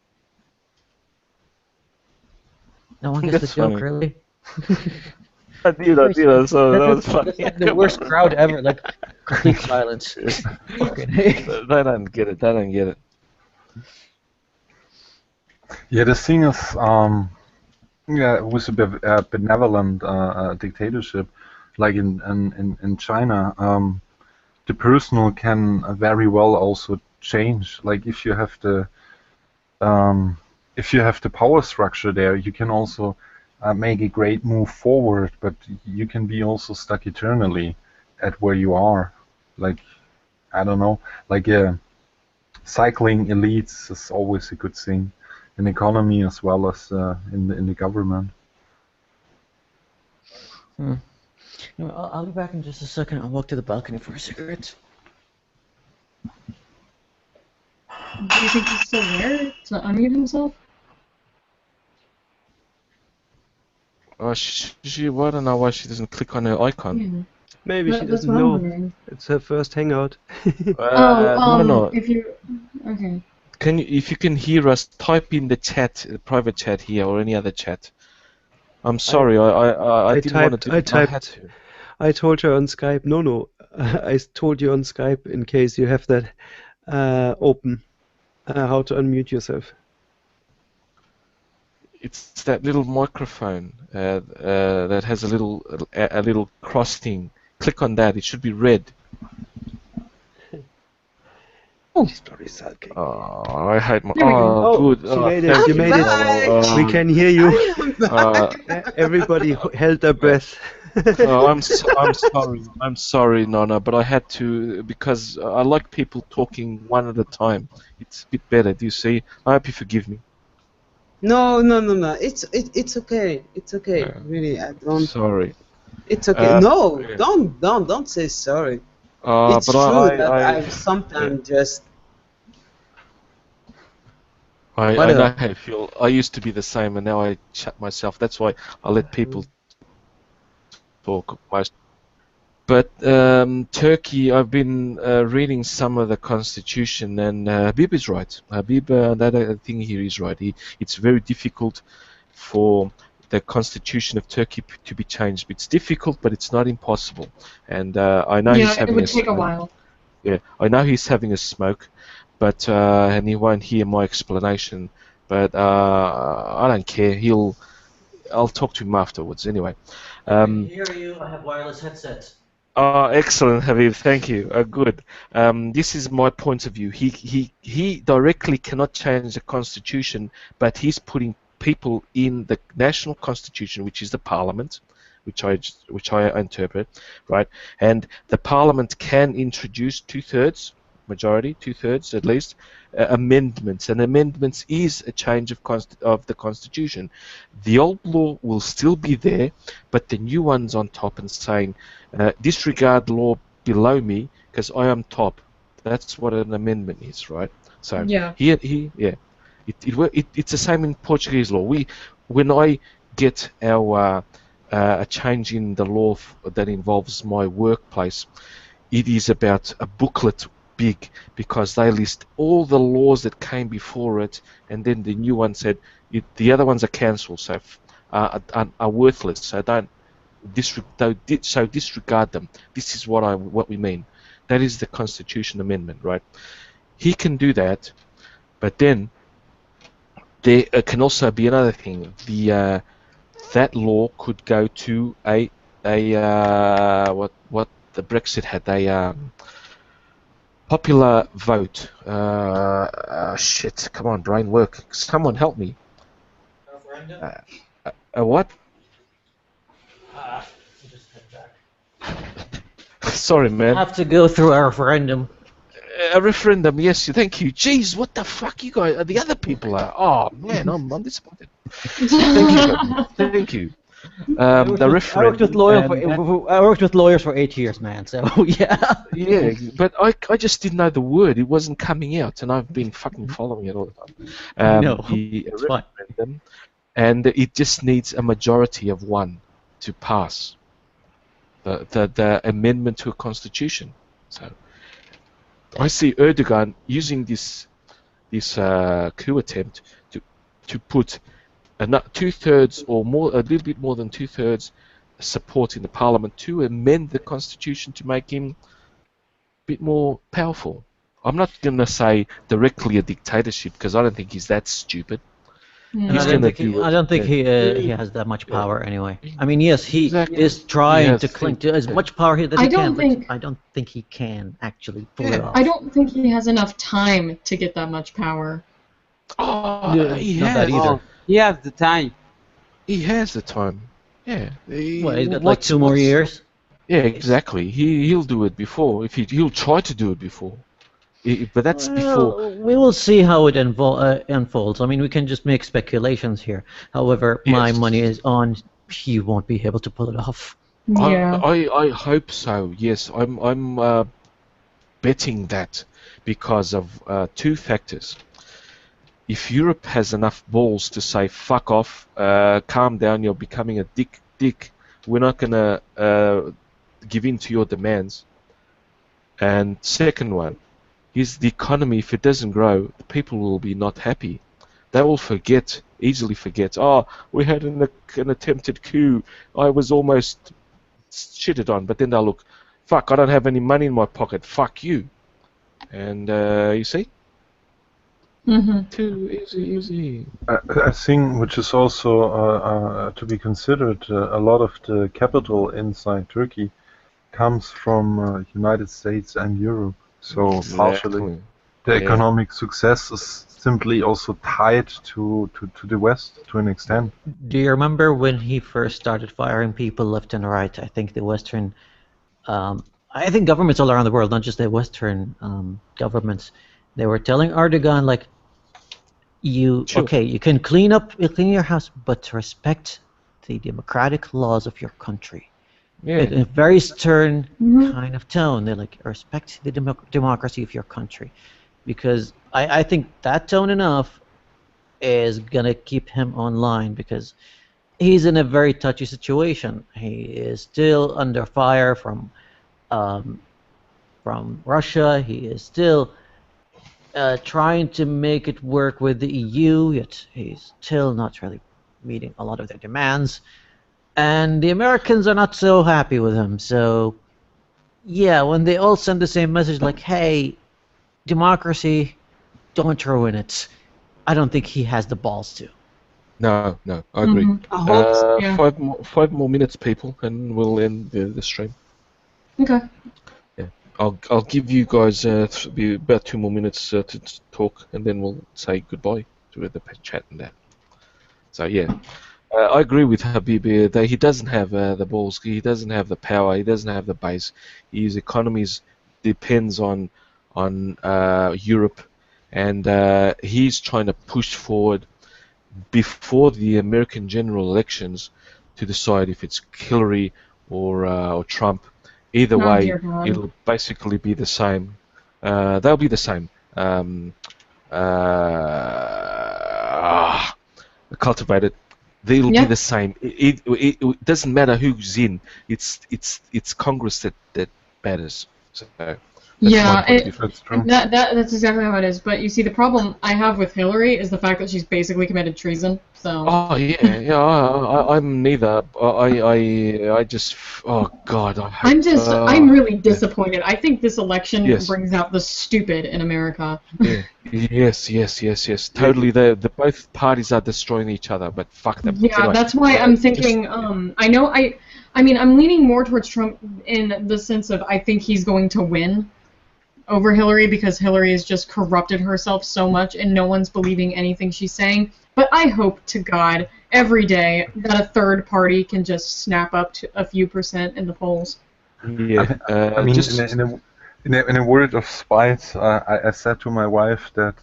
No one gets the joke, funny. really? I did. So that was funny. That's like the worst crowd ever. Like complete silence. They don't get it. They don't get it. Yeah, the thing is, with a benevolent dictatorship, like in China, the personal can very well also change. Like if you have the power structure there, you can also make a great move forward, but you can be also stuck eternally at where you are. Like, I don't know, like cycling elites is always a good thing in economy as well as in the government. You know, I'll be back in just a second. I'll walk to the balcony for a cigarette. Do you think he's still there to unmute himself? Oh, I don't know why she doesn't click on her icon. Yeah. Maybe she That's doesn't what I'm know. wondering. It's her first hangout. No. If you okay. If you can hear us, type in the chat, the private chat here, or any other chat. I'm sorry, I didn't want to do it. I had to. I told her on Skype, no, I told you on Skype in case you have that open, how to unmute yourself. It's that little microphone that has a little cross thing. Click on that. It should be red. She's probably sulking. Oh, I hate my. There we go. Oh, good. You made it. You made it. We can hear you. Everybody held their breath. I'm sorry. I'm sorry, Nono, but I had to because I like people talking one at a time. It's a bit better. Do you see? I hope you forgive me. No. It's okay. It's okay. Yeah. Really, I don't. Sorry. It's okay. No, yeah. don't say sorry. It's But true that I I sometimes just. I What know else? how you feel. I used to be the same, and now I shut myself. That's why I let people talk most. But Turkey, I've been reading some of the constitution, and Habeeb is right. Habeeb, that thing here is right. It's very difficult for the constitution of Turkey to be changed. It's difficult, but it's not impossible. And I know he's Yeah, it having would take a while. Yeah, I know he's having a smoke, but and he won't hear my explanation. But I don't care. I'll talk to him afterwards. Anyway. I can hear you. I have wireless headsets. Excellent, Habeeb. Thank you. Good. This is my point of view. He directly cannot change the constitution, but he's putting people in the national constitution, which is the parliament, which I interpret, right? And the parliament can introduce two-thirds at least, amendments. And amendments is a change of the constitution. The old law will still be there, but the new one's on top and saying, disregard law below me because I am top. That's what an amendment is, right? So Yeah. It's the same in Portuguese law. When I get our a change in the law that involves my workplace, it is about a booklet big because they list all the laws that came before it, and then the new one said the other ones are cancelled, so are worthless. So disregard them. This is what we mean. That is the Constitution Amendment, right? He can do that, but then there can also be another thing. That law could go to a what the Brexit had a popular vote. Shit! Come on, brain work. Someone help me. What? Sorry, man. Have to go through a referendum. A referendum, yes, thank you. Jeez, what the fuck you guys, the other people are? Oh man, I'm disappointed. Thank you, thank you. The referendum. I worked with lawyers for 8 years, man. So yeah. Yeah, but I just didn't know the word. It wasn't coming out, and I've been fucking following it all the time. No, the it's fine. referendum, and it just needs a majority of 1 to pass the amendment to a constitution. So I see Erdogan using this coup attempt to put 2/3 or more, a little bit more than 2/3 support in the parliament to amend the constitution to make him a bit more powerful. I'm not going to say directly a dictatorship because I don't think he's that stupid. I don't think he has that much power anyway. I mean, yes, he is trying to cling to as much power as he can, but I don't think he can actually pull it off. I don't think he has enough time to get that much power. Oh, he not has. that either. He has the time. He has the time. Yeah. He's got like 2 more years. Yeah, exactly. He'll do it before. If he'll try to do it before. But that's before. We will see how it unfolds. I mean, we can just make speculations here. However, my money is on he won't be able to pull it off. Yeah. I hope so. Yes, I'm betting that because of 2 factors. If Europe has enough balls to say fuck off, calm down, you're becoming a dick. We're not gonna give in to your demands. And second one is the economy. If it doesn't grow, the people will be not happy. They will easily forget. Oh, we had an attempted coup. I was almost shitted on, but then they'll look, fuck, I don't have any money in my pocket. Fuck you. And you see? Too easy. I think, which is also to be considered, a lot of the capital inside Turkey comes from United States and Europe. So partially, the economic success is simply also tied to the West to an extent. Do you remember when he first started firing people left and right? I think the Western, I think governments all around the world, not just the Western governments, they were telling Erdogan like, you can clean your house, but respect the democratic laws of your country. Yeah. In a very stern kind of tone. They're like, respect the democracy of your country. Because I think that tone enough is going to keep him online because he's in a very touchy situation. He is still under fire from Russia. He is still trying to make it work with the EU, yet he's still not really meeting a lot of their demands. And the Americans are not so happy with him. So, yeah, when they all send the same message like, hey, democracy, don't ruin it, I don't think he has the balls to. No, I agree. I hope so, yeah. 5 more minutes, people, and we'll end the stream. Okay. Yeah, I'll give you guys about 2 more minutes to talk, and then we'll say goodbye to the chat and that. So yeah. I agree with Habeeb that he doesn't have the balls, he doesn't have the power, he doesn't have the base. His economies depends on Europe, and he's trying to push forward before the American general elections to decide if it's Hillary or Trump. Either way, it'll basically be the same. They'll be the same. Cultivated. They'll be the same. It doesn't matter who's in. It's Congress that matters. So that's true. That's exactly how it is. But you see, the problem I have with Hillary is the fact that she's basically committed treason. So. Oh yeah. I'm neither. I just. Oh God. I'm really disappointed. I think this election brings out the stupid in America. Yeah. Yes. Totally. The both parties are destroying each other, but fuck them. Yeah, that's why I'm thinking. I I mean, I'm leaning more towards Trump in the sense of I think he's going to win over Hillary because Hillary has just corrupted herself so much and no one's believing anything she's saying. But I hope to God every day that a third party can just snap up to a few % in the polls. Yeah. I mean, in a word of spite, I said to my wife that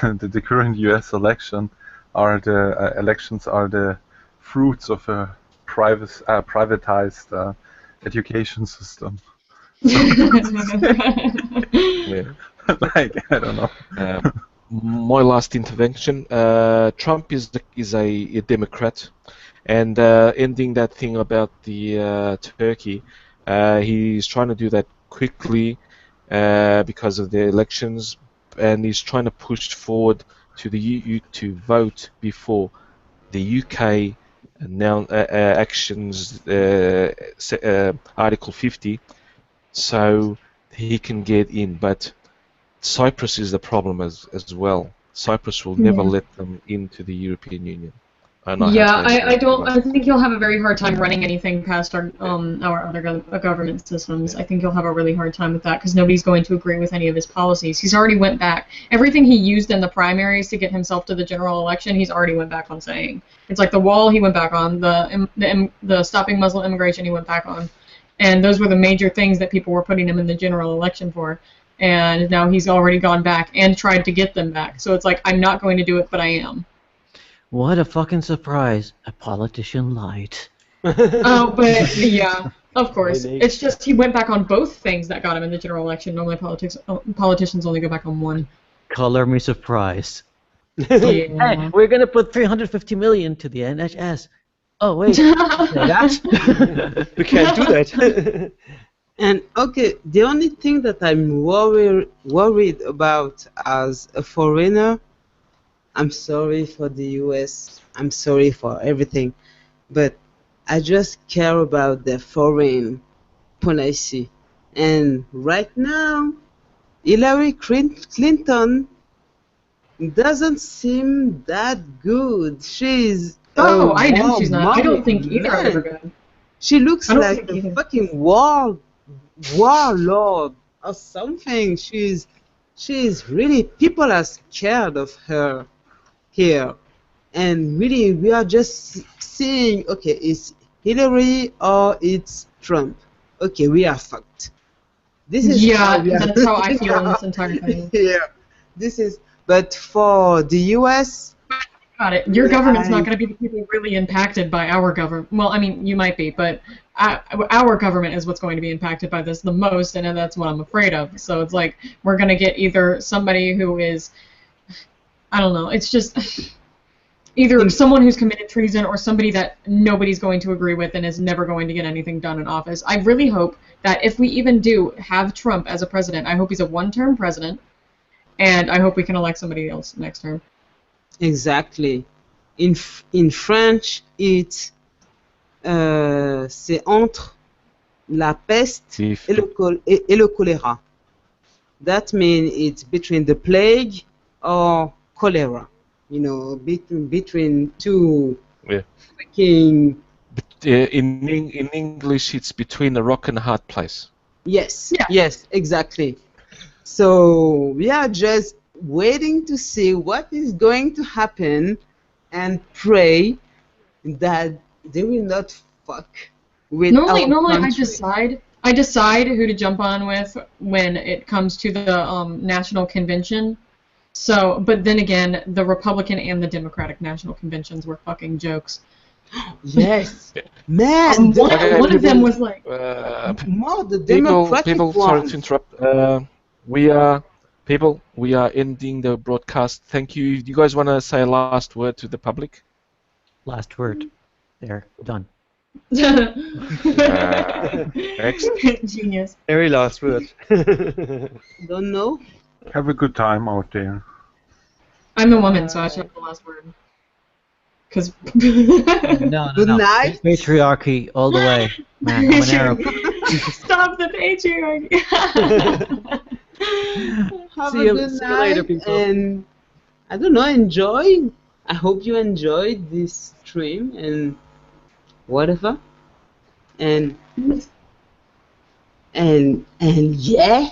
the current U.S. elections are the fruits of a privatized education system. Yeah. Like, I don't know. My last intervention. Trump is a Democrat, and ending that thing about the Turkey, he's trying to do that quickly because of the elections, and he's trying to push forward to the EU to vote before the UK now actions Article 50, so he can get in. But Cyprus is the problem as well. Cyprus will never let them into the European Union. I think he'll have a very hard time running anything past our other government systems. I think he'll have a really hard time with that because nobody's going to agree with any of his policies. He's already went back. Everything he used in the primaries to get himself to the general election, he's already went back on saying. It's like the wall he went back on, the stopping Muslim immigration he went back on. And those were the major things that people were putting him in the general election for. And now he's already gone back and tried to get them back. So it's like, I'm not going to do it, but I am. What a fucking surprise. A politician lied. Oh, but yeah, of course. It's just he went back on both things that got him in the general election. Normally politicians only go back on one. Color me surprised. Yeah. Hey, we're going to put 350 million to the NHS. Oh, wait. That? We can't do that. And okay, the only thing that I'm worried about as a foreigner, I'm sorry for the US, I'm sorry for everything, but I just care about the foreign policy. And right now, Hillary Clinton doesn't seem that good. She's I know she's not. I don't think either of them are good. She looks like a fucking warlord or something. She's really, people are scared of her here, and really we are just seeing, okay, it's Hillary or it's Trump. Okay, we are fucked. This is that's how I feel in this entire thing. Yeah, this is. But for the U.S. Got it. Your government's not going to be the people really impacted by our government. Well, I mean, you might be, but our government is what's going to be impacted by this the most, and that's what I'm afraid of. So it's like we're going to get either somebody who is, I don't know, it's just either someone who's committed treason or somebody that nobody's going to agree with and is never going to get anything done in office. I really hope that if we even do have Trump as a president, I hope he's a one-term president, and I hope we can elect somebody else next term. Exactly. In French, it's c'est entre la peste et le choléra. That means it's between the plague or cholera. You know, between two. Yeah. Fucking. In English, it's between a rock and a hard place. Yes. Yeah. Yes. Exactly. So we are just waiting to see what is going to happen and pray that they will not fuck with normally country. I decide who to jump on with when it comes to the national convention. So, but then again, the Republican and the Democratic national conventions were fucking jokes. Yes, man. One of them was like more the Democratic people. Sorry to interrupt. We are ending the broadcast. Thank you. Do you guys want to say a last word to the public? Last word. There. Done. Next. Genius. Very last word. Don't know. Have a good time out there. I'm the woman, so I should have the last word. Because No. Good night. Patriarchy all the way. Man, I'm an Arab. Stop the patriarchy. Have a good See you later, night, people. and I don't know, enjoy. I hope you enjoyed this stream and whatever. and yeah.